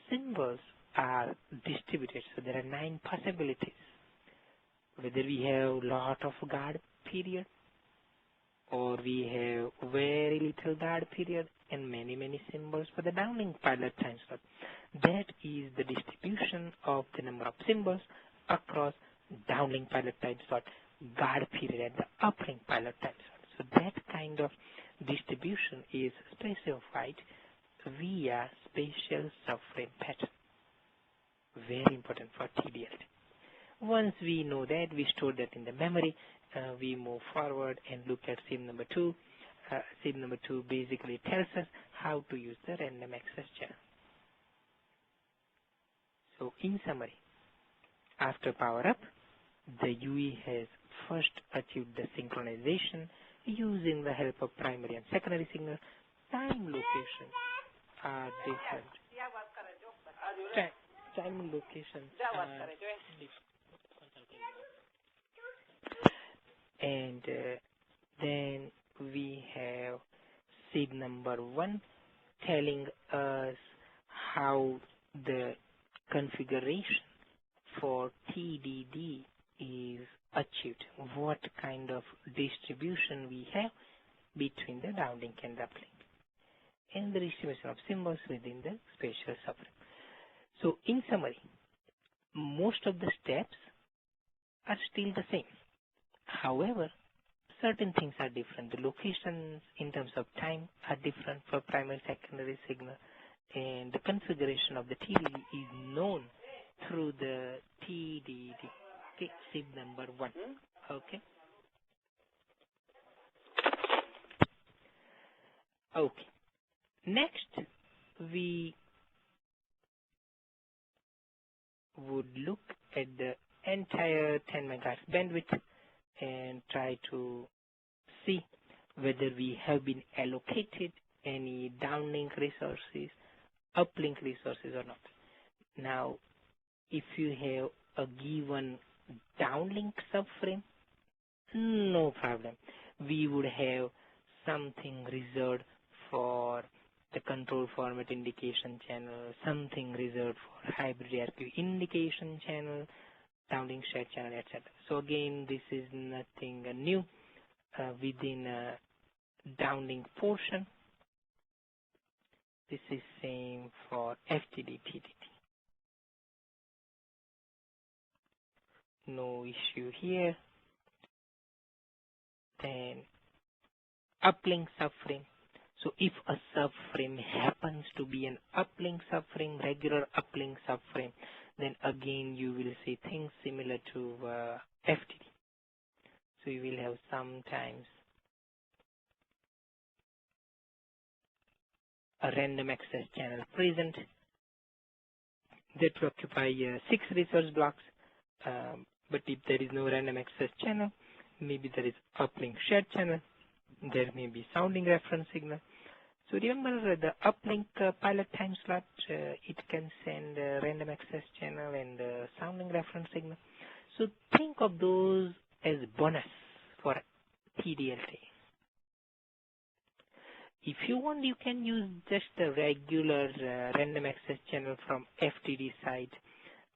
symbols are distributed. So there are 9 possibilities. Whether we have lot of guard period or we have very little guard period and many symbols for the downlink pilot time slot. That is the distribution of the number of symbols across downlink pilot time slot, guard period, and the uplink pilot time slot. So that kind of distribution is specified via spatial subframe pattern. Very important for TD-LTE. Once we know that, we store that in the memory. We move forward and look at SIB number 2. SIB number 2 basically tells us how to use the random access channel. So in summary, after power up, the UE has first achieved the synchronization using the help of primary and secondary signal. Time locations are different. Time locations are different. And then we have SIB number 1 telling us how the configuration for TDD is achieved, what kind of distribution we have between the downlink and uplink, and the distribution of symbols within the spatial subframe. So in summary, most of the steps are still the same. However, certain things are different. The locations in terms of time are different for primary, secondary signal, and the configuration of the TDD is known through the TDD, okay, SIB number 1. Okay. Okay. Next, we would look at the entire 10 megahertz bandwidth and try to see whether we have been allocated any downlink resources, uplink resources or not. Now, if you have a given downlink subframe, no problem. We would have something reserved for the control format indication channel, something reserved for hybrid ARQ indication channel, downlink shared channel, etc. So again, this is nothing new within a downlink portion. This is same for FTD, TDD. No issue here. Then uplink subframe. So if a subframe happens to be an uplink subframe, regular uplink subframe, then again you will see things similar to FTD. So you will have sometimes a random access channel present that will occupy 6 resource blocks. But if there is no random access channel, maybe there is uplink shared channel, there may be sounding reference signal. So remember the uplink pilot time slot, it can send a random access channel and sounding reference signal. So think of those as bonus for TD-LTE. If you want, you can use just a regular random access channel from FTD side,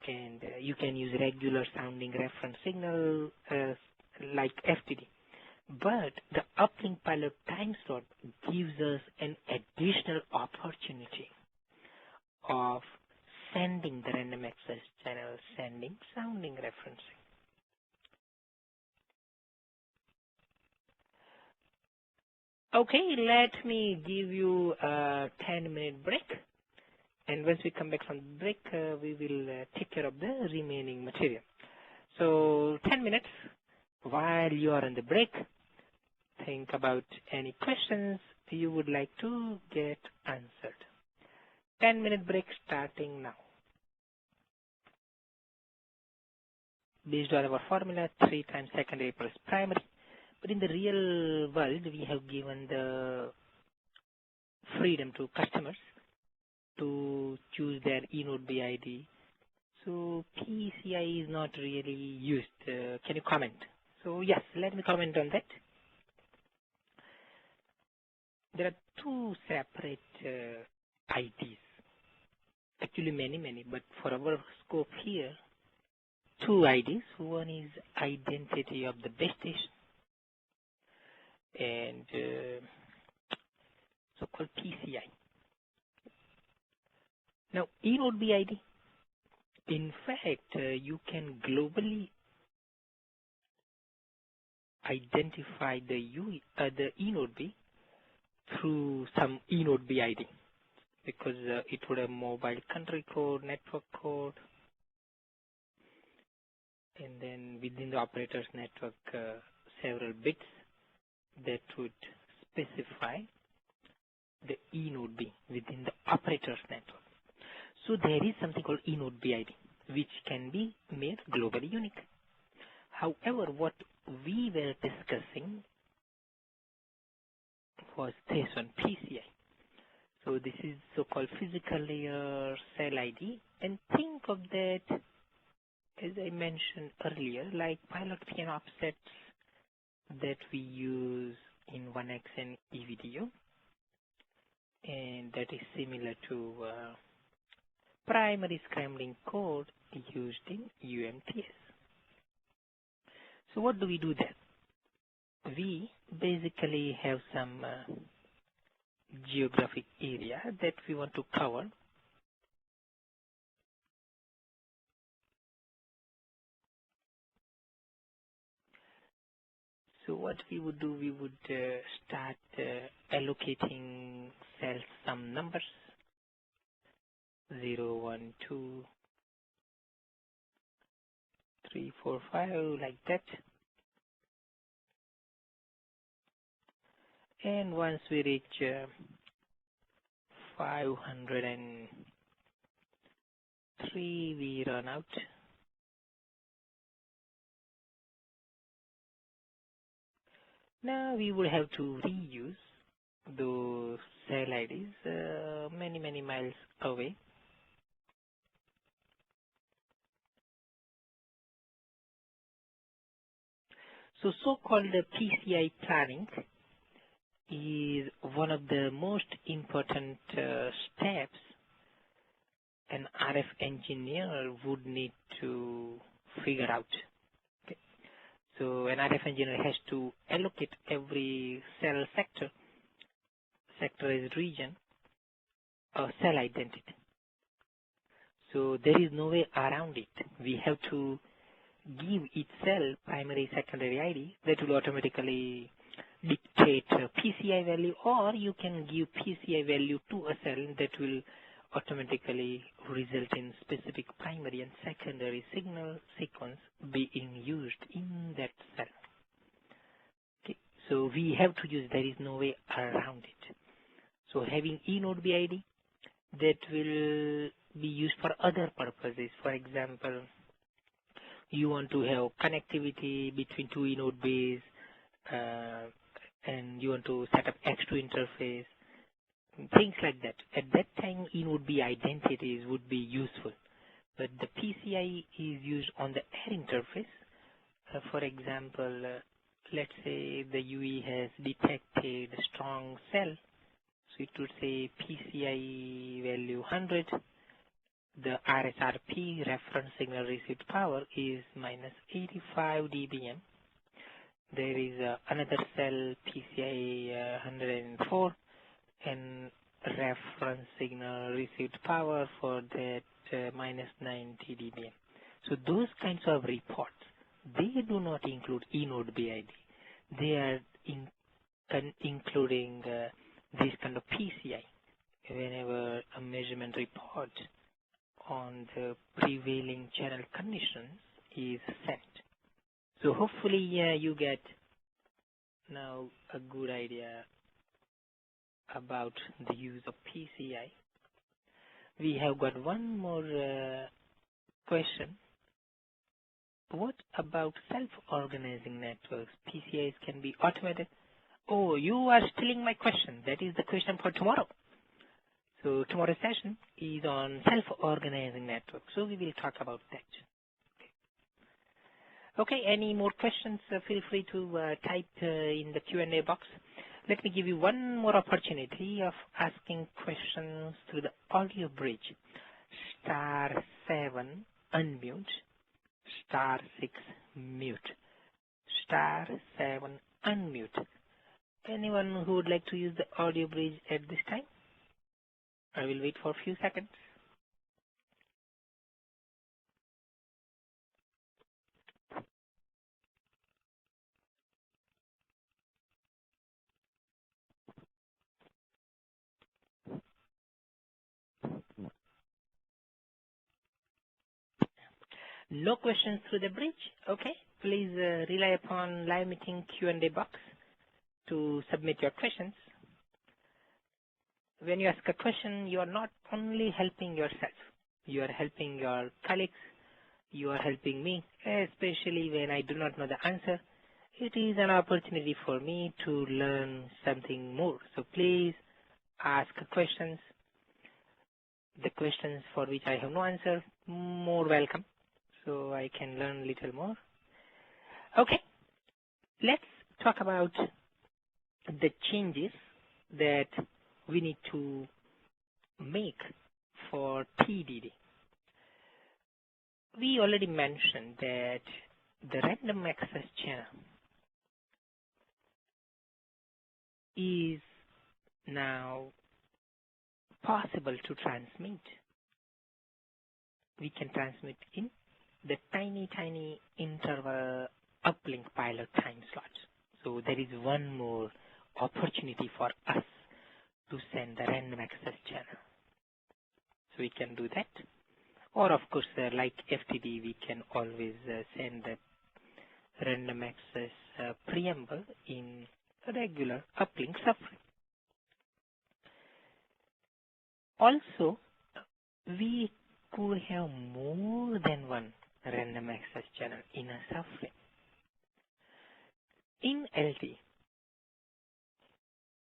and you can use regular sounding reference signal like FTD. But the uplink pilot time slot gives us an additional opportunity of sending the random access channel, sending sounding referencing. Okay, let me give you a 10-minute break. And once we come back from the break, we will take care of the remaining material. So 10 minutes while you are on the break. Think about any questions you would like to get answered. 10-minute break starting now. Based on our formula, 3 times secondary plus primary. But in the real world, we have given the freedom to customers to choose their eNote BID. So PCI is not really used. Can you comment? So yes, let me comment on that. There are 2 separate IDs. Actually many, but for our scope here, 2 IDs. One is identity of the base station and so-called PCI. Now, eNote BID, in fact, you can globally identify the eNote B through some eNote BID because it would have mobile country code, network code, and then within the operator's network, several bits that would specify the eNote B within the operator's network. So there is something called eNote BID, which can be made globally unique. However, what we were discussing was this one, PCI. So this is so-called physical layer cell ID, and think of that, as I mentioned earlier, like pilot pin offsets that we use in 1X and EVDO, and that is similar to primary scrambling code used in UMTS. So what do we do there? We basically have some geographic area that we want to cover. So what we would do, we would start allocating cells some numbers, 0, 1, 2, 3, 4, 5, like that. And once we reach 503, we run out. Now we would have to reuse those cell IDs many miles away. So so-called PCI planning is one of the most important steps an RF engineer would need to figure out. Okay. So an RF engineer has to allocate every cell sectorized region, a cell identity. So there is no way around it. We have to give each cell primary, secondary ID that will automatically dictate a PCI value, or you can give PCI value to a cell that will automatically result in specific primary and secondary signal sequence being used in that cell. Okay. So we have to use, there is no way around it. So having eNote BID that will be used for other purposes. For example, you want to have connectivity between 2 eNote bays, and you want to set up X2 interface, things like that. At that time, eNote B identities would be useful. But the PCI is used on the air interface. For example, let's say the UE has detected a strong cell. So it would say PCI value 100. The RSRP, reference signal received power, is minus 85 dBm. There is another cell, PCI 104, and reference signal received power for that minus 90 dBm. So those kinds of reports, they do not include eNote BID. They are including this kind of PCI, whenever a measurement report on the prevailing channel conditions is sent. So hopefully you get now a good idea about the use of PCI. We have got one more question. What about self-organizing networks? PCIs can be automated. Oh, you are stealing my question. That is the question for tomorrow. So tomorrow's session is on self-organizing networks. So we will talk about that. Okay, any more questions? Feel free to type in the Q&A box. Let me give you one more opportunity of asking questions through the audio bridge. *7 unmute, *6 mute, *7 unmute. Anyone who would like to use the audio bridge at this time? I will wait for a few seconds. No questions through the bridge? Okay. Please rely upon live meeting Q&A box to submit your questions. When you ask a question, you are not only helping yourself. You are helping your colleagues. You are helping me, especially when I do not know the answer. It is an opportunity for me to learn something more. So please ask questions. The questions for which I have no answer, more welcome. So I can learn a little more. Okay, let's talk about the changes that we need to make for TDD. We already mentioned that the random access channel is now possible to transmit. We can transmit in the tiny interval uplink pilot time slots. So there is one more opportunity for us to send the random access channel. So we can do that. Or of course, like FTD, we can always send the random access preamble in a regular uplink subframe. Also, we could have more than one random access channel in a subframe. In LTE,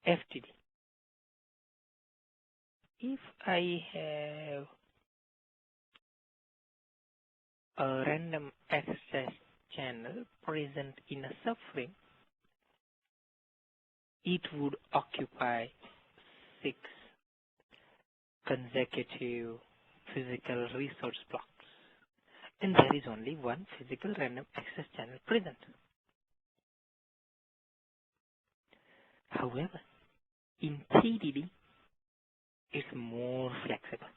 FTD, if I have a random access channel present in a subframe, it would occupy 6 consecutive physical resource blocks. And there is only one physical random access channel present. However, in TDD, it's more flexible.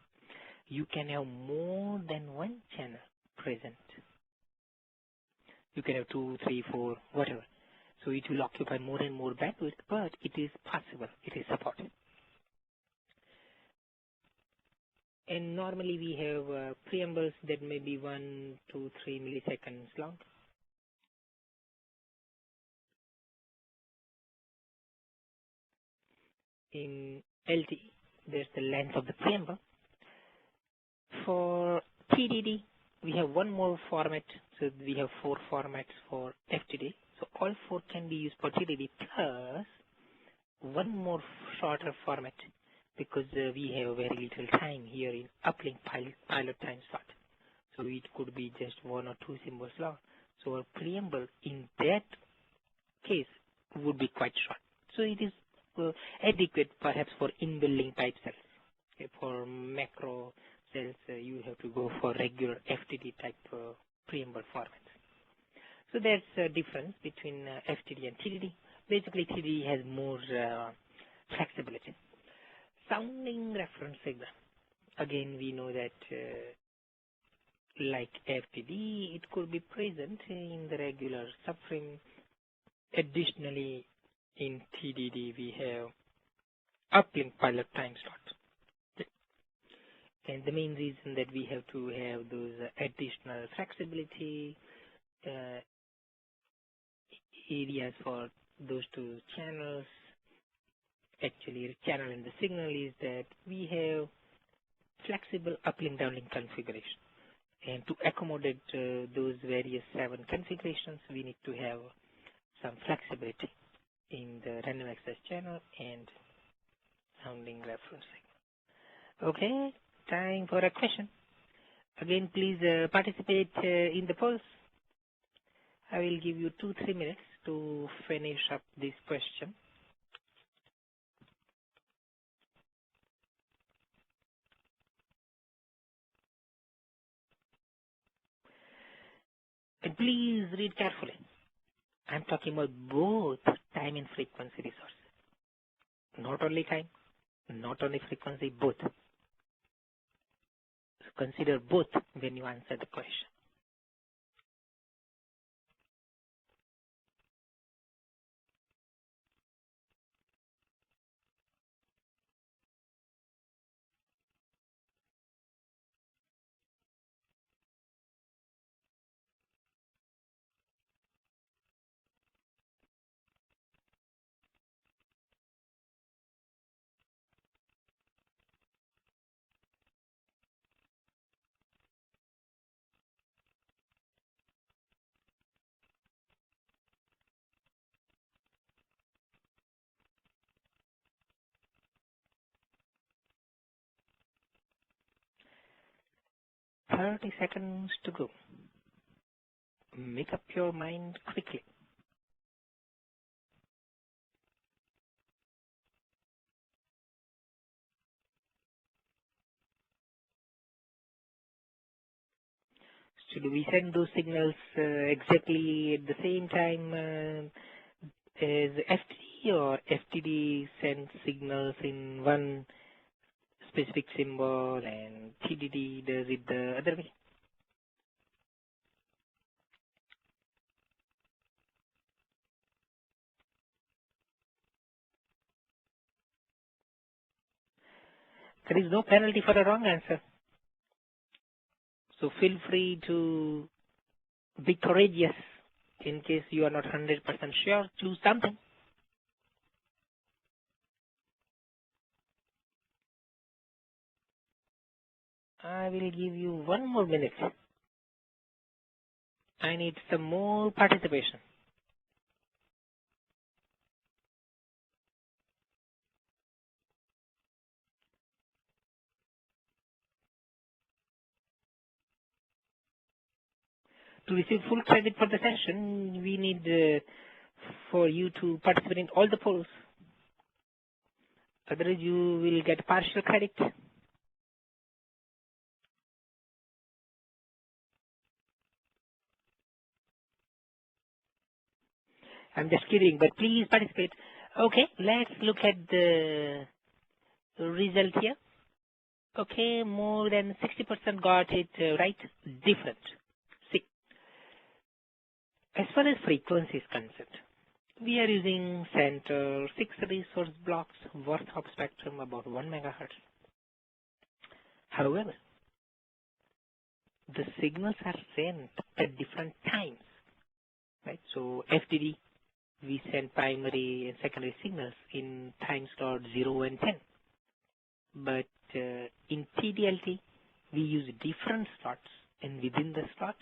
You can have more than one channel present. You can have 2, 3, 4, whatever. So it will occupy more and more bandwidth, but it is possible. It is supported. And normally we have preambles that may be 1, 2, 3 milliseconds long. In LTE, there's the length of the preamble. For TDD, we have one more format. So we have 4 formats for FTD. So all 4 can be used for TDD plus one more shorter format because we have very little time here in uplink pilot time slot. So it could be just 1 or 2 symbols long. So our preamble in that case would be quite short. So it is adequate perhaps for in-building type cells. Okay, for macro cells, you have to go for regular FTD type preamble formats. So there's a difference between FTD and TDD. Basically, TDD has more flexibility. Sounding reference signal. Again, we know that like FTD, it could be present in the regular subframe. Additionally, in TDD we have uplink pilot time slot. And the main reason that we have to have those additional flexibility areas for those two channels, actually the channel and the signal, is that we have flexible uplink downlink configuration. And to accommodate those various 7 configurations, we need to have some flexibility in the random access channel and sounding reference signal. Okay, time for a question. Again, please participate in the polls. I will give you 2-3 minutes to finish up this question. And please read carefully. I'm talking about both time and frequency resources. Not only time, not only frequency, both. So consider both when you answer the question. Thirty seconds to go. Make up your mind quickly. So do we send those signals exactly at the same time as FTD, or FTD sends signals in one specific symbol and TDD does it the other way? There is no penalty for a wrong answer. So feel free to be courageous in case you are not 100% sure. Choose something. I will give you 1 more minute. I need some more participation. To receive full credit for the session, we need for you to participate in all the polls. Otherwise, you will get partial credit. I'm just kidding, but please participate. Okay, let's look at the result here. Okay, more than 60% got it right. Different. See, as far as frequency is concerned, we are using center 6 resource blocks worth of spectrum about 1 megahertz. However, the signals are sent at different times, right? So FDD, we send primary and secondary signals in time slot 0 and 10. But in TD-LTE, we use different slots, and within the slot,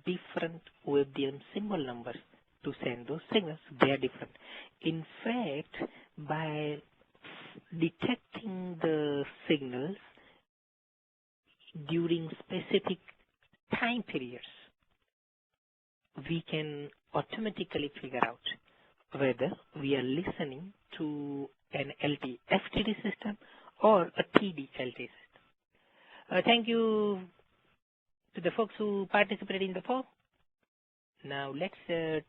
different OFDM symbol numbers to send those signals. They are different. In fact, by detecting the signals during specific time periods, we can automatically figure out whether we are listening to an LTE FTD system or a TD-LTE system. Thank you to the folks who participated in the poll. Now let's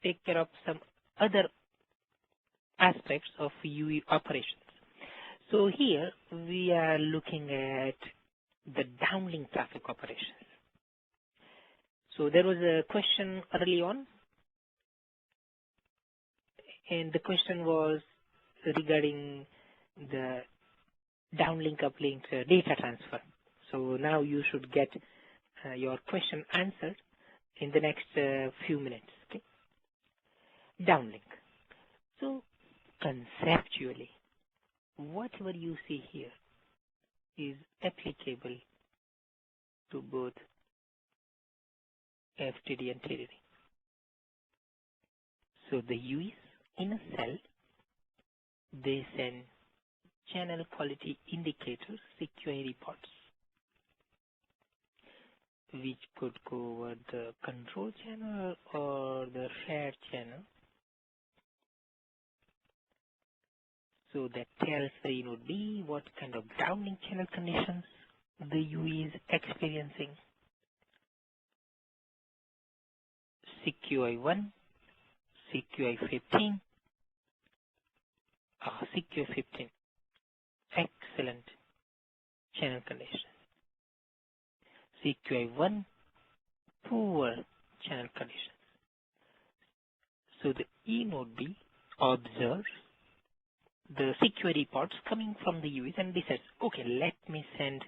take care of some other aspects of UE operations. So here we are looking at the downlink traffic operations. So there was a question early on. And the question was regarding the downlink uplink data transfer. So now you should get your question answered in the next few minutes. Okay? Downlink. So conceptually, whatever you see here is applicable to both FTD and TDD. So the UEs in a cell, they send channel quality indicators, CQI reports, which could go over the control channel or the shared channel. So that tells the node B what kind of downlink channel conditions the UE is experiencing. CQI1, CQI15, CQI15, excellent channel condition. CQI1, poor channel condition. So the E node B observes the CQI reports coming from the UEs and decides, okay, let me send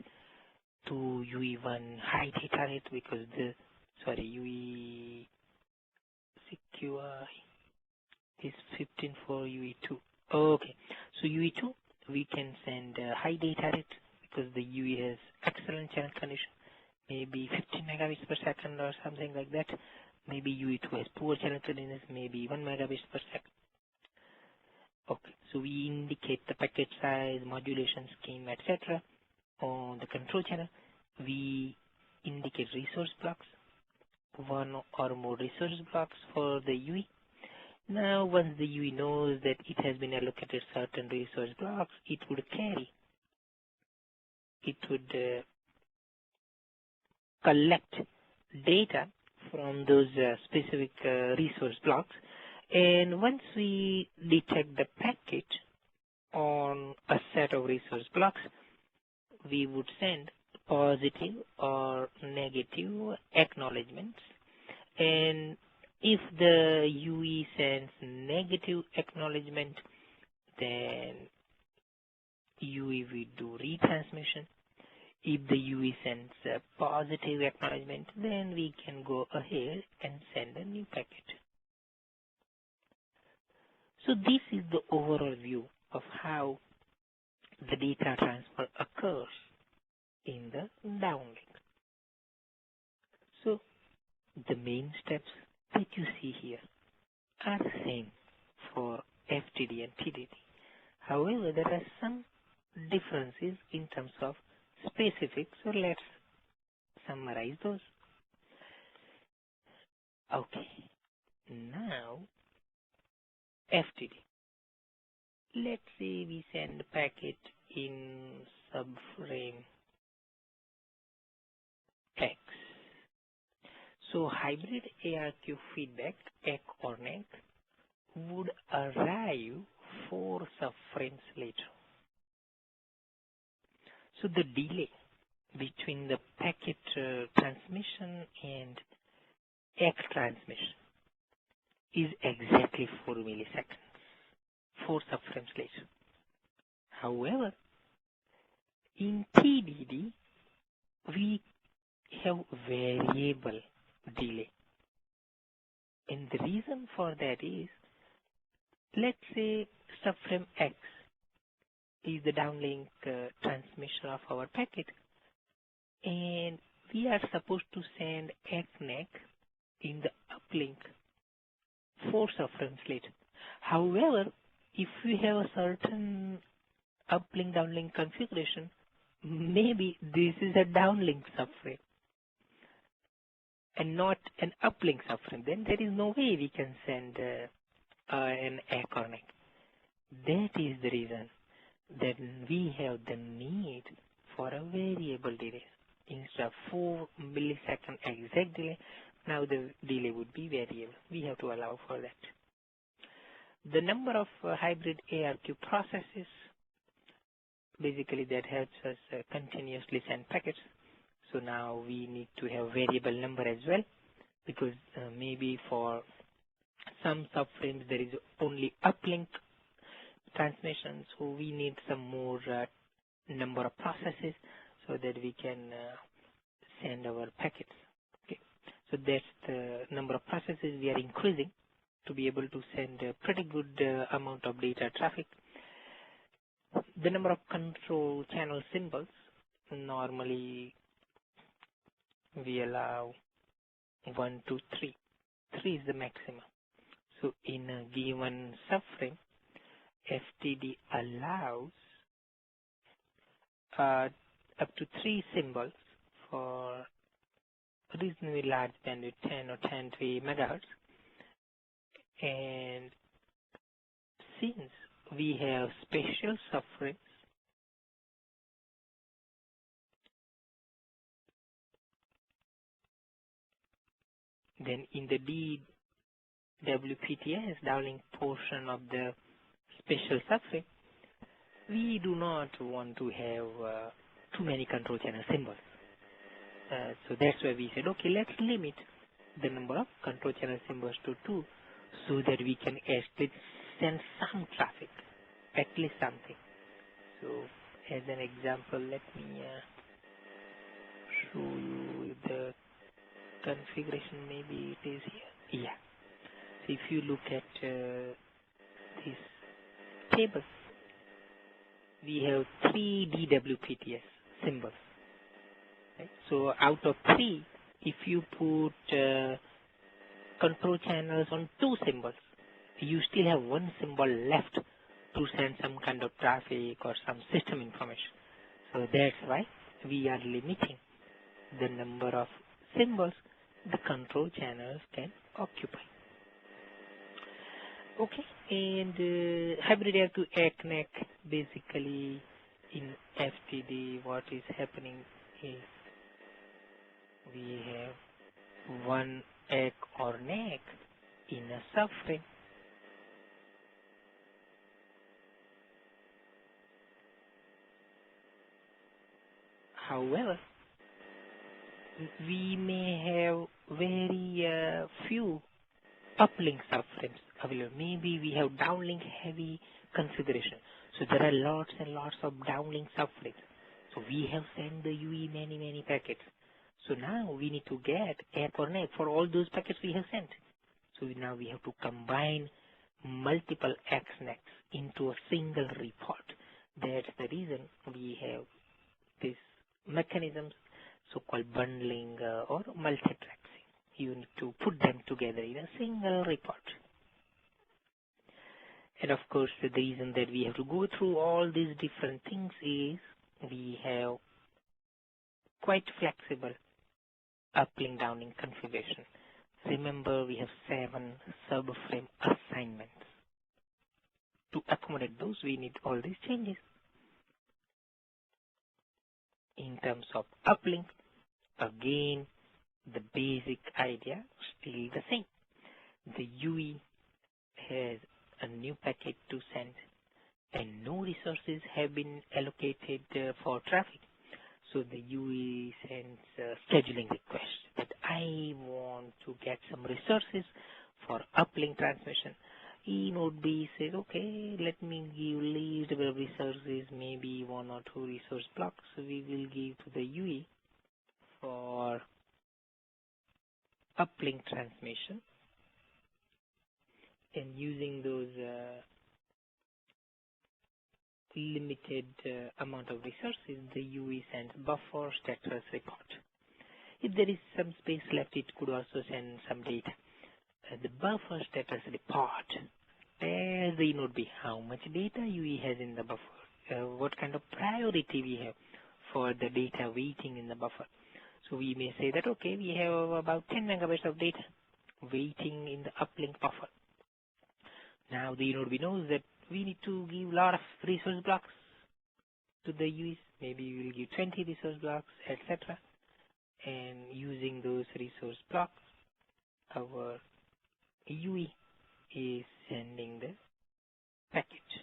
to UE1 high data rate because the, UE CQI is 15 for UE2. Okay, so UE2, we can send high data rate because the UE has excellent channel condition, maybe 15 megabits per second or something like that. Maybe UE2 has poor channel condition, maybe 1 megabits per second. Okay, so we indicate the packet size, modulation scheme, etc. On the control channel, we indicate resource blocks, one or more resource blocks for the UE. Now, once the UE knows that it has been allocated certain resource blocks, it would carry. It would collect data from those specific resource blocks. And once we detect the packet on a set of resource blocks, we would send positive or negative acknowledgements. And if the UE sends negative acknowledgement, then UE will do retransmission. If the UE sends a positive acknowledgement, then we can go ahead and send a new packet. So this is the overall view of how the data transfer occurs in the downlink. So the main steps that you see here are the same for FTD and TDD. However, there are some differences in terms of specifics, so let's summarize those. Okay, now FTD. Let's say we send a packet in subframe X. So hybrid ARQ feedback, EC or NEC, would arrive 4 subframes later. So the delay between the packet transmission and EC transmission is exactly 4 milliseconds, 4 subframes later. However, in TDD, we have variable delay. And the reason for that is, let's say subframe X is the downlink transmission of our packet, and we are supposed to send EC-NEC in the uplink 4 subframes later. However, if we have a certain uplink downlink configuration, maybe this is a downlink subframe and not an uplink subframe. Then there is no way we can send an EC or NEC. That is the reason that we have the need for a variable delay. Instead of 4 millisecond exact delay, now the delay would be variable. We have to allow for that. The number of hybrid ARQ processes, basically that helps us continuously send packets. So now we need to have variable number as well, because maybe for Some subframes there is only uplink transmission, so we need some more number of processes so that we can send our packets. Okay, so that's the number of processes we are increasing to be able to send a pretty good amount of data traffic. The number of control channel symbols, normally we allow 1, 2, 3. 3 is the maximum. So in a given subframe, FTD allows up to 3 symbols for reasonably large bandwidth, 10 or 10 megahertz. And since we have special subframes, then in the DWPTS downlink portion of the special subframe, we do not want to have too many control channel symbols. So that's why we said, okay, let's limit the number of control channel symbols to 2 so that we can actually send some traffic, at least something. So as an example, let me show you the configuration. Maybe it is here. Yeah. So if you look at this table, we have 3 DWPTS symbols. Right? So out of 3, if you put control channels on 2 symbols, you still have 1 symbol left to send some kind of traffic or some system information. So that's why we are limiting the number of symbols the control channels can occupy. Okay, and hybrid air to ACK basically in FTD, what is happening is we have 1 ACK or NAC in a subframe. However, we may have very few uplink subframes available. Maybe we have downlink heavy configuration. So there are lots and lots of downlink subframes. So we have sent the UE many packets. So now we need to get ACK or NAC for all those packets we have sent. So now we have to combine multiple ACK/NACs into a single report. That's the reason we have this mechanisms, so-called bundling or multiplexing. You need to put them together in a single report. And of course, the reason that we have to go through all these different things is we have quite flexible uplink downlink configuration. Remember, we have 7 subframe assignments. To accommodate those, we need all these changes. In terms of uplink, again, the basic idea still the same. The UE has a new packet to send and no resources have been allocated for traffic. So the UE sends a scheduling request that I want to get some resources for uplink transmission. Node B says, okay, let me give least number of resources, maybe 1 or 2 resource blocks. So we will give to the UE for uplink transmission. And using those limited amount of resources, the UE sends buffer status report. If there is some space left, it could also send some data. The buffer status report tells the node B how much data UE has in the buffer, what kind of priority we have for the data waiting in the buffer. So we may say that, okay, we have about 10 megabytes of data waiting in the uplink buffer. Now the node B knows that we need to give a lot of resource blocks to the UEs. Maybe we will give 20 resource blocks, etc. And using those resource blocks, our UE is sending the package.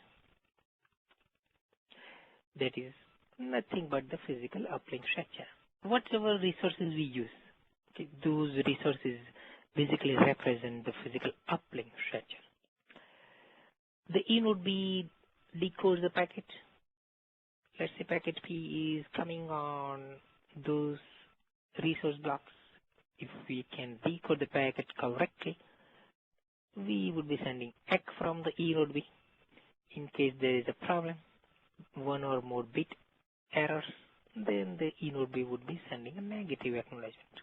That is nothing but the physical uplink structure. Whatever resources we use, okay, those resources basically represent the physical uplink schedule. The E node B decodes the packet. Let's say packet P is coming on those resource blocks. If we can decode the packet correctly, we would be sending X from the E node B. In case there is a problem, one or more bit errors, then the E node B would be sending a negative acknowledgement.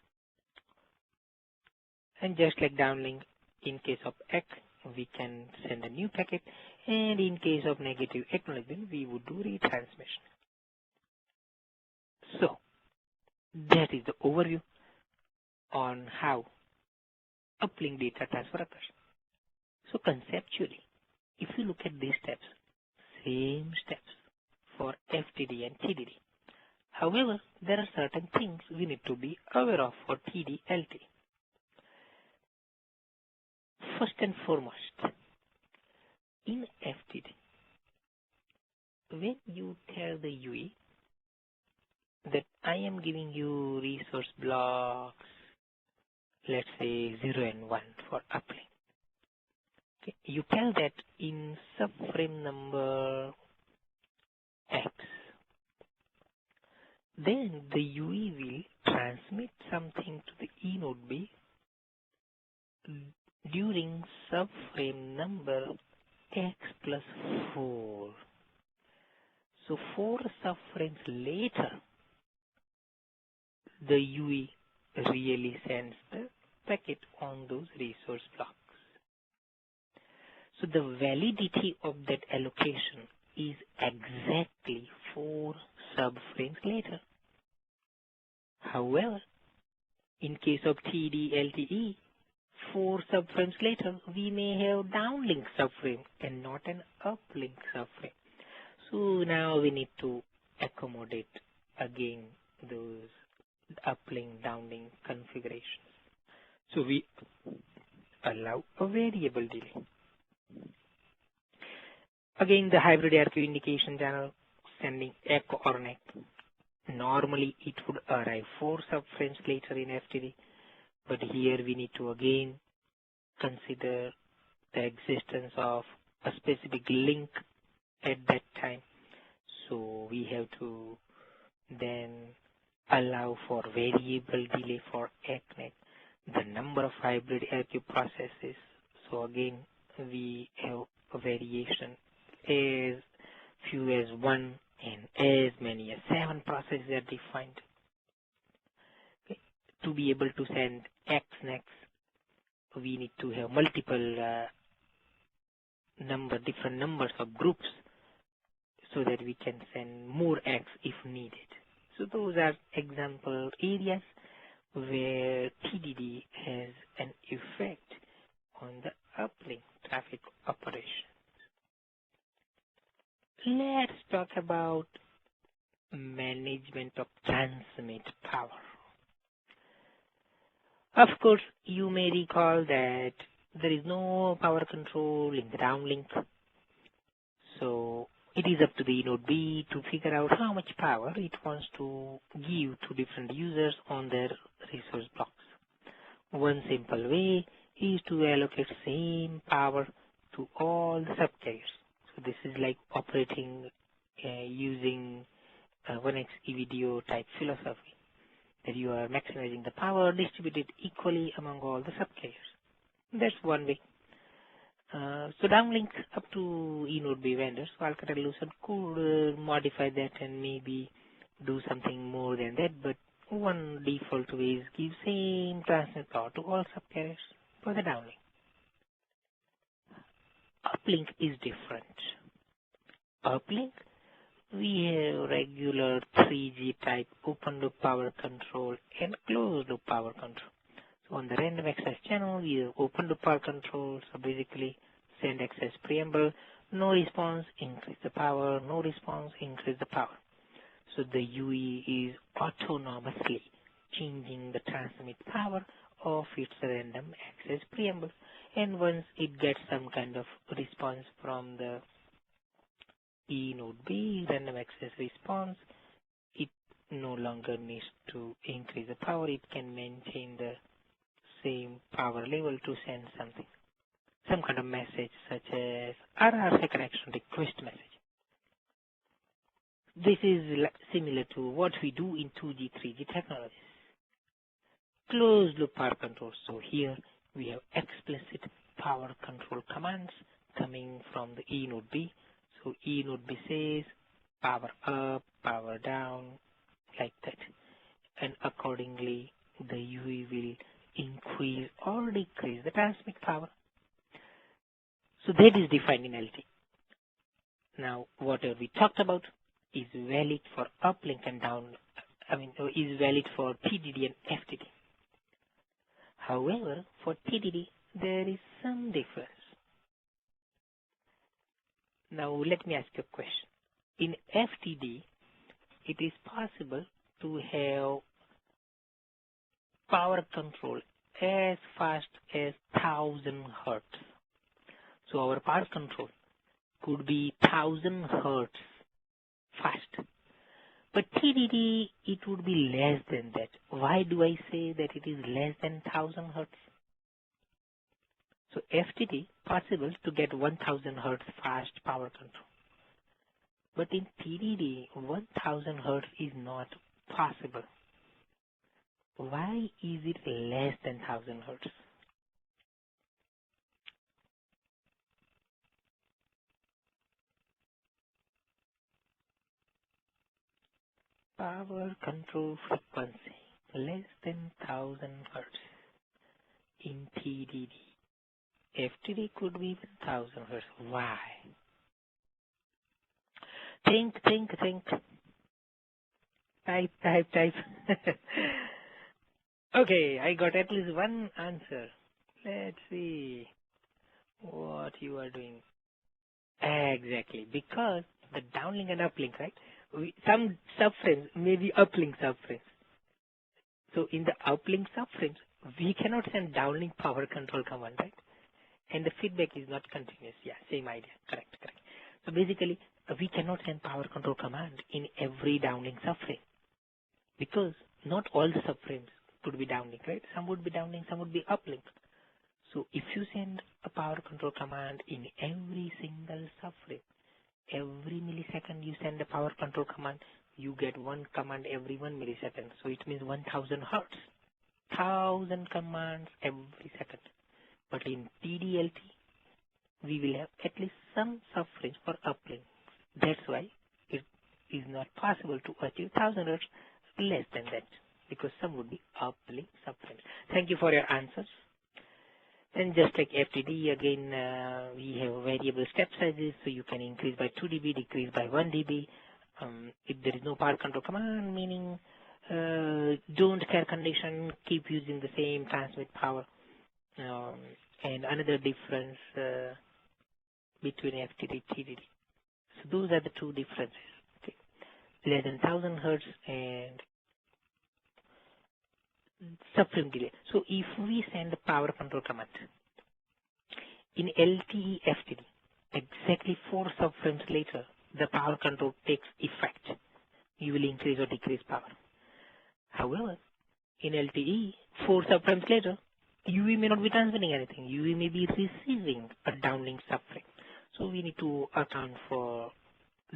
And just like downlink, in case of X, we can send a new packet, and in case of negative acknowledgement, we would do retransmission. So, that is the overview on how uplink data transfer occurs. So conceptually, if you look at these steps, same steps for FTD and TDD. However, there are certain things we need to be aware of for TD-LTE. First and foremost, in FTD, when you tell the UE that I am giving you resource blocks, let's say 0 and 1 for uplink, okay, you tell that in subframe number X, then the UE will transmit something to the E node B during subframe number X plus 4. So 4 subframes later, the UE really sends the packet on those resource blocks. So the validity of that allocation is exactly 4 subframes later. However, in case of TD-LTE, 4 subframes later, we may have downlink subframe and not an uplink subframe. So now we need to accommodate again those uplink, downlink configurations. So we allow a variable delay. Again, the hybrid RQ indication channel sending echo or NEC. Normally it would arrive 4 subframes later in FTD, but here we need to again consider the existence of a specific link at that time. So we have to then allow for variable delay for ECNEC, the number of hybrid RQ processes. So again, we have a variation as few as 1 and as many as 7 processes are defined. Okay. To be able to send ECNEC, we need to have multiple different numbers of groups so that we can send more X if needed. So those are example areas where TDD has an effect on the uplink traffic operation. Let's talk about management of transmit power. Of course, you may recall that there is no power control in the downlink. So it is up to the node B to figure out how much power it wants to give to different users on their resource blocks. One simple way is to allocate same power to all the subcarriers. So this is like operating using 1x EVDO type philosophy, that you are maximizing the power distributed equally among all the subcarriers. That's one way. So downlink up to E node B vendors, Alcatel-Lucent could modify that and maybe do something more than that, but one default way is give same transmit power to all subcarriers for the downlink. Uplink is different. Uplink, we have regular 3G type open loop power control and closed loop power control. So on the random access channel, we have open loop power control. So basically, send access preamble, no response, increase the power, no response, increase the power. So the UE is autonomously changing the transmit power of its random access preamble. And once it gets some kind of response from the E node B, random access response, it no longer needs to increase the power. It can maintain the same power level to send something, some kind of message such as RRC connection request message. This is similar to what we do in 2G, 3G technologies. Closed loop power control. So here we have explicit power control commands coming from the E node B. So E node B says power up, power down, like that. And accordingly, the UE will increase or decrease the transmit power. So that is defined in LT. Now, whatever we talked about is valid for uplink and is valid for TDD and FTD. However, for TDD, there is some difference. Now, let me ask you a question. In FTD, it is possible to have power control as fast as 1000 hertz. So our power control could be 1000 hertz fast. But TDD, it would be less than that. Why do I say that it is less than 1000 hertz? So FTD, possible to get 1000 hertz fast power control. But in TDD, 1000 hertz is not possible. Why is it less than 1000 hertz? Power control frequency less than 1000 hertz in TDD. FTD could be even 1000 hertz. Why? Think. Type. Okay, I got at least one answer. Let's see what you are doing. Exactly, because the downlink and uplink, right? Some subframes may be uplink subframes. So in the uplink subframes, we cannot send downlink power control command, right? And the feedback is not continuous. Yeah, same idea. Correct. So basically, we cannot send power control command in every downlink subframe because not all the subframes could be downlink, right? Some would be downlink, some would be uplink. So if you send a power control command in every single subframe, every millisecond you send a power control command, you get one command every 1 millisecond. So it means 1000 hertz. 1000 commands every second. But in TD-LTE, we will have at least some subframes for uplink. That's why it is not possible to achieve 1000 hertz less than that, because some would be uplink subframes. Thank you for your answers. Then just like FTD, again, we have variable step sizes, so you can increase by 2 dB, decrease by 1 dB. If there is no power control command, meaning don't care condition, keep using the same transmit power. And another difference between FTD and TDD. So those are the two differences. Okay. Less than 1000 hertz and subframe delay. So if we send a power control command in LTE FTD, exactly 4 subframes later, the power control takes effect. You will increase or decrease power. However, in LTE, 4 subframes later, UE may not be transmitting anything. UE may be receiving a downlink subframe. So we need to account for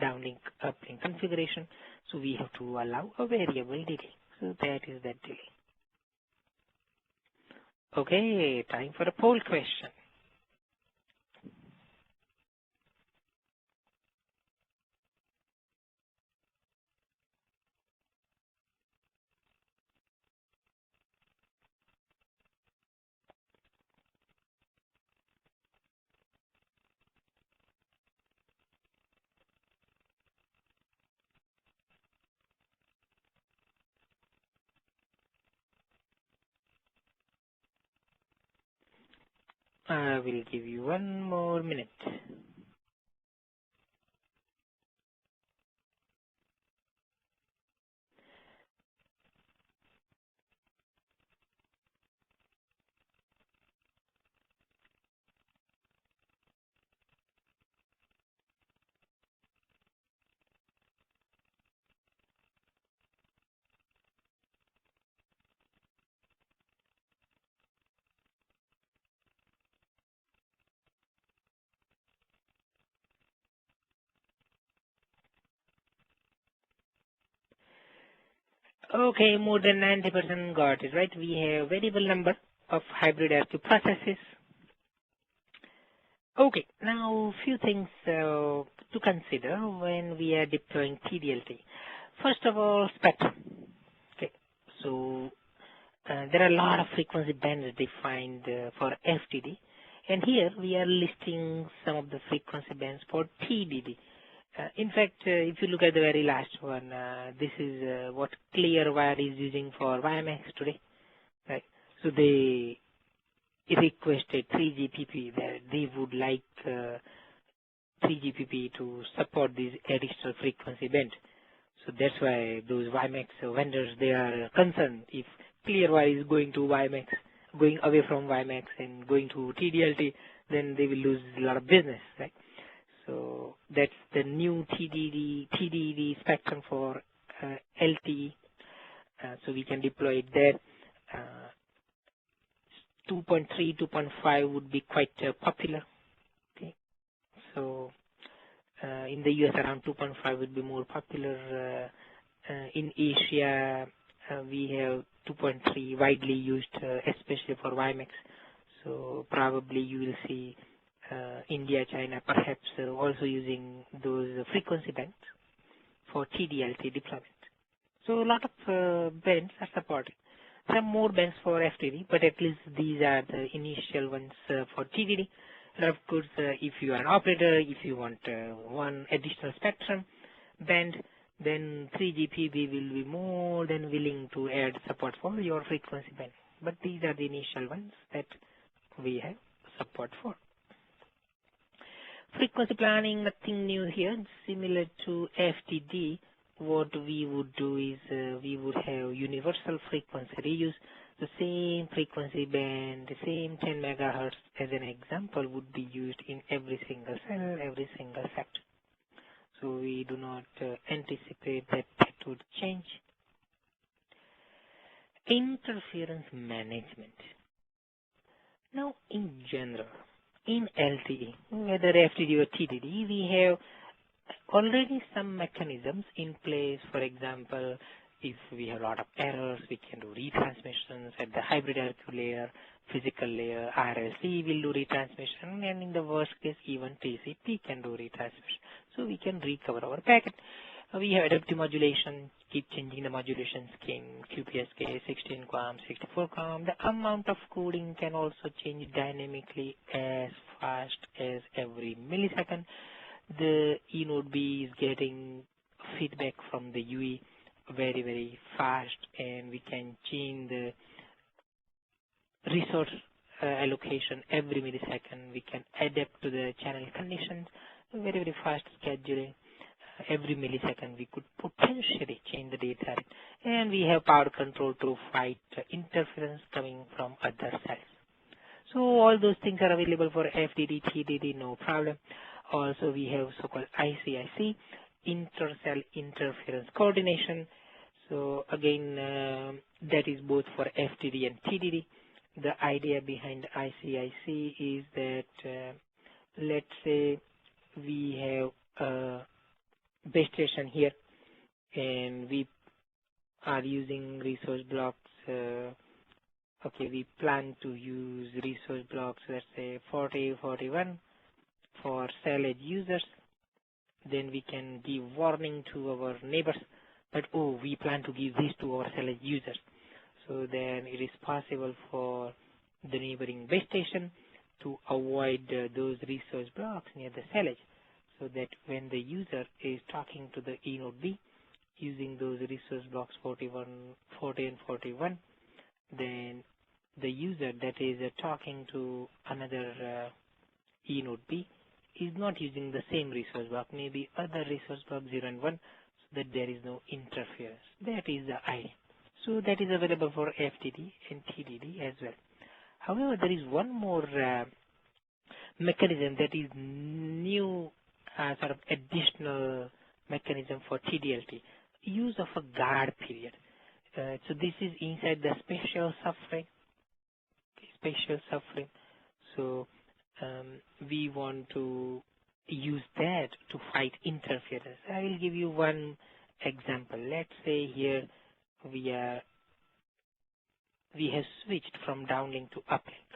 downlink uplink configuration. So we have to allow a variable delay. So that is that delay. Okay, time for a poll question. I will give you 1 more minute. Okay, more than 90% got it, right? We have variable number of hybrid RQ processes. Okay, now few things to consider when we are deploying TD-LTE. First of all, spectrum. Okay, so there are a lot of frequency bands defined for FTD, and here we are listing some of the frequency bands for TDD. In fact, if you look at the very last one, this is what Clearwire is using for WiMAX today, right? So they requested 3GPP that they would like 3GPP to support these additional frequency band. So that's why those WiMAX vendors, they are concerned if Clearwire is going to WiMAX, going away from WiMAX and going to TD-LTE, then they will lose a lot of business, right? So that's the new TDD spectrum for LTE. So we can deploy it there. 2.3, 2.5 would be quite popular. Okay, so in the US around 2.5 would be more popular. In Asia, we have 2.3 widely used, especially for WiMAX. So probably you will see India, China, perhaps also using those frequency bands for TD-LTE deployment. So a lot of bands are supported. Some more bands for FTD, but at least these are the initial ones for TDD. And of course, if you are an operator, if you want one additional spectrum band, then 3GPP will be more than willing to add support for your frequency band. But these are the initial ones that we have support for. Frequency planning, nothing new here. Similar to FTD, what we would do is we would have universal frequency reuse. The same frequency band, the same 10 megahertz as an example would be used in every single cell, every single sector. So we do not anticipate that that would change. Interference management. Now, in general, in LTE, whether FTD or TDD, we have already some mechanisms in place. For example, if we have a lot of errors, we can do retransmissions at the hybrid RQ layer, physical layer, RLC will do retransmission, and in the worst case, even TCP can do retransmission. So we can recover our packet. We have adaptive modulation, keep changing the modulation scheme, QPSK, 16 QAM, 64 QAM. The amount of coding can also change dynamically as fast as every millisecond. The eNode B is getting feedback from the UE very, very fast, and we can change the resource allocation every millisecond. We can adapt to the channel conditions, very, very fast scheduling. Every millisecond we could potentially change the data, and we have power control to fight interference coming from other cells. So all those things are available for FDD, TDD, no problem. Also we have so-called ICIC, inter-cell interference coordination. So again, that is both for FDD and TDD. The idea behind ICIC is that let's say we have a base station here, and we are using resource blocks. Okay, we plan to use resource blocks, let's say 40, 41 for cell edge users. Then we can give warning to our neighbors that, oh, we plan to give this to our cell edge users. So then it is possible for the neighboring base station to avoid those resource blocks near the cell edge, so that when the user is talking to the eNode B using those resource blocks 40 and 41, then the user that is talking to another eNode B is not using the same resource block, maybe other resource block 0 and 1, so that there is no interference. That is the idea. So that is available for FTD and TDD as well. However, there is one more mechanism that is new, sort of additional mechanism for TD-LTE, use of a guard period. So this is inside the spatial subframe. Spatial subframe. So we want to use that to fight interference. I will give you one example. Let's say here we have switched from downlink to uplink,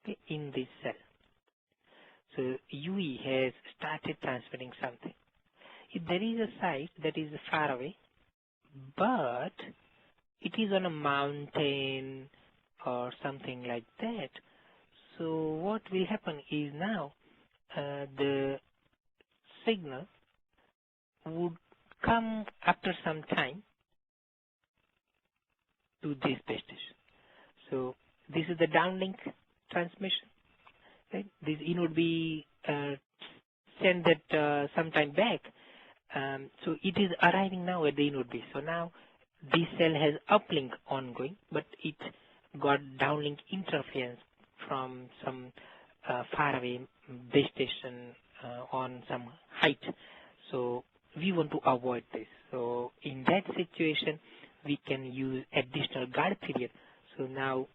okay, in this cell. So UE has started transmitting something. If there is a site that is far away, but it is on a mountain or something like that, so what will happen is now the signal would come after some time to this base station. So this is the downlink transmission. Right? This in would be sent that sometime back. So it is arriving now at the inward base. So now this cell has uplink ongoing, but it got downlink interference from some faraway base station on some height. So we want to avoid this. So in that situation, we can use additional guard period. So now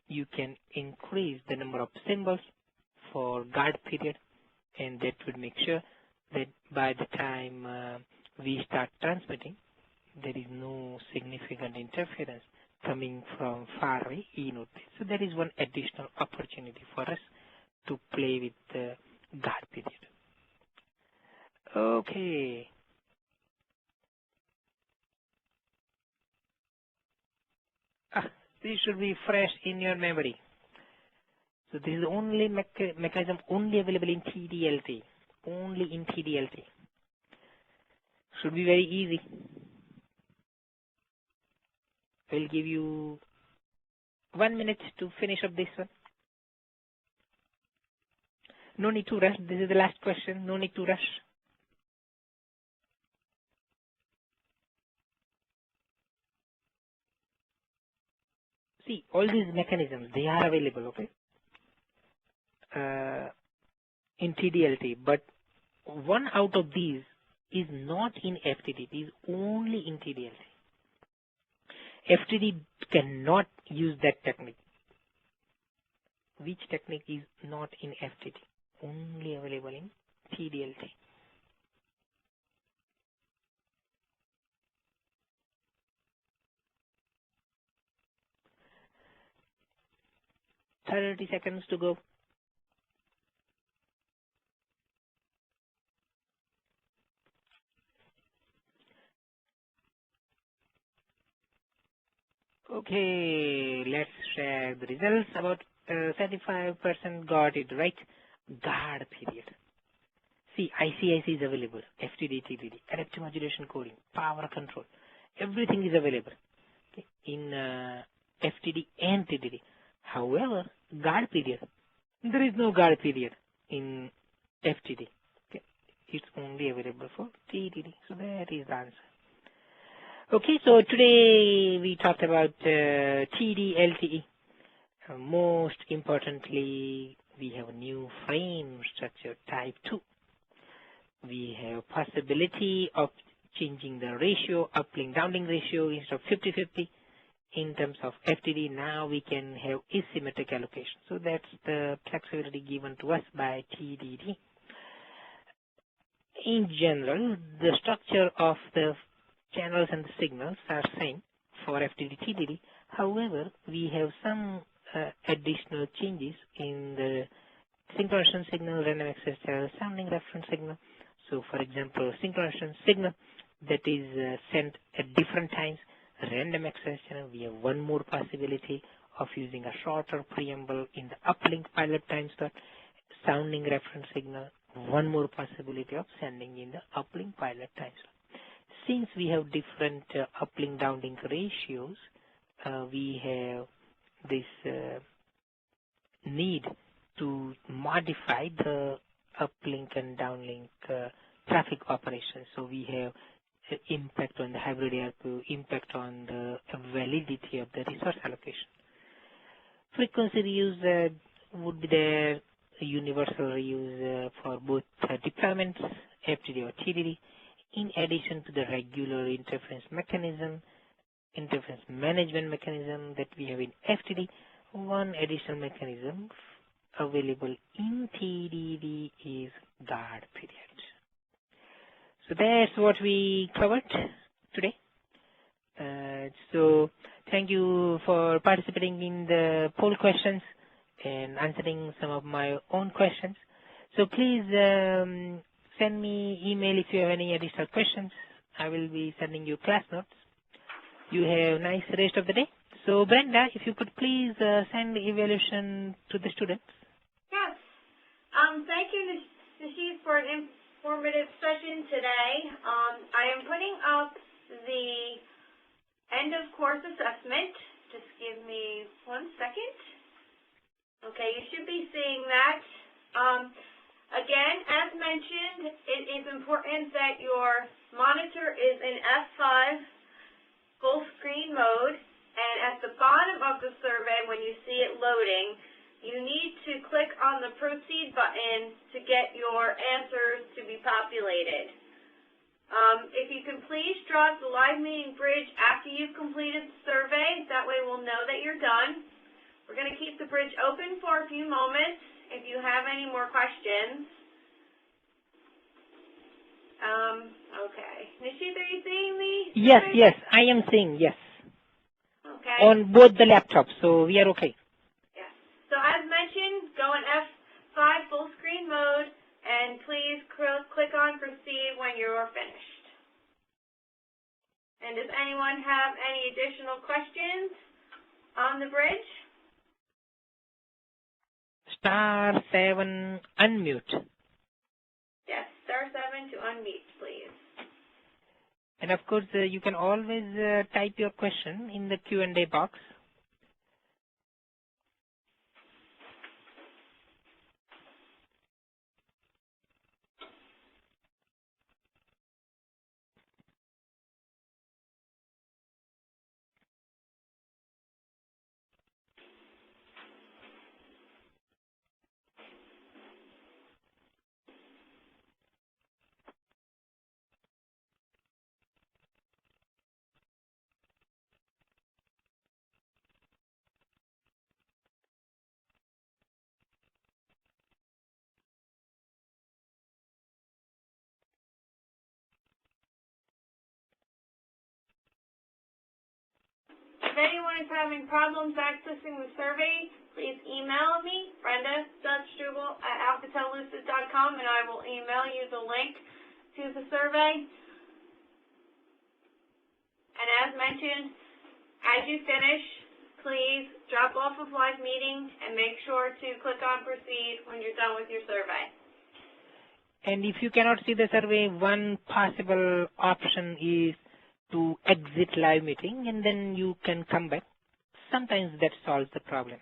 you can increase the number of symbols for guard period, and that would make sure that by the time we start transmitting, there is no significant interference coming from far away inward. So there is one additional opportunity for us to play with the guard period. Okay. This should be fresh in your memory. So this is the only mechanism only available in TD-LTE. Only in TD-LTE. Should be very easy. I'll give you 1 minute to finish up this one. No need to rush. This is the last question. No need to rush. See, all these mechanisms, they are available, okay, in TD-LTE, but one out of these is not in FTD. It is only in TD-LTE. FTD cannot use that technique. Which technique is not in FTD? Only available in TD-LTE. Thirty seconds to go. Okay, let's share the results. About 35% got it right. Guard period. See, ICIC is available. FTD, TDD, adaptive modulation coding, power control. Everything is available, okay, in FTD and TDD. However, guard period, there is no guard period in FTD. Okay, it's only available for TDD. So that is the answer. Okay, so today we talked about TD-LTE. Most importantly, we have a new frame structure, type 2. We have possibility of changing the ratio, uplink, downlink ratio instead of 50-50. In terms of FTD, now we can have asymmetric allocation. So that's the flexibility given to us by TDD. In general, the structure of the channels and the signals are same for FTD, TDD. However, we have some additional changes in the synchronization signal, random access channel, sounding reference signal. So, for example, synchronization signal that is sent at different times, random access channel, we have one more possibility of using a shorter preamble in the uplink pilot time slot. Sounding reference signal, one more possibility of sending in the uplink pilot time slot. Since we have different uplink downlink ratios, we have this need to modify the uplink and downlink traffic operations. So we have impact on the hybrid ARPU, impact on the validity of the resource allocation. Frequency reuse would be there, universal reuse for both deployments, FTD or TDD, in addition to the regular interference mechanism, interference management mechanism that we have in FTD. One additional mechanism available in TDD is guard period. So that's what we covered today. So thank you for participating in the poll questions and answering some of my own questions. So please send me email if you have any additional questions. I will be sending you class notes. You have a nice rest of the day. So Brenda, if you could please send the evaluation to the students. Yes. Thank you, Nishiz, for an informative session today. I am putting up the end of course assessment. Just give me 1 second. Okay, you should be seeing that. Again, as mentioned, it is important that your monitor is in F5 full screen mode, and at the bottom of the survey, when you see it loading, you need to click on the proceed button to get your answers to be populated. If you can please draw the live meeting bridge after you've completed the survey, that way we'll know that you're done. We're going to keep the bridge open for a few moments if you have any more questions. Okay. Nishiz, are you seeing me? Yes, I am seeing, yes. Okay. On both the laptops, so we are okay. Yes. So as mentioned, go in F5 full screen mode, and please click on proceed when you're finished. And does anyone have any additional questions on the bridge? *7 unmute. Yes, *7 to unmute, please. And of course, you can always type your question in the Q&A box. If anyone is having problems accessing the survey, please email me, brenda.strubel@alcatellucid.com, and I will email you the link to the survey. And as mentioned, as you finish, please drop off of live meeting and make sure to click on proceed when you're done with your survey. And if you cannot see the survey, one possible option is to exit live meeting, and then you can come back. Sometimes that solves the problem.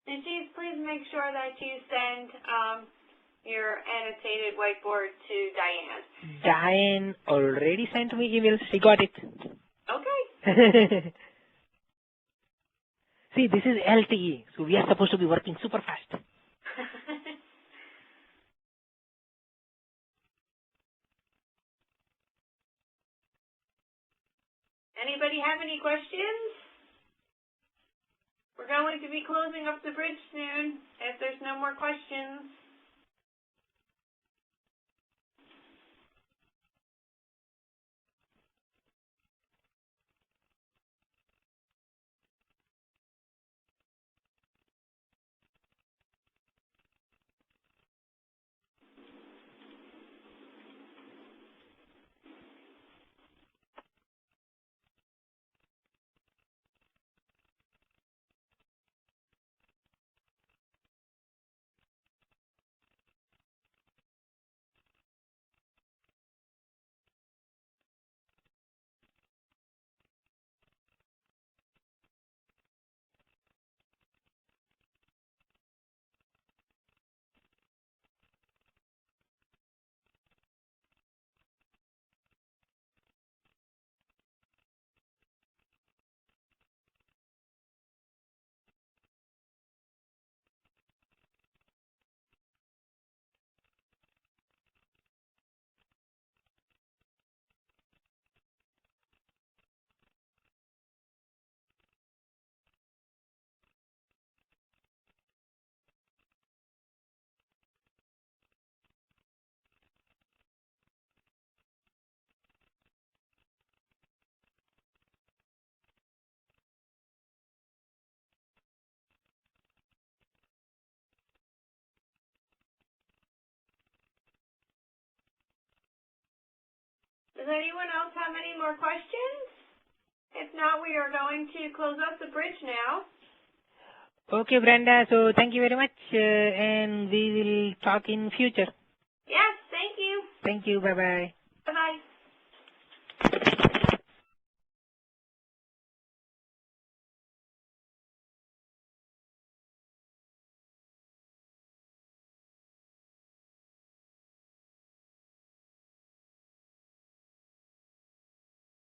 Nishiz, please make sure that you send your annotated whiteboard to Diane. Diane already sent me email. She got it. Okay. See, this is LTE, so we are supposed to be working super fast. Anybody have any questions? We're going to be closing up the bridge soon if there's no more questions. Does anyone else have any more questions? If not, we are going to close off the bridge now. Okay, Brenda. So thank you very much, and we will talk in future. Yes, thank you. Thank you. Bye-bye.